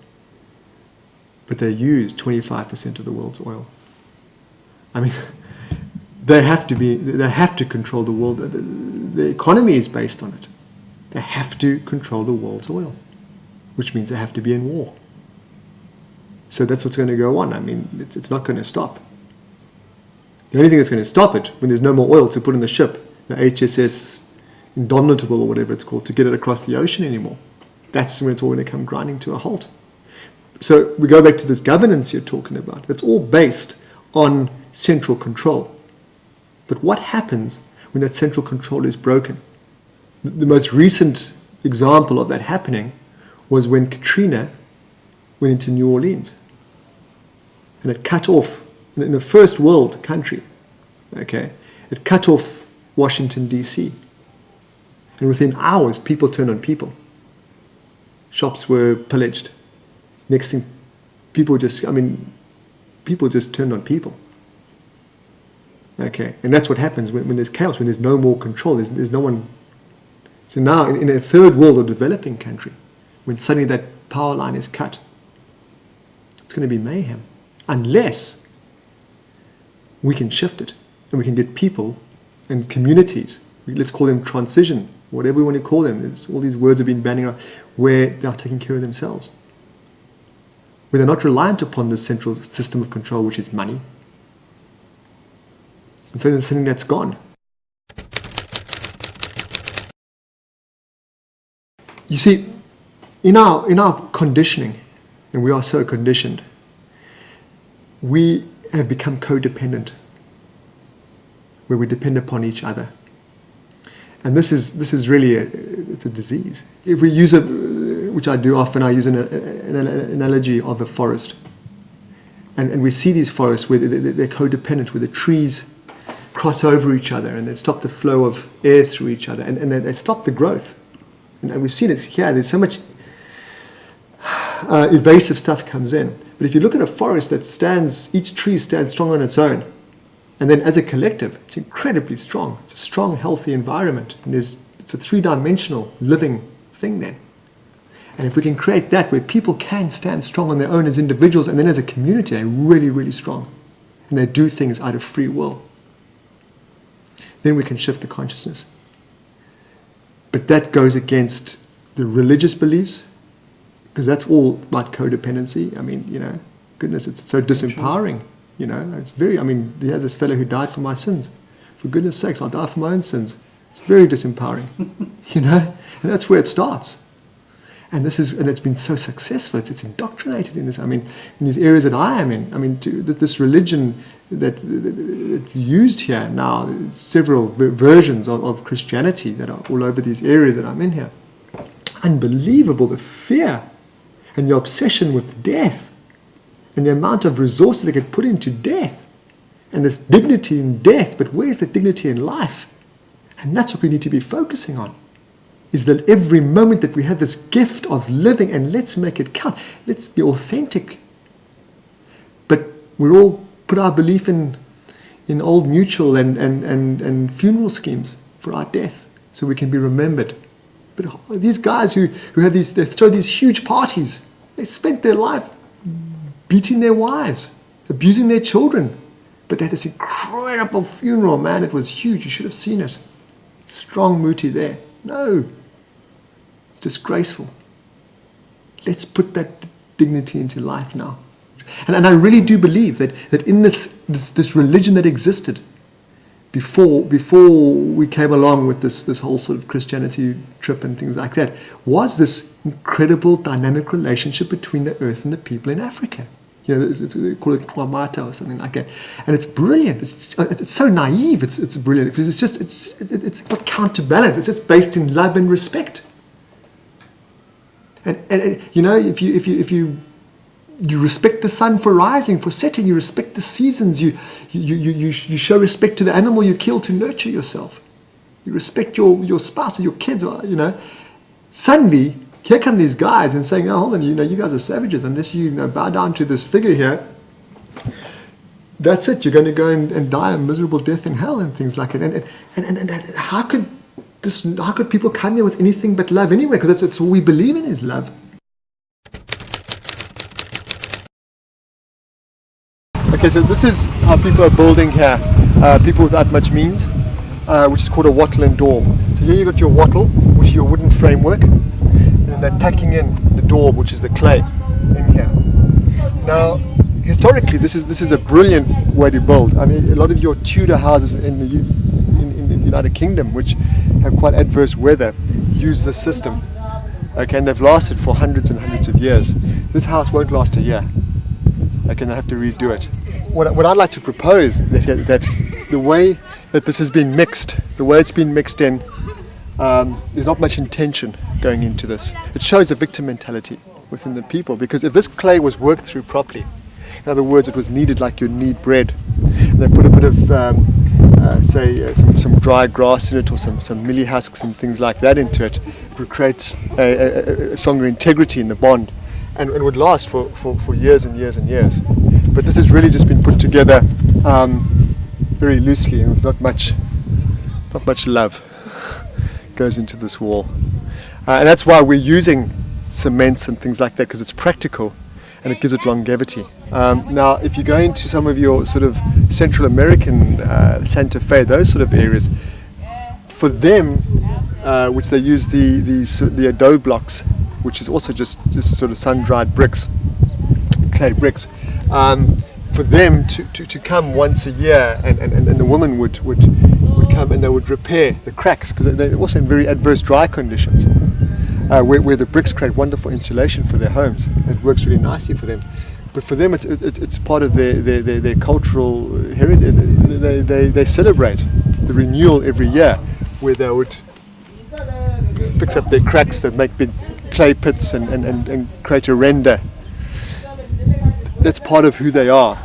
But they use 25% of the world's oil. I mean, they have to control the world. The economy is based on it. They have to control the world's oil, which means they have to be in war. So that's what's going to go on. I mean, it's not going to stop. The only thing that's going to stop it, when there's no more oil to put in the ship, the HSS Indomitable or whatever it's called, to get it across the ocean anymore, that's when it's all going to come grinding to a halt. So we go back to this governance you're talking about. It's all based on central control. But what happens when that central control is broken? The most recent example of that happening was when Katrina went into New Orleans. And it cut off in a first world country, okay, it cut off Washington, D.C. And within hours, people turned on people. Shops were pillaged. Next thing, people just turned on people. Okay, and that's what happens when there's chaos, when there's no more control, there's no one. So now, in a third world or developing country, when suddenly that power line is cut, it's going to be mayhem. Unless we can shift it, and we can get people and communities, let's call them transition, whatever we want to call them, all these words have been banning around, where they are taking care of themselves. Where they're not reliant upon the central system of control, which is money. And so there's something that's gone. You see, in our conditioning, and we are so conditioned, we have become codependent, where we depend upon each other. And this is really it's a disease. If we use which I do often, I use an analogy of a forest. And we see these forests where they're codependent, where the trees cross over each other and they stop the flow of air through each other, and they stop the growth. And we've seen it here. There's so much evasive stuff comes in. But if you look at a forest that each tree stands strong on its own, and then as a collective, it's incredibly strong. It's a strong, healthy environment. And it's a three-dimensional living thing then. And if we can create that where people can stand strong on their own as individuals, and then as a community, they're really, really strong. And they do things out of free will. Then we can shift the consciousness. But that goes against the religious beliefs, because that's all about codependency. I mean, goodness, it's so disempowering. It's there's this fellow who died for my sins. For goodness sakes, I'll die for my own sins. It's very disempowering, and that's where it starts. And it's been so successful. It's indoctrinated in this. In these areas that I am in. This religion that's used here now, several versions of Christianity that are all over these areas that I'm in here. Unbelievable, the fear and the obsession with death. And the amount of resources that get put into death. And this dignity in death, but where's the dignity in life? And that's what we need to be focusing on. Is that every moment that we have this gift of living, and let's make it count. Let's be authentic. But we all put our belief in old mutual and funeral schemes for our death, so we can be remembered. But these guys who have they throw these huge parties. They spent their life beating their wives, abusing their children. But they had this incredible funeral, man. It was huge. You should have seen it. Strong Muti there. No. It's disgraceful. Let's put that dignity into life now. And I really do believe that in this religion that existed before we came along with this whole sort of Christianity trip and things like that, was this incredible dynamic relationship between the earth and the people in Africa. They call it Kwamata or something like that, and it's brilliant. It's so naive. It's brilliant. It's got counterbalance. It's just based in love and respect. And if you respect the sun for rising, for setting, you respect the seasons. You show respect to the animal you kill to nurture yourself. You respect your spouse or your kids. Suddenly, here come these guys and saying, "Oh, hold on, you guys are savages unless you bow down to this figure here. That's it. You're going to go and die a miserable death in hell and things like it." And how could people come here with anything but love anyway? Because that's all we believe in is love. Okay, so this is how people are building here. People without much means, which is called a wattle and daub. So here you've got your wattle, which is your wooden framework. And they're packing in the daub, which is the clay, in here. Now, historically, this is a brilliant way to build. A lot of your Tudor houses in the United Kingdom, which have quite adverse weather, use this system. Okay, and they've lasted for hundreds and hundreds of years. This house won't last a year. Okay, and they have to redo it. What I'd like to propose that the way that this has been mixed, the way it's been mixed in, there's not much intention going into this. It shows a victim mentality within the people, because if this clay was worked through properly, In other words, it was kneaded like you knead bread. And they put a bit of, some dry grass in it, or some millie husks and things like that into it. It would create a stronger integrity in the bond, and it would last for years and years and years. But this has really just been put together very loosely, and there's not much love goes into this wall. And that's why we're using cements and things like that, because it's practical and it gives it longevity. Now, if you go into some of your sort of Central American, Santa Fe, those sort of areas, for them, which they use the adobe blocks, which is also just sort of sun-dried bricks, clay bricks. For them to come once a year, and the woman would come and they would repair the cracks, because they're also in very adverse dry conditions, where the bricks create wonderful insulation for their homes. It works really nicely for them. But for them, it's part of their cultural heritage. They celebrate the renewal every year, where they would fix up their cracks, that make big clay pits and create a render. That's part of who they are,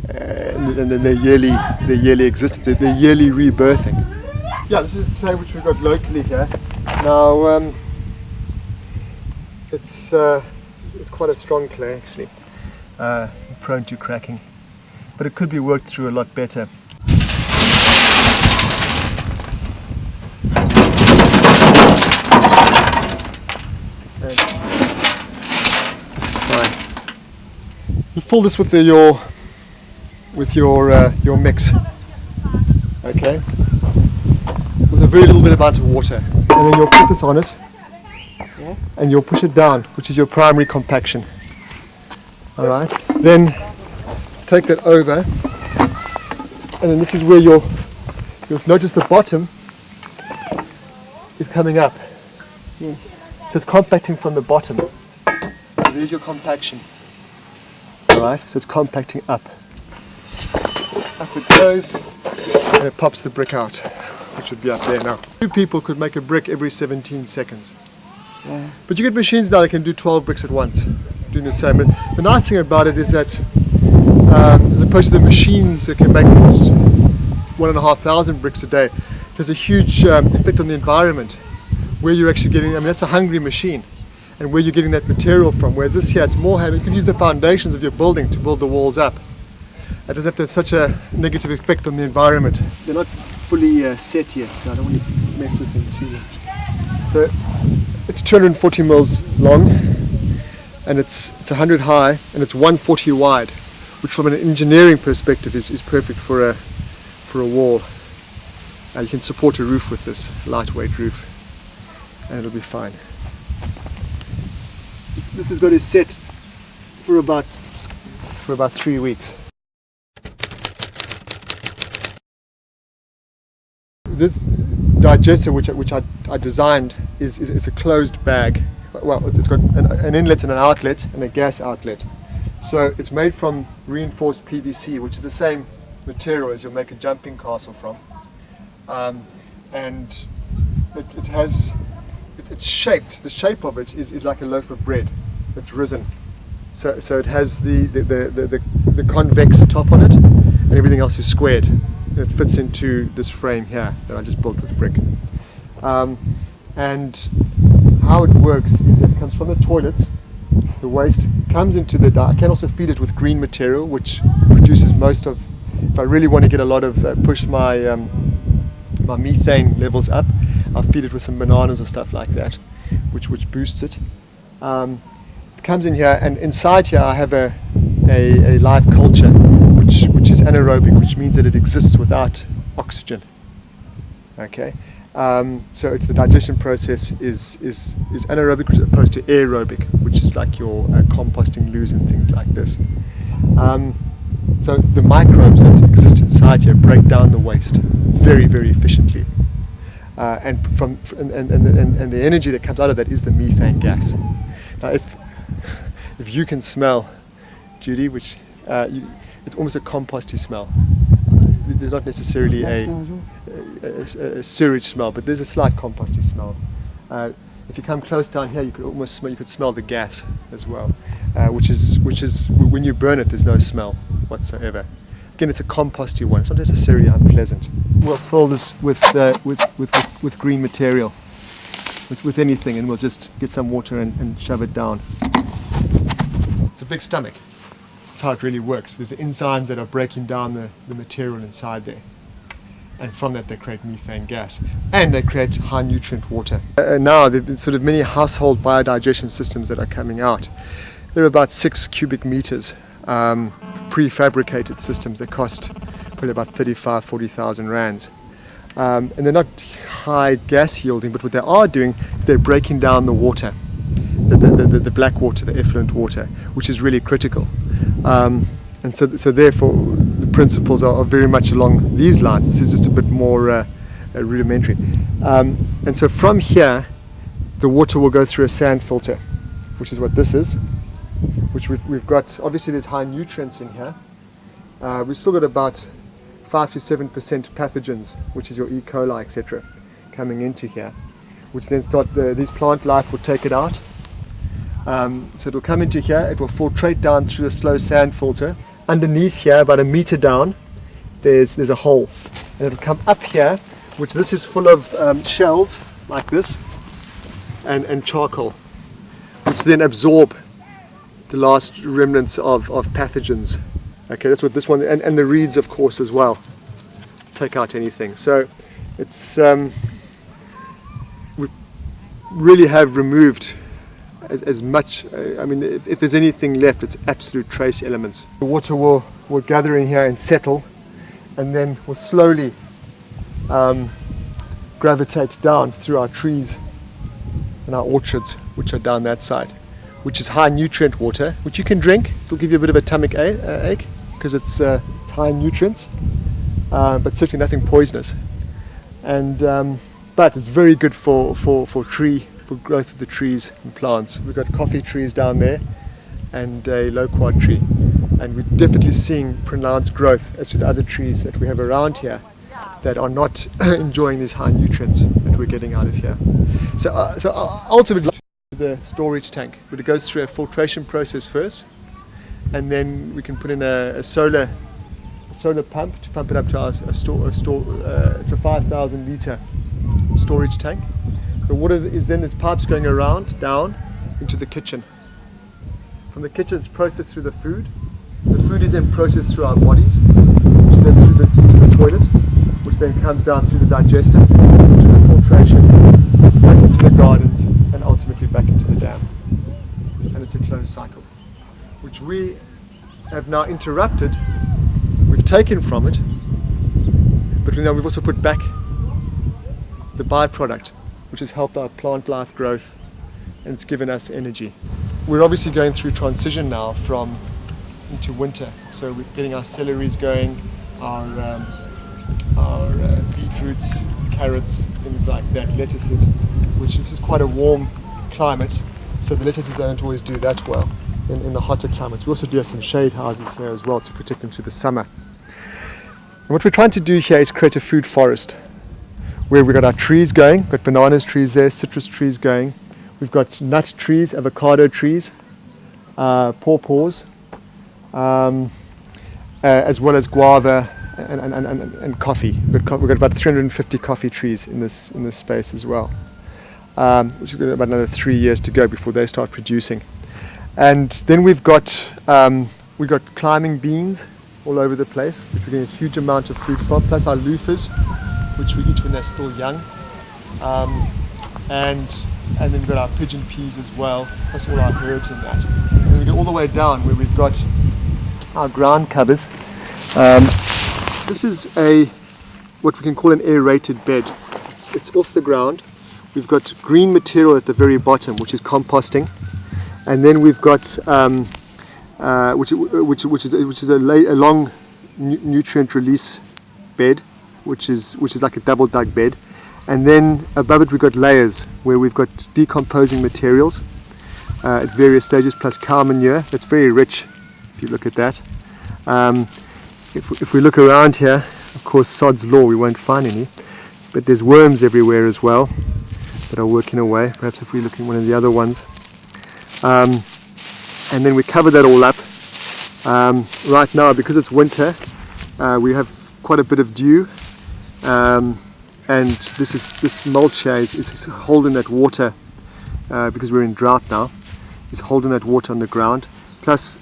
and their yearly existence, their yearly rebirthing. Yeah, this is clay which we've got locally here. Now, it's quite a strong clay actually, prone to cracking, but it could be worked through a lot better. You fill this with your mix, okay, with a very little bit amount of water, and then you'll put this on it, and you'll push it down, which is your primary compaction. All right. Then take that over, and then this is where you'll notice the bottom is coming up. Yes. So it's compacting from the bottom. So there's your compaction. Alright, so it's compacting up. Up it goes, and it pops the brick out, which should be up there now. 2 people could make a brick every 17 seconds. Yeah. But you get machines now that can do 12 bricks at once, doing the same. But the nice thing about it is that, as opposed to the machines that can make 1,500 bricks a day, there's a huge effect on the environment, where you're actually getting, that's a hungry machine, and where you're getting that material from. Whereas this here, it's more heavy. You can use the foundations of your building to build the walls up. It doesn't have to have such a negative effect on the environment. They're not fully set yet, so I don't want to mess with them too much. So it's 240 mils long, and it's 100 high, and it's 140 wide, which from an engineering perspective is perfect for a wall. You can support a roof with this lightweight roof, and it'll be fine. This has got to set for about 3 weeks. This digester, which I designed, it's a closed bag. Well, it's got an inlet and an outlet and a gas outlet. So it's made from reinforced PVC, which is the same material as you'll make a jumping castle from. And it's shaped. The shape of it is like a loaf of bread. It's risen. So it has the convex top on it, and everything else is squared. It fits into this frame here that I just built with brick. And how it works is that it comes from the toilets. The waste comes into the I can also feed it with green material, which produces most of. If I really want to get a lot of push my my methane levels up, I'll feed it with some bananas or stuff like that, which boosts it. It comes in here, and inside here I have a live culture, which is anaerobic, which means that it exists without oxygen. Okay, so it's the digestion process is anaerobic as opposed to aerobic, which is like your composting loos and things like this. So the microbes that exist inside here break down the waste very, very efficiently, and the energy that comes out of that is the methane gas. Now, if you can smell, Judy, which it's almost a composty smell. There's not necessarily a sewage smell, but there's a slight composty smell. If you come close down here, you could almost smell the gas as well. which is when you burn it, there's no smell whatsoever. Again, it's a composty one. It's not necessarily unpleasant. We'll fill this with green material, with anything, and we'll just get some water and shove it down. It's a big stomach. That's how it really works. There's the enzymes that are breaking down the material inside there. And from that they create methane gas. And they create high nutrient water. Now there are sort of many household biodigestion systems that are coming out. There are about 6 cubic meters prefabricated systems that cost probably about 40,000 rands. And they're not high gas yielding, but what they are doing is they're breaking down the water, the black water, the effluent water, which is really critical. And so therefore the principles are very much along these lines. This is just a bit more rudimentary. And so from here, the water will go through a sand filter, which is what this is, which we've got. Obviously there's high nutrients in here. We've still got about 5 to 7% pathogens, which is your E. coli, etc., coming into here, which then these plant life will take it out. So it'll come into here, it will filtrate down through a slow sand filter. Underneath here, about a meter down, there's a hole, and it'll come up here, which this is full of shells like this, and charcoal, which then absorb the last remnants of pathogens. Okay, that's what this one, and the reeds, of course, as well, take out anything. So it's we really have removed as much. I mean, if there's anything left, it's absolute trace elements. The water will gather in here and settle, and then will slowly gravitate down through our trees and our orchards, which are down that side, which is high nutrient water, which you can drink. It'll give you a bit of a stomach ache because it's high in nutrients, but certainly nothing poisonous. And but it's very good for growth of the trees and plants. We've got coffee trees down there and a loquat tree, and we're definitely seeing pronounced growth as to the other trees that we have around here that are not enjoying these high nutrients that we're getting out of here. So ultimately the storage tank, but it goes through a filtration process first, and then we can put in a solar pump to pump it up to it's a 5,000 litre storage tank. The water is then, there's pipes going around, down into the kitchen. From the kitchen it's processed through the food. The food is then processed through our bodies, which is then through the toilet, which then comes down through the digestive, through the filtration, back into the gardens, and ultimately back into the dam. And it's a closed cycle, which we have now interrupted. We've taken from it, but now we've also put back the byproduct, which has helped our plant life growth, and it's given us energy. We're obviously going through transition now into winter, so we're getting our celeries going, our beetroots, carrots, things like that, lettuces, which this is quite a warm climate, so the lettuces don't always do that well in the hotter climates. We also do have some shade houses here as well to protect them through the summer. And what we're trying to do here is create a food forest, where we've got our trees going, we've got bananas trees there, citrus trees going, we've got nut trees, avocado trees, pawpaws, as well as guava and coffee. We've got about 350 coffee trees in this space as well, which is got about another 3 years to go before they start producing. And then we've got climbing beans all over the place, which we're getting a huge amount of food from, plus our loofahs, which we eat when they're still young, and then we've got our pigeon peas as well, plus all our herbs and that. And then we go all the way down where we've got our ground covers. This is what we can call an aerated bed. It's off the ground. We've got green material at the very bottom, which is composting, and then we've got which is a long nutrient release bed, which is like a double dug bed, and then above it we've got layers where we've got decomposing materials at various stages, plus cow manure. That's very rich if you look at that. If we look around here, of course, sod's law, we won't find any, but there's worms everywhere as well that are working away. Perhaps if we look in one of the other ones, and then we cover that all up. Right now, because it's winter, we have quite a bit of dew, and this mulch here is holding that water, because we're in drought now, is holding that water on the ground. Plus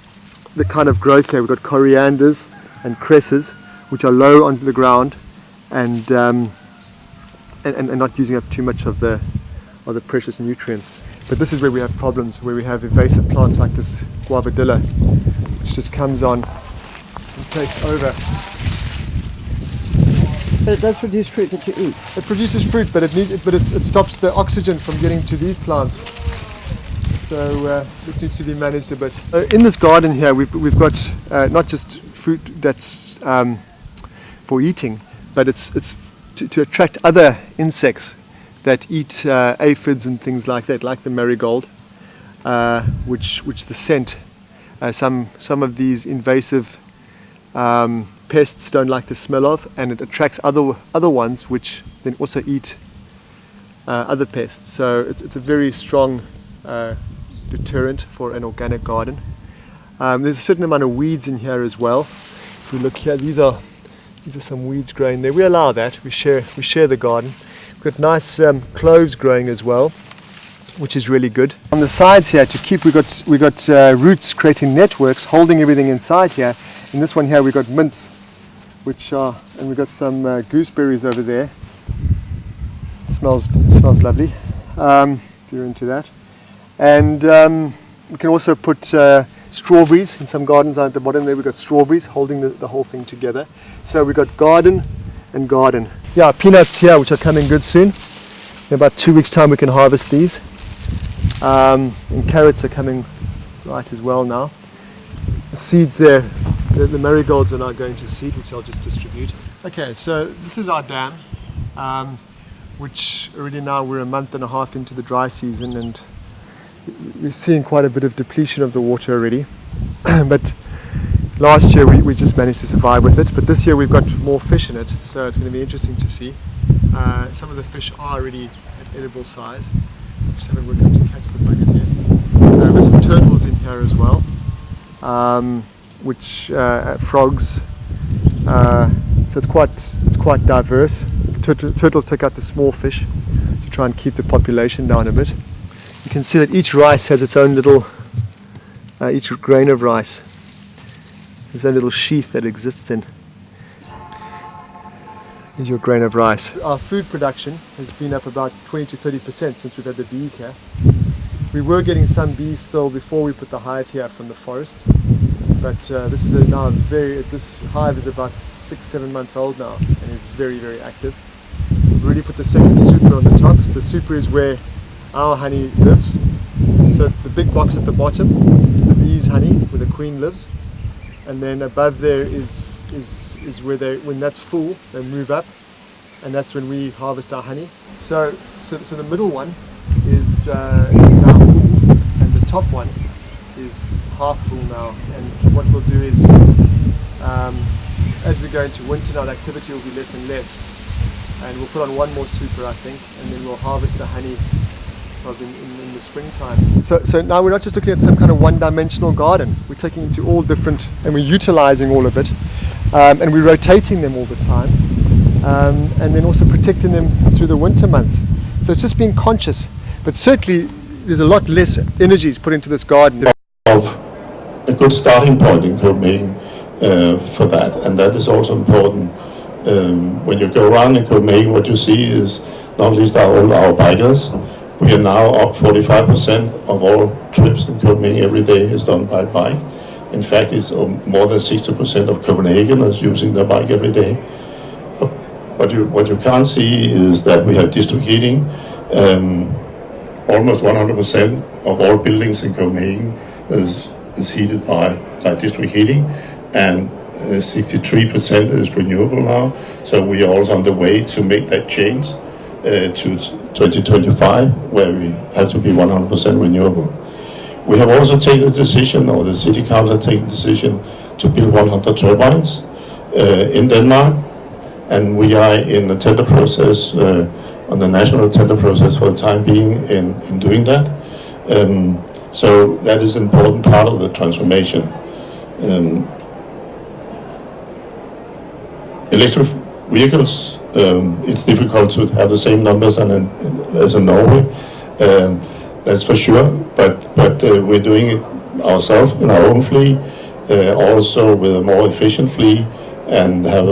the kind of growth here, we've got corianders and cresses which are low onto the ground and not using up too much of the precious nutrients. But this is where we have problems, where we have invasive plants like this guavadilla, which just comes on and takes over. But it does produce fruit that you eat. It produces fruit, but it stops the oxygen from getting to these plants. So this needs to be managed a bit. In this garden here, we've got not just fruit that's for eating, but it's to attract other insects that eat aphids and things like that, like the marigold, which the scent. Some of these invasive pests don't like the smell of, and it attracts other ones which then also eat other pests. So it's a very strong deterrent for an organic garden. There's a certain amount of weeds in here as well. If we look here, these are some weeds growing there. We allow that. We share the garden. We've got nice cloves growing as well, which is really good. On the sides here, we got roots creating networks, holding everything inside here. In this one here, we got mints, and we got some gooseberries over there. It smells lovely. If you're into that. And we can also put strawberries in some gardens. At the bottom there we've got strawberries holding the whole thing together. So we've got garden and garden. Yeah, peanuts here which are coming good soon. In about 2 weeks time we can harvest these. And carrots are coming right as well now. The seeds there, the marigolds are now going to seed, which I'll just distribute. Okay, so this is our dam, which already now we're a month and a half into the dry season, and we're seeing quite a bit of depletion of the water already. But last year we just managed to survive with it, but this year we've got more fish in it, so it's going to be interesting to see. Some of the fish are already at edible size. Just haven't worked out to catch the buggers yet. There's some turtles in here as well, frogs. So it's quite diverse. Turtles take out the small fish to try and keep the population down a bit. You can see that each rice has its own little, each grain of rice has a little sheath that exists in. Here's your grain of rice. Our food production has been up about 20 to 30% since we've had the bees here. We were getting some bees still before we put the hive here from the forest, but this hive is about 6-7 months old now and is very, very active. We've already put the second super on the top. So the super is where our honey lives. So the big box at the bottom is the bees' honey, where the queen lives, and then above there is where when that's full, they move up, and that's when we harvest our honey. So the middle one is now full, and the top one is half full now. And what we'll do is, as we go into winter now, the activity will be less and less, and we'll put on one more super, I think, and then we'll harvest the honey probably in the springtime. So now we're not just looking at some kind of one-dimensional garden. We're taking it to all different, and we're utilizing all of it, and we're rotating them all the time, and then also protecting them through the winter months. So it's just being conscious, but certainly there's a lot less energy put into this garden. Of a good starting point in Copenhagen for that, and that is also important. When you go around in Copenhagen, what you see is not least all our bikers. We are now up 45% of all trips in Copenhagen every day is done by bike. In fact, it's more than 60% of Copenhageners using their bike every day. What you can't see is that we have district heating. Almost 100% of all buildings in Copenhagen is heated by district heating, and 63% is renewable now. So we are also on the way to make that change to 2025, where we have to be 100% renewable. We have also taken the decision, or the city council has taken the decision, to build 100 turbines in Denmark, and we are in the tender process, on the national tender process for the time being in doing that. So that is an important part of the transformation. Electric vehicles, it's difficult to have the same numbers as in Norway, that's for sure, but we're doing it ourselves in our own fleet, also with a more efficient fleet, and have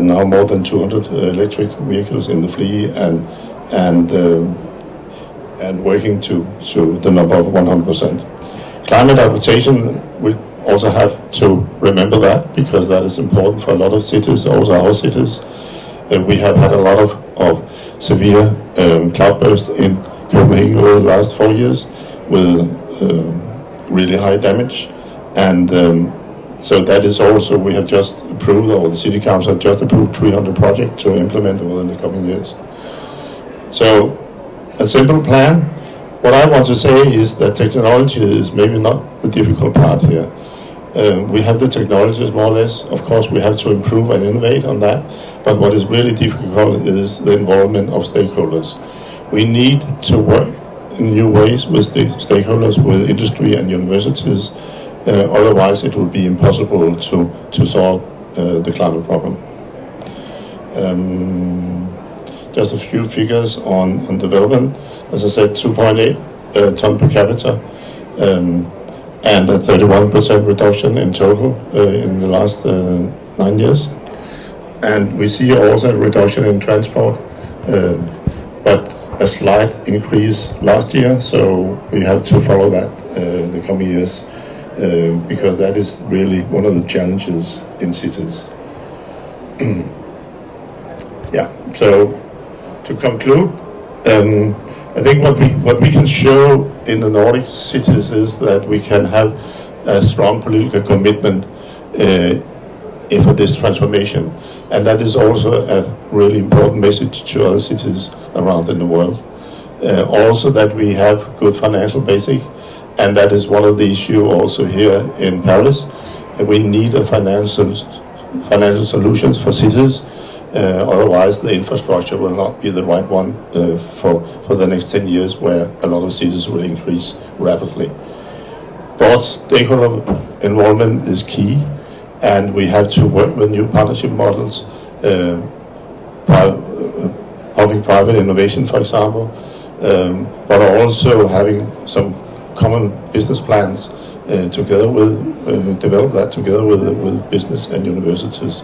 now more than 200 electric vehicles in the fleet, and working to the number of 100%. Climate adaptation, we also have to remember that, because that is important for a lot of cities, also our cities. We have had a lot of severe cloudbursts in Copenhagen over the last 4 years with really high damage, and so that is also, we have just approved, or the City Council have just approved 300 projects to implement over the coming years. So a simple plan. What I want to say is that technology is maybe not the difficult part here. We have the technologies more or less. Of course, we have to improve and innovate on that. But what is really difficult is the involvement of stakeholders. We need to work in new ways with the stakeholders, with industry and universities. Otherwise, it will be impossible to solve the climate problem. Just a few figures on development. As I said, 2.8 ton per capita, and a 31% reduction in total in the last 9 years. And we see also a reduction in transport, but a slight increase last year, so we have to follow that the coming years, because that is really one of the challenges in cities. Yeah, so to conclude, I think what we can show in the Nordic cities is that we can have a strong political commitment for this transformation, and that is also a really important message to other cities around in the world. Also that we have good financial basic, and that is one of the issues also here in Paris. We need a financial solutions for cities. Otherwise, the infrastructure will not be the right one for the next 10 years, where a lot of cities will increase rapidly. Broad stakeholder involvement is key, and we have to work with new partnership models, public-private innovation, for example, but also having some common business plans together with, develop that together with business and universities.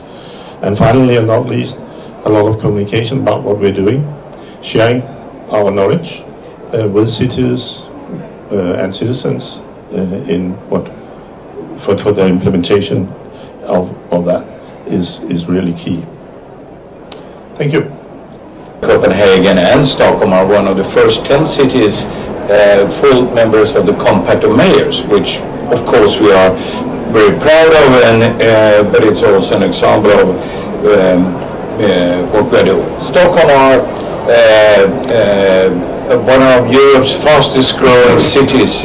And finally, and not least, a lot of communication about what we're doing, sharing our knowledge with cities and citizens in for the implementation of that is really key. Thank you. Copenhagen and Stockholm are one of the first 10 cities full members of the Compact of Mayors, which of course we are very proud of, and but it's also an example of what we're doing. Stockholm are one of Europe's fastest growing cities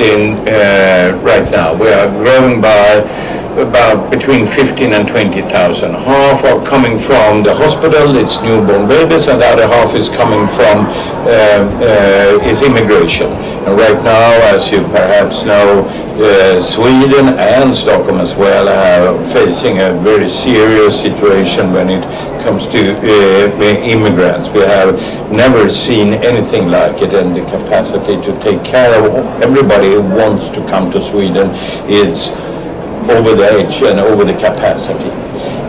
right now. We are growing by about between 15 and 20,000. Half are coming from the hospital, it's newborn babies, and the other half is coming from is immigration. And right now, as you perhaps know, Sweden and Stockholm as well are facing a very serious situation when it comes to immigrants. We have never seen anything like it, and the capacity to take care of everybody who wants to come to Sweden, it's over the edge and over the capacity.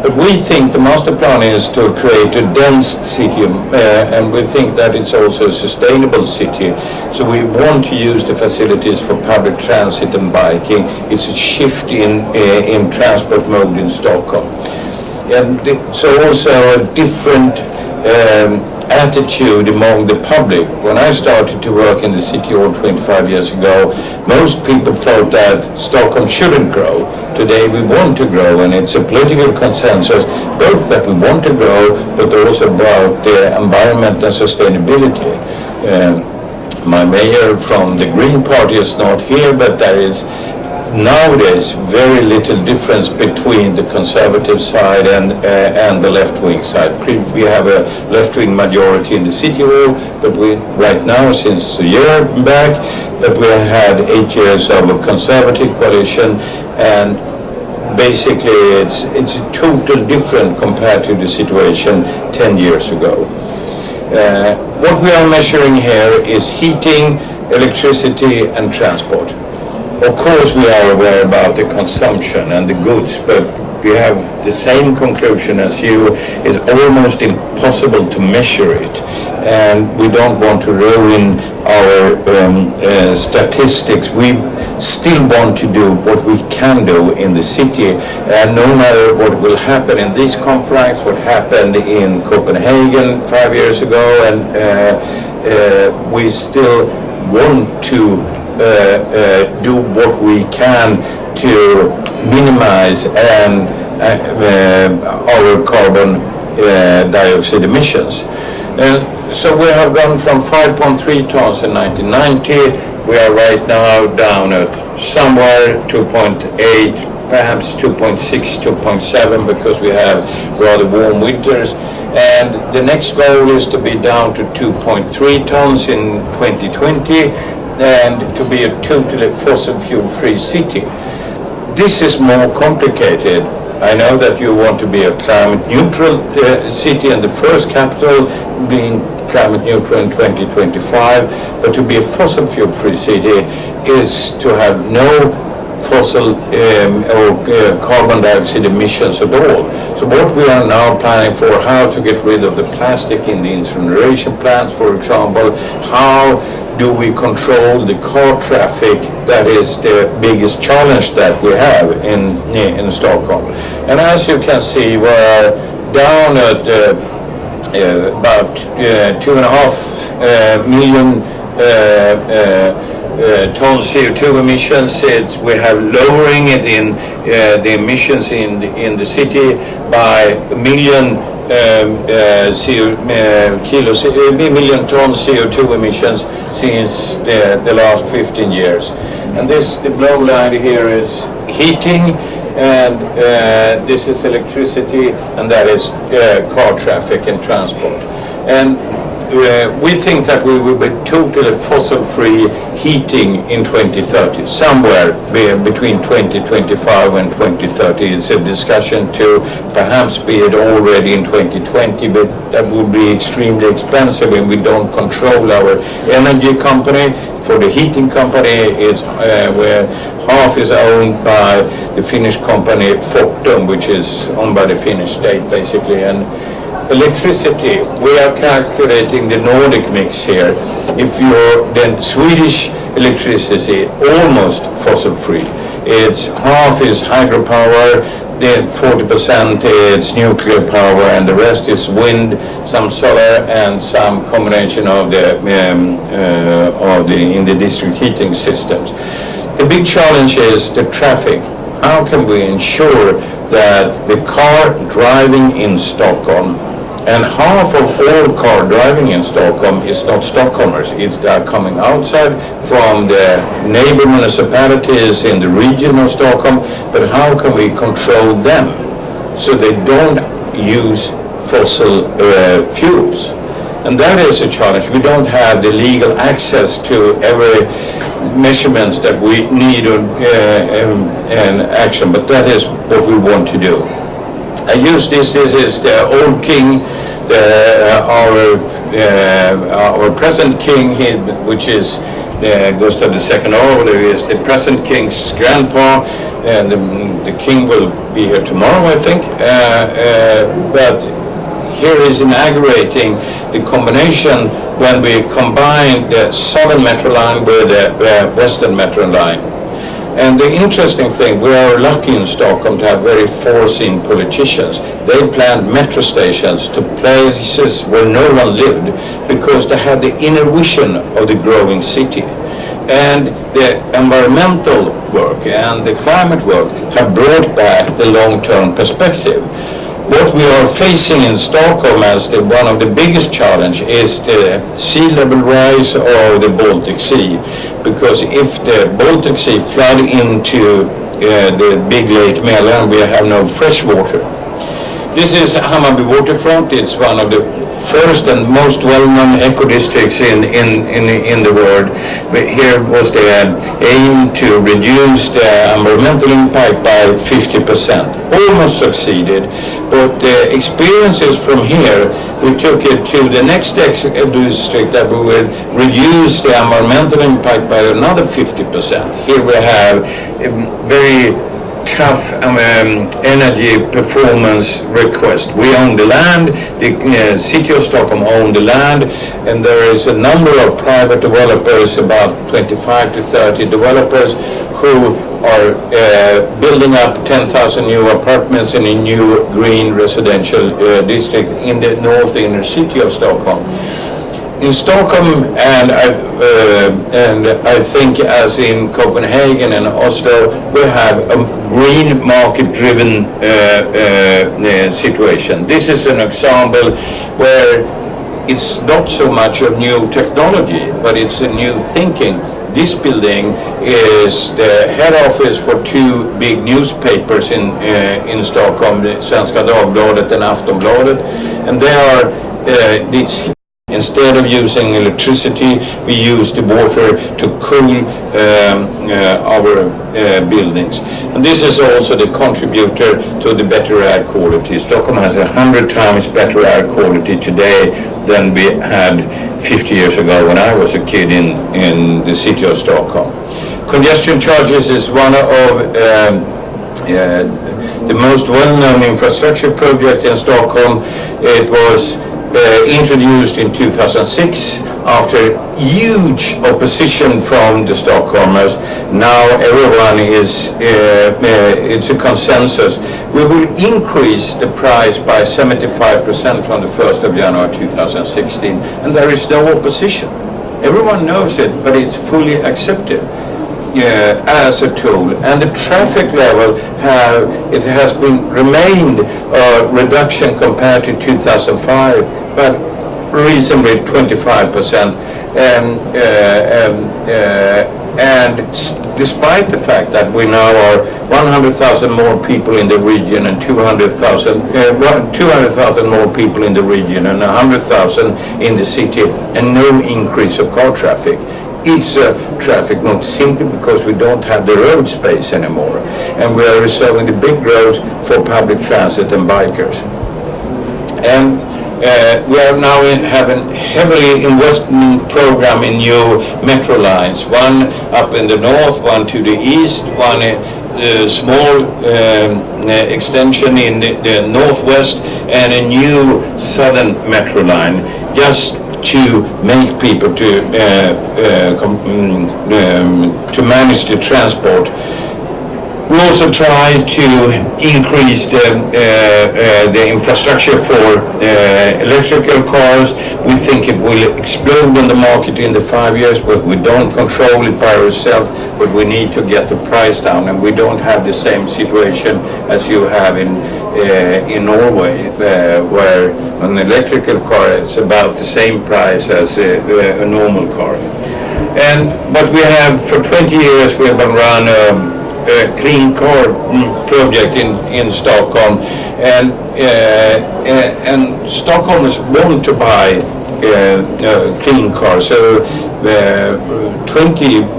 But we think the master plan is to create a dense city, and we think that it's also a sustainable city. So we want to use the facilities for public transit and biking. It's a shift in transport mode in Stockholm. And so also a different attitude among the public. When I started to work in the city hall 25 years ago, most people thought that Stockholm shouldn't grow. Today we want to grow, and it's a political consensus both that we want to grow, but also about the environment and sustainability. My mayor from the Green Party is not here, but there is nowadays very little difference between the conservative side and the left-wing side. We have a left-wing majority in the city hall, but right now, since a year back, that we had 8 years of a conservative coalition, and basically it's a total different compared to the situation 10 years ago. What we are measuring here is heating, electricity and transport. Of course we are aware about the consumption and the goods, but we have the same conclusion as you. It's almost impossible to measure it, and we don't want to ruin our statistics. We still want to do what we can do in the city, and no matter what will happen in this conference, what happened in Copenhagen 5 years ago, and we still want to do what we can to minimize our carbon dioxide emissions. So we have gone from 5.3 tons in 1990. We are right now down at somewhere 2.8, perhaps 2.6, 2.7, because we have rather warm winters. And the next goal is to be down to 2.3 tons in 2020 and to be a totally fossil fuel-free city. This is more complicated. I know that you want to be a climate neutral city and the first capital being climate neutral in 2025, but to be a fossil fuel-free city is to have no fossil or carbon dioxide emissions at all. So what we are now planning for, how to get rid of the plastic in the incineration plants, for example, how do we control the car traffic? That is the biggest challenge that we have in Stockholm. And as you can see, we're down at about 2.5 million tons CO2 emissions. We have lowering it in the emissions in the city by a million million tons CO2 emissions since the last 15 years. And the blue line here is heating, and this is electricity, and that is car traffic and transport. And we think that we will be totally fossil-free heating in 2030, somewhere between 2025 and 2030. It's a discussion to perhaps be it already in 2020, but that would be extremely expensive, and we don't control our energy company. For the heating company, where half is owned by the Finnish company Fortum, which is owned by the Finnish state, basically. And electricity, we are calculating the Nordic mix here. If you're then Swedish electricity, almost fossil-free. It's half is hydropower, then 40% is nuclear power, and the rest is wind, some solar, and some combination of the in the district heating systems. The big challenge is the traffic. How can we ensure that the car driving in Stockholm, and half of all car driving in Stockholm is not Stockholmers, they're coming outside from the neighbor municipalities in the region of Stockholm, but how can we control them so they don't use fossil fuels? And that is a challenge. We don't have the legal access to every measurements that we need in action, but that is what we want to do. I use this is the old king, our present king, which is Gustav II Adolf, is the present king's grandpa, and the king will be here tomorrow, I think. But here is inaugurating the combination when we combine the southern metro line with the western metro line. And the interesting thing, we are lucky in Stockholm to have very foreseen politicians. They planned metro stations to places where no one lived because they had the inner vision of the growing city. And the environmental work and the climate work have brought back the long-term perspective. What we are facing in Stockholm as one of the biggest challenge is the sea level rise of the Baltic Sea, because if the Baltic Sea flood into the big Lake Mälaren, we have no fresh water. This is Hammarby waterfront. It's one of the first and most well-known eco-districts in the world. But here was the aim to reduce the environmental impact by 50%. Almost succeeded, but the experiences from here, we took it to the next district that we will reduce the environmental impact by another 50%. Here we have very tough energy performance request. We own the land, the City of Stockholm own the land, and there is a number of private developers, about 25 to 30 developers, who are building up 10,000 new apartments in a new green residential district in the north inner city of Stockholm. In Stockholm, and I think as in Copenhagen and Oslo, we have a green market-driven situation. This is an example where it's not so much of new technology, but it's a new thinking. This building is the head office for two big newspapers in Stockholm, Svenska Dagbladet and Aftonbladet, and they are instead of using electricity, we use the water to cool our buildings. And this is also the contributor to the better air quality. Stockholm has 100 times better air quality today than we had 50 years ago when I was a kid in the city of Stockholm. Congestion charges is one of the most well-known infrastructure projects in Stockholm. It was introduced in 2006 after huge opposition from the Stockholmers. Now everyone is, it's a consensus. We will increase the price by 75% from the 1st of January 2016, and there is no opposition. Everyone knows it, but it's fully accepted as a tool, and the traffic level it has been remained reduction compared to 2005, but reasonably 25%, and despite the fact that we now are 100,000 more people in the region and 200,000 more people in the region and 100,000 in the city, and no increase of car traffic. It's traffic not simply because we don't have the road space anymore, and we are reserving the big roads for public transit and bikers. And we are now having heavily investment program in new metro lines, one up in the north, one to the east, one small extension in the northwest, and a new southern metro line, just to make people to manage the transport. We also try to increase the infrastructure for electrical cars. We think it will explode on the market in the 5 years, but we don't control it by ourselves, but we need to get the price down, and we don't have the same situation as you have in Norway, where an electrical car is about the same price as a normal car. But we have, for 20 years, we have run a clean car project in Stockholm, and Stockholmers want to buy clean cars. So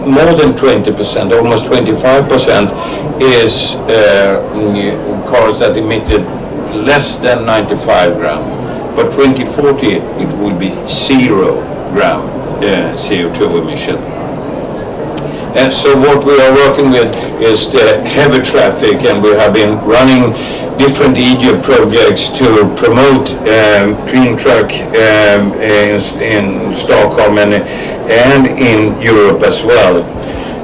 more than 20%, almost 25% is cars that emitted less than 95 gram. But 2040 it will be 0 gram CO2 emission. And so what we are working with is the heavy traffic, and we have been running different EU projects to promote clean truck in Stockholm and in Europe as well.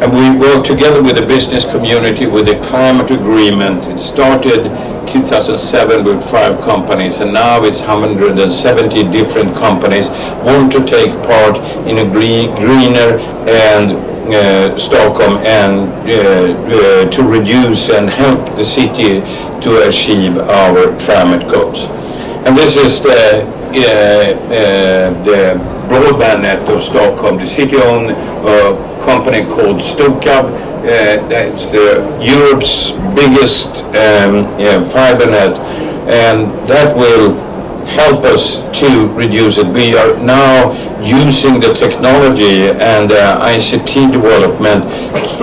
And we work together with the business community with the climate agreement. It started 2007 with 5 companies, and now it's 170 different companies want to take part in a greener and Stockholm and to reduce and help the city to achieve our climate goals. And this is the broadband net of Stockholm, the city-owned company called Stokab. That's Europe's biggest fiber net, and that will help us to reduce it. We are now using the technology and ICT development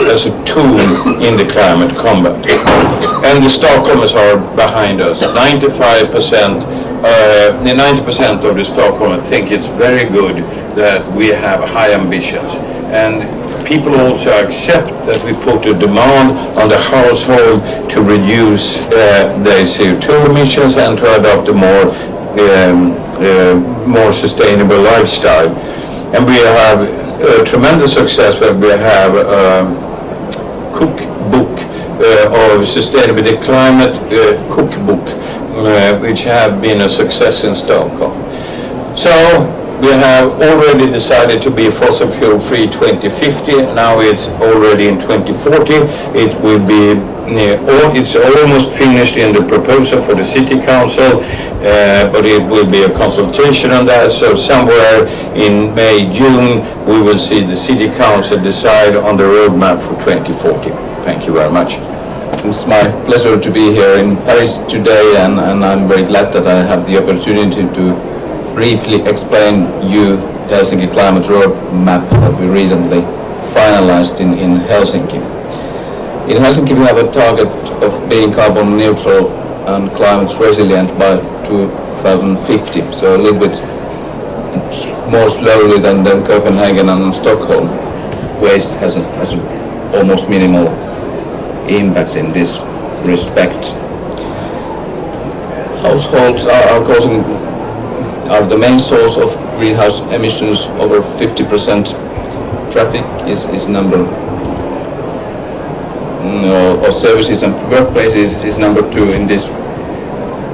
as a tool in the climate combat. And the Stockholmers are behind us. 90% of the Stockholmers think it's very good that we have high ambitions. And people also accept that we put a demand on the household to reduce their CO2 emissions and to adopt a more sustainable lifestyle. And we have tremendous success when we have a cookbook of sustainability, climate cookbook, which have been a success in Stockholm. So we have already decided to be fossil fuel free 2050. Now it's already in 2040. It will be it's almost finished in the proposal for the city council, but it will be a consultation on that. So somewhere in May, June, we will see the city council decide on the roadmap for 2040. Thank you very much. It's my pleasure to be here in Paris today, and I'm very glad that I have the opportunity to briefly explain you Helsinki Climate Roadmap that we recently finalized in Helsinki. In Helsinki we have a target of being carbon neutral and climate resilient by 2050, so a little bit more slowly than Copenhagen and Stockholm. Waste has almost minimal impact in this respect. Households are the main source of greenhouse emissions. Over 50%. Traffic is number, or services and workplaces is number 2 in this,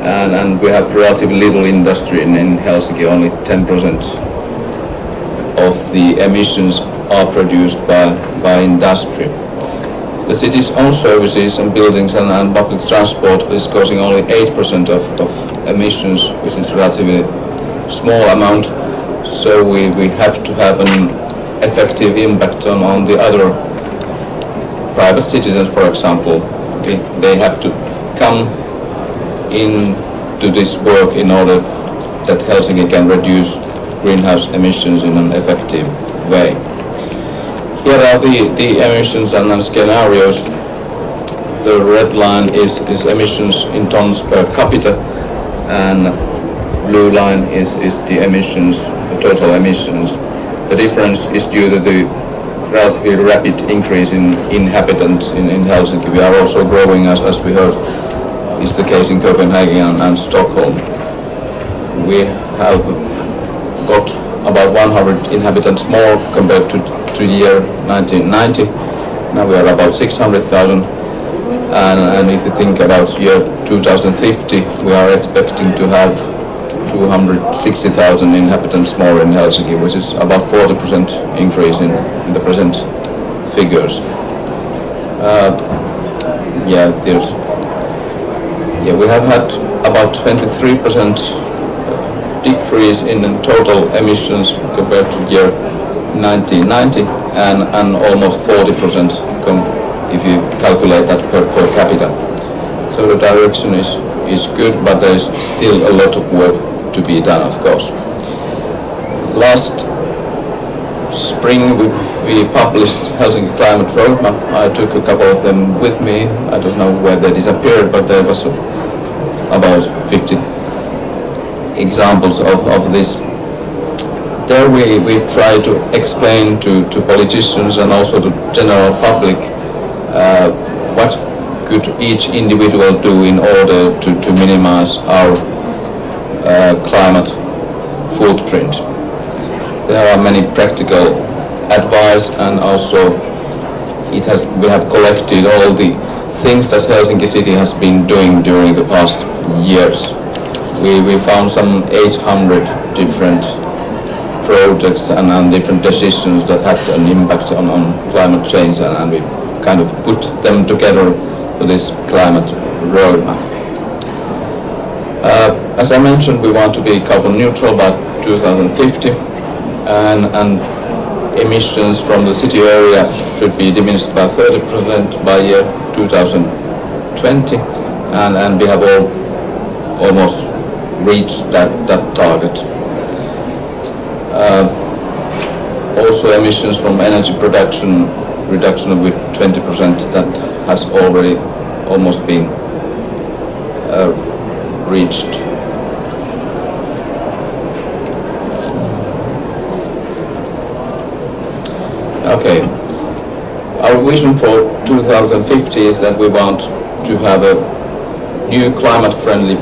and we have relatively little industry in Helsinki. Only 10% of the emissions are produced by industry. The city's own services and buildings and public transport is causing only 8% of emissions, which is a relatively small amount. So we have to have an effective impact on the other private citizens, for example. They have to come into this work in order that Helsinki can reduce greenhouse emissions in an effective way. Here are the emissions and scenarios. The red line is emissions in tons per capita, and blue line is the emissions, the total emissions. The difference is due to the relatively rapid increase in inhabitants in Helsinki. We are also growing, as we heard, is the case in Copenhagen and Stockholm. We have got about 100 inhabitants more compared to year 1990. Now we are about 600,000, and if you think about year 2050, we are expecting to have 260,000 inhabitants more in Helsinki, which is about 40% increase in the present figures. We have had about 23% decrease in total emissions compared to year 1990, and almost 40% if you calculate that per capita. So the direction is good, but there is still a lot of work to be done, of course. Last spring we published Helsinki Climate Roadmap. I took a couple of them with me. I don't know where they disappeared, but there was about 50 examples of this. There we try to explain to politicians and also to general public what could each individual do in order to minimize our climate footprint. There are many practical advice and also we have collected all the things that Helsinki City has been doing during the past years. We found some 800 different projects and different decisions that had an impact on climate change, and we kind of put them together to this climate roadmap. As I mentioned, we want to be carbon neutral by 2050, and emissions from the city area should be diminished by 30% by year 2020, and we have almost reached that target. Also emissions from energy production reduction with 20%, that has already almost been reached. Okay, our vision for 2050 is that we want to have a new climate-friendly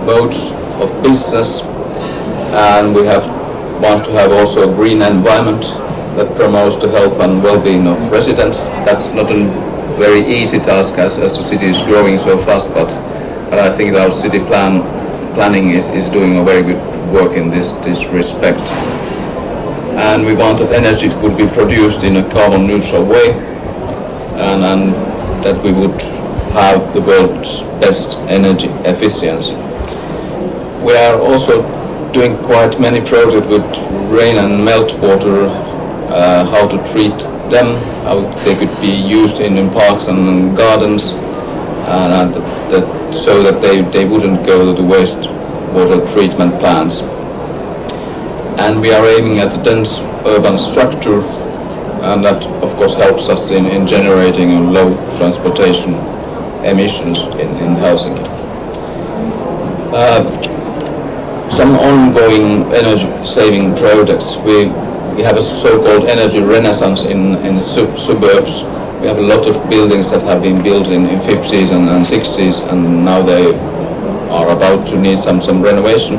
modes of business, and we want to have also a green environment that promotes the health and well-being of residents. That's not a very easy task as the city is growing so fast, but I think that our city planning is doing a very good work in this respect. And we want that energy would be produced in a carbon neutral way, and that we would have the world's best energy efficiency. We are also doing quite many projects with rain and meltwater, how to treat them, how they could be used in parks and gardens, and so that they wouldn't go to the wastewater treatment plants. And we are aiming at a dense urban structure, and that of course helps us in generating low transportation emissions in Helsinki. Some ongoing energy saving projects. We have a so-called energy renaissance in suburbs. We have a lot of buildings that have been built in 50s and 60s, and now they are about to need some renovation.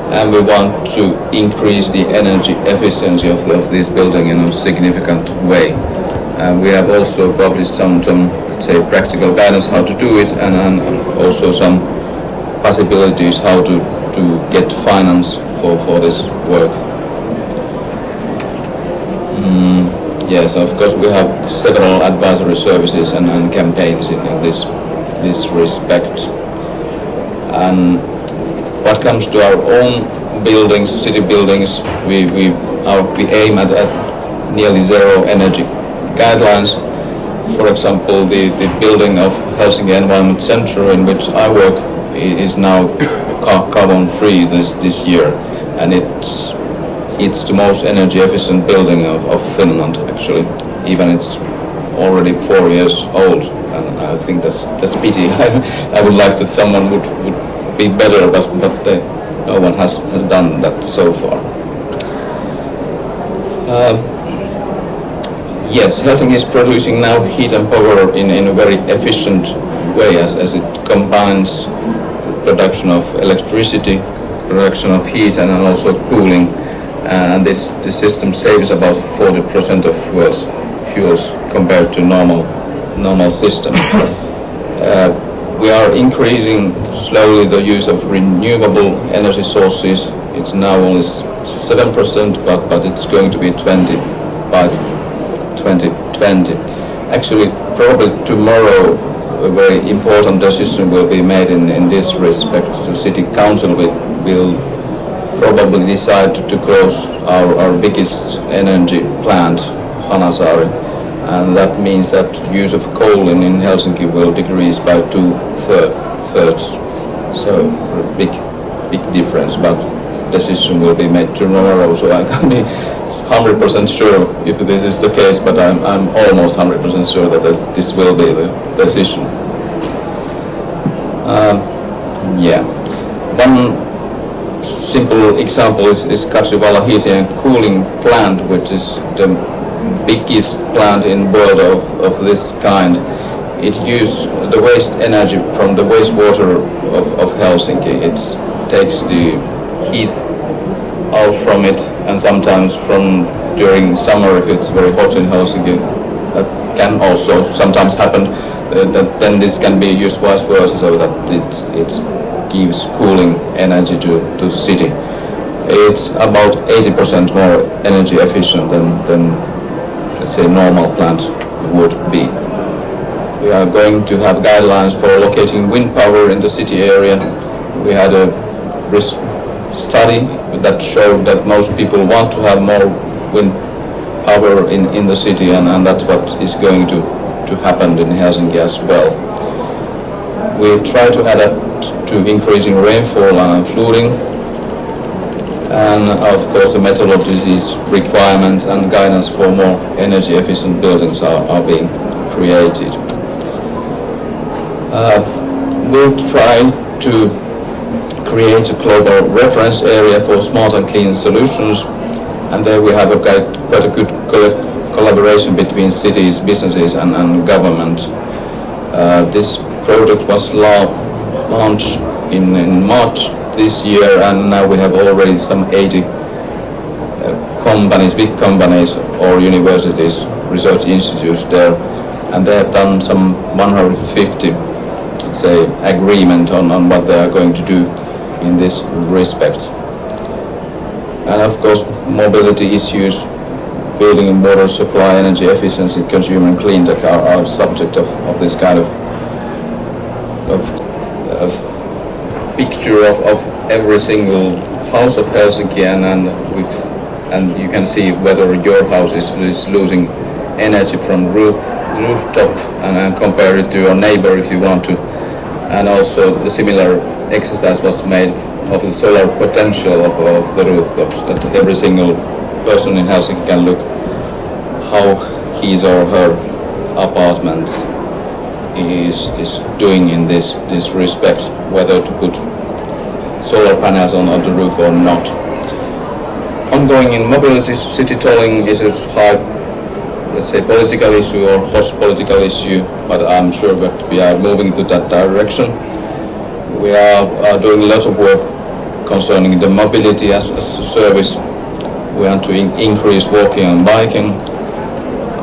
And we want to increase the energy efficiency of this building in a significant way. We have also published some let's say, practical guidance how to do it, and also some possibilities how to get finance for this work. Yes, of course we have several advisory services and campaigns in this respect. And what comes to our own buildings, city buildings, we aim at nearly zero energy guidelines. For example, the building of Helsinki Environment Center, in which I work, is now carbon free this year, and it's the most energy efficient building of Finland actually, even it's already 4 years old, and I think that's a pity. I would like that someone would be better, but no one has done that so far. Yes, Helsinki is producing now heat and power in a very efficient way, as it combines the production of electricity, production of heat, and also cooling. And this system saves about 40% of world's fuels compared to normal system. We are increasing slowly the use of renewable energy sources. It's now only 7%, but it's going to be 20 by 2020. Actually, probably tomorrow a very important decision will be made in this respect. The city council will probably decide to close our biggest energy plant, Hanasaari, and that means that use of coal in Helsinki will decrease by 2/3. So a big difference, but decision will be made tomorrow, so I can't be 100% sure if this is the case, but I'm almost 100% sure that this will be the decision. Yeah. One simple example is Katrivala heating and cooling plant, which is the biggest plant in the world of this kind. It uses the waste energy from the wastewater of Helsinki. It takes the heat out from it, and sometimes during summer, if it's very hot in Helsinki, that can also sometimes happen that then this can be used vice versa, so that it gives cooling energy to the city. It's about 80% more energy efficient than let's say normal plant would be. We are going to have guidelines for locating wind power in the city area. We had a study that showed that most people want to have more wind power in the city, and that's what is going to happen in Helsinki as well. We try to adapt to increasing rainfall and flooding, and of course the methodologies, requirements and guidance for more energy efficient buildings are being created. We'll try to create a global reference area for smart and clean solutions, and there we have quite a good collaboration between cities, businesses and government. This project was launched in March this year, and now we have already some 80 companies, big companies or universities, research institutes there, and they have done some 150, let's say, agreement on what they are going to do in this respect. And of course, mobility issues, building and water supply, energy efficiency, consumer and clean tech are subject of this kind of picture of every single house of Helsinki, and you can see whether your house is losing energy from rooftop and compare it to your neighbor if you want to. And also the similar exercise was made of the solar potential of the rooftops, that every single person in Helsinki can look how his or her apartments is doing in this respect, whether to put solar panels on the roof or not. Ongoing in mobility, city tolling is a high, let's say, political issue or hot political issue, but I'm sure that we are moving to that direction. We are doing a lot of work concerning the mobility as a service. We want to increase walking and biking.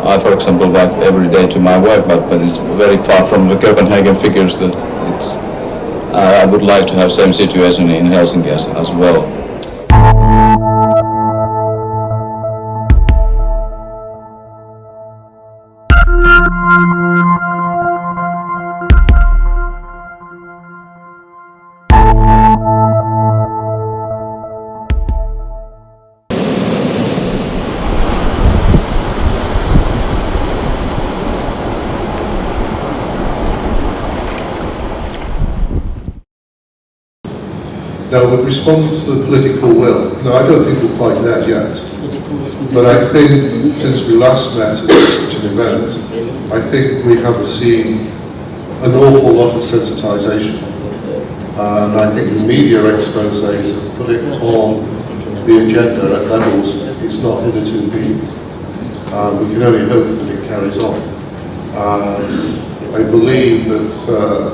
I, for example, bike every day to my work, but it's very far from the Copenhagen figures that it's. I would like to have same situation in Helsinki as well. Now, with response to the political will, no, I don't think we're quite there yet. But I think since we last met at such an event, I think we have seen an awful lot of sensitisation. And I think the media exposés have put it on the agenda at levels it's not hitherto been. We can only hope that it carries on. I believe that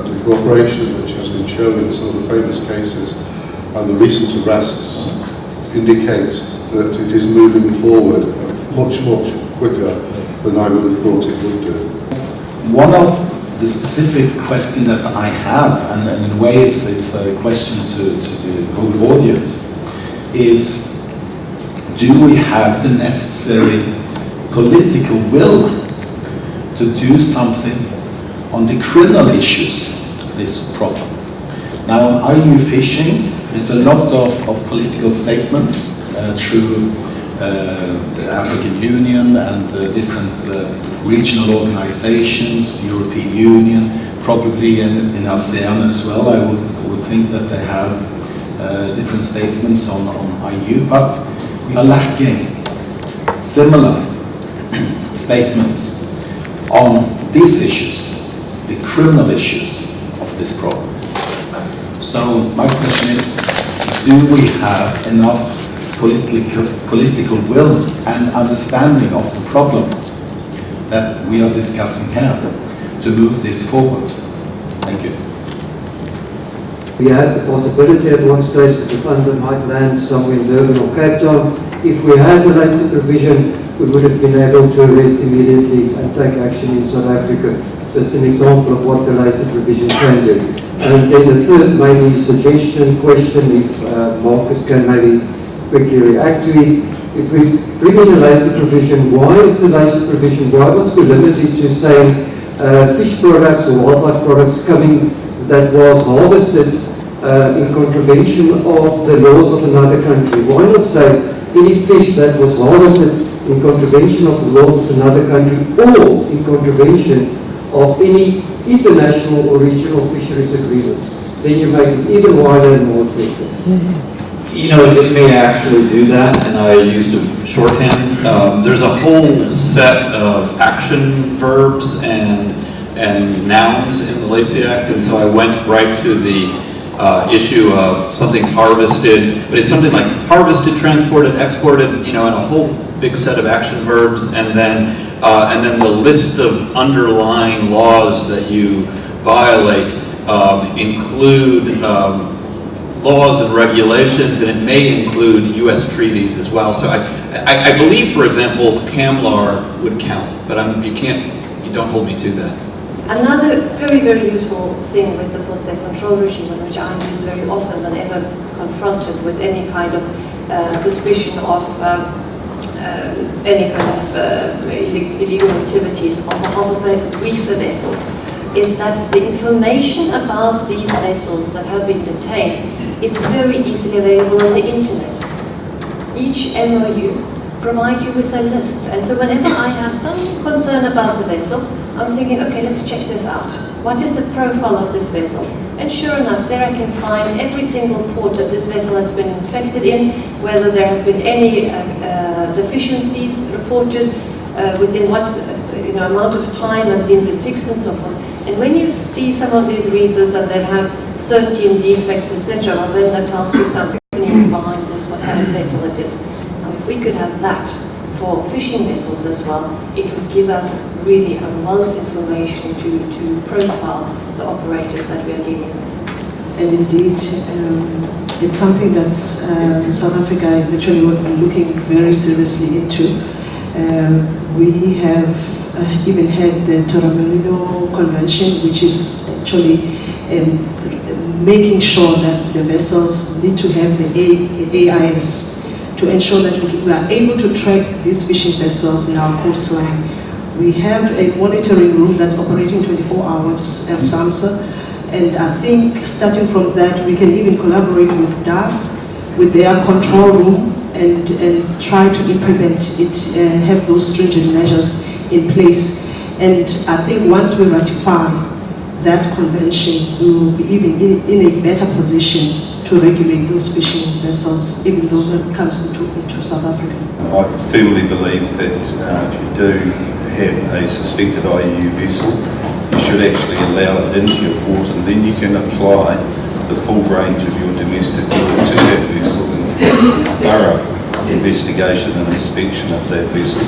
the cooperation which has been shown in some of the famous cases and the recent arrests indicates that it is moving forward much quicker than I would have thought it would do. One of the specific question that I have, and in a way it's a question to the whole audience, is do we have the necessary political will to do something on the criminal issues of this problem? Now, IUU fishing, there's a lot of political statements through the African Union and different regional organizations, European Union, probably in ASEAN as well. I would think that they have different statements on IUU, but we are lacking similar statements on these issues, the criminal issues of this problem. So my question is, do we have enough political will and understanding of the problem that we are discussing here to move this forward? Thank you. We had the possibility at one stage that the fund might land somewhere in Durban or Cape Town. If we had a laser provision, we would have been able to arrest immediately and take action in South Africa. Just an example of what the laser provision can do. And then the third maybe suggestion, question, if Marcus can maybe quickly react to it. If we bring in a laser provision, why is the laser provision, why must we limit it to saying fish products or wildlife products coming that was harvested in contravention of the laws of another country? Why not say any fish that was harvested in contravention of the laws of another country or in contravention of any international or regional fisheries agreements? Then you make it even wider and more effective. You know, it may actually do that, and I used a shorthand. There's a whole set of action verbs and nouns in the Lacey Act, and so I went right to the issue of something's harvested, but it's something like harvested, transported, exported, you know, and a whole big set of action verbs, and then the list of underlying laws that you violate include laws and regulations, and it may include U.S. treaties as well. So I believe, for example, CAMLAR would count, but you don't hold me to that. Another very, very useful thing with the post-state control regime, which I use very often whenever confronted with any kind of suspicion of any kind of illegal activities on behalf of a reefer vessel, is that the information about these vessels that have been detained is very easily available on the internet. Each MOU provides you with a list, and so whenever I have some concern about the vessel, I'm thinking, okay, let's check this out. What is the profile of this vessel? And sure enough, there I can find every single port that this vessel has been inspected in, whether there has been any deficiencies reported, within what amount of time has been fixed and so forth. And when you see some of these reefers and they have 13 defects, etc., well, then that tells you something is behind this, what kind of vessel it is. Now, if we could have that for fishing vessels as well, it would give us really a wealth of information to profile the operators that we are dealing with. And indeed, it's something that South Africa is actually looking very seriously into. We have even had the Torremolinos Convention, which is actually making sure that the vessels need to have the AIS to ensure that we are able to track these fishing vessels in our coastline. We have a monitoring room that's operating 24 hours at SAMSA, and I think starting from that we can even collaborate with DAF, with their control room, and try to implement it and have those stringent measures in place. And I think once we ratify that convention, we will be even in a better position to regulate those fishing vessels, even those that comes into South Africa. I firmly believe that if you do have a suspected IUU vessel, you should actually allow it into your port, and then you can apply the full range of your domestic law to that vessel and thorough investigation and inspection of that vessel.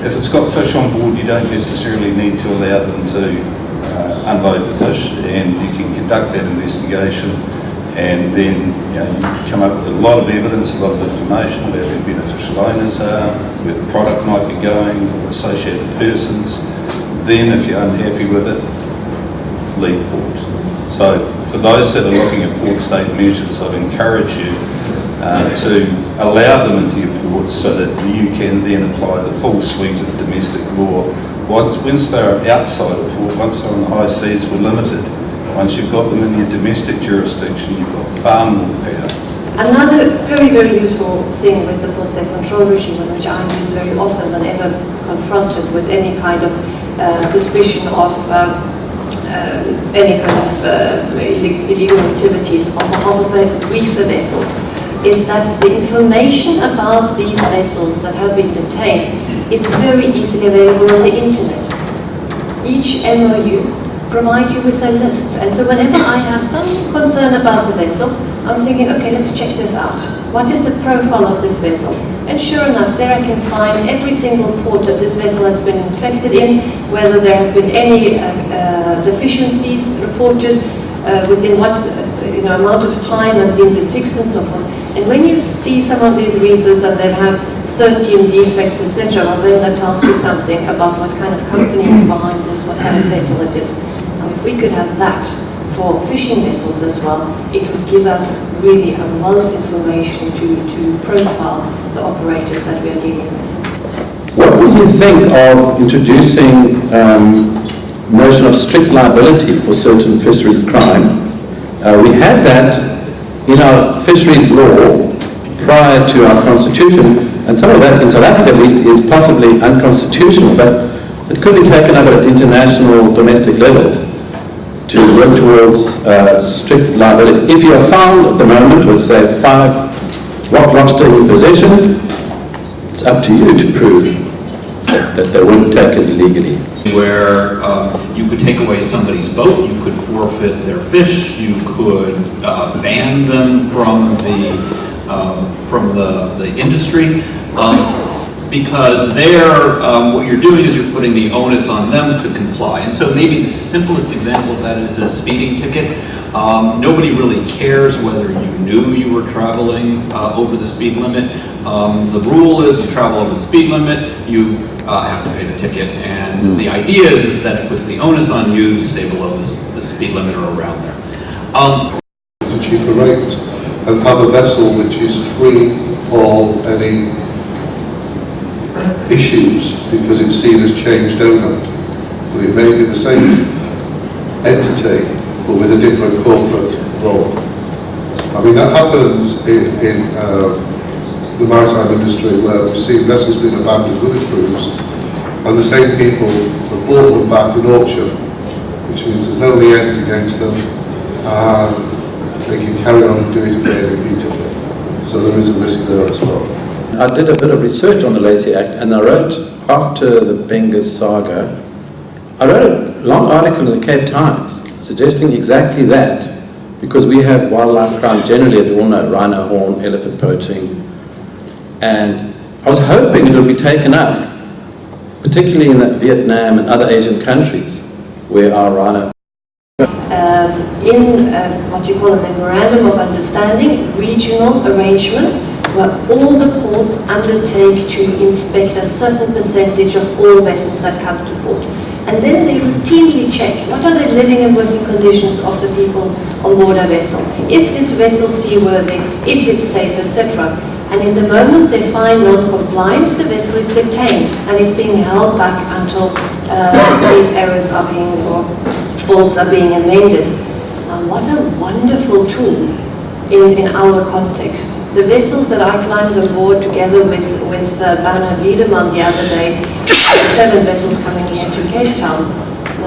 If it's got fish on board, you don't necessarily need to allow them to unload the fish, and you can conduct that investigation, and then you come up with a lot of evidence, a lot of information about who beneficial owners are, where the product might be going, associated persons. Then if you're unhappy with it, leave port. So for those that are looking at port state measures, I'd encourage you to allow them into your ports so that you can then apply the full suite of domestic law. Once they're outside the port, once they're on the high seas, we're limited. Once you've got them in your domestic jurisdiction, you've got far more power. Another very, very useful thing with the post-state control regime, which I use very often whenever confronted with any kind of suspicion of any kind of illegal activities on behalf of a reefer vessel, is that the information about these vessels that have been detained is very easily available on the internet. Each MOU provides you with a list, and so whenever I have some concern about the vessel, I'm thinking, okay, let's check this out. What is the profile of this vessel? And sure enough, there I can find every single port that this vessel has been inspected in, whether there has been any deficiencies reported, within what amount of time has been fixed and so forth. And when you see some of these reefers and they have 13 defects, etc. Well, then that tells you something about what kind of company is behind this, what kind of vessel it is. Now, if we could have that for fishing vessels as well, it would give us really a wealth of information to profile the operators that we are dealing with. What would you think of introducing notion of strict liability for certain fisheries crime? We had that in our fisheries law prior to our constitution, and some of that, in South Africa at least, is possibly unconstitutional, but it could be taken up at international domestic level to work towards strict liability. If you are found at the moment with, say, 5 rock lobster in your possession, it's up to you to prove that they weren't taken illegally. Where you could take away somebody's boat, you could forfeit their fish, you could ban them from the industry, because what you're doing is you're putting the onus on them to comply. And so maybe the simplest example of that is a speeding ticket. Nobody really cares whether you knew you were traveling over the speed limit. The rule is you travel over the speed limit, you have to pay the ticket. And the idea is that it puts the onus on you to stay below the speed limit or around there. It's a cheaper rate and have a vessel which is free of any issues because it's seen as changed owner. But it may be the same entity but with a different corporate role. I mean, that happens in the maritime industry where we've seen vessels being abandoned with a cruise and the same people have bought them back in auction, which means there's no liens against them and they can carry on and do it again repeatedly. So there is a risk there as well. I did a bit of research on the Lacey Act, and I wrote, after the Bengas saga, I wrote a long article in the Cape Times suggesting exactly that, because we have wildlife crime generally, as we all know, rhino horn, elephant poaching, and I was hoping it would be taken up, particularly in Vietnam and other Asian countries where our rhino in what you call a memorandum of understanding, regional arrangements, where all the ports undertake to inspect a certain percentage of all vessels that come to port. And then they routinely check what are the living and working conditions of the people on board a vessel. Is this vessel seaworthy? Is it safe, etc.? And in the moment they find non-compliance, the vessel is detained and it's being held back until these errors are being, or faults are being amended. What a wonderful tool in our context. The vessels that I climbed on board together with Bernhard Wiedemann the other day, 7 vessels coming here to Cape Town,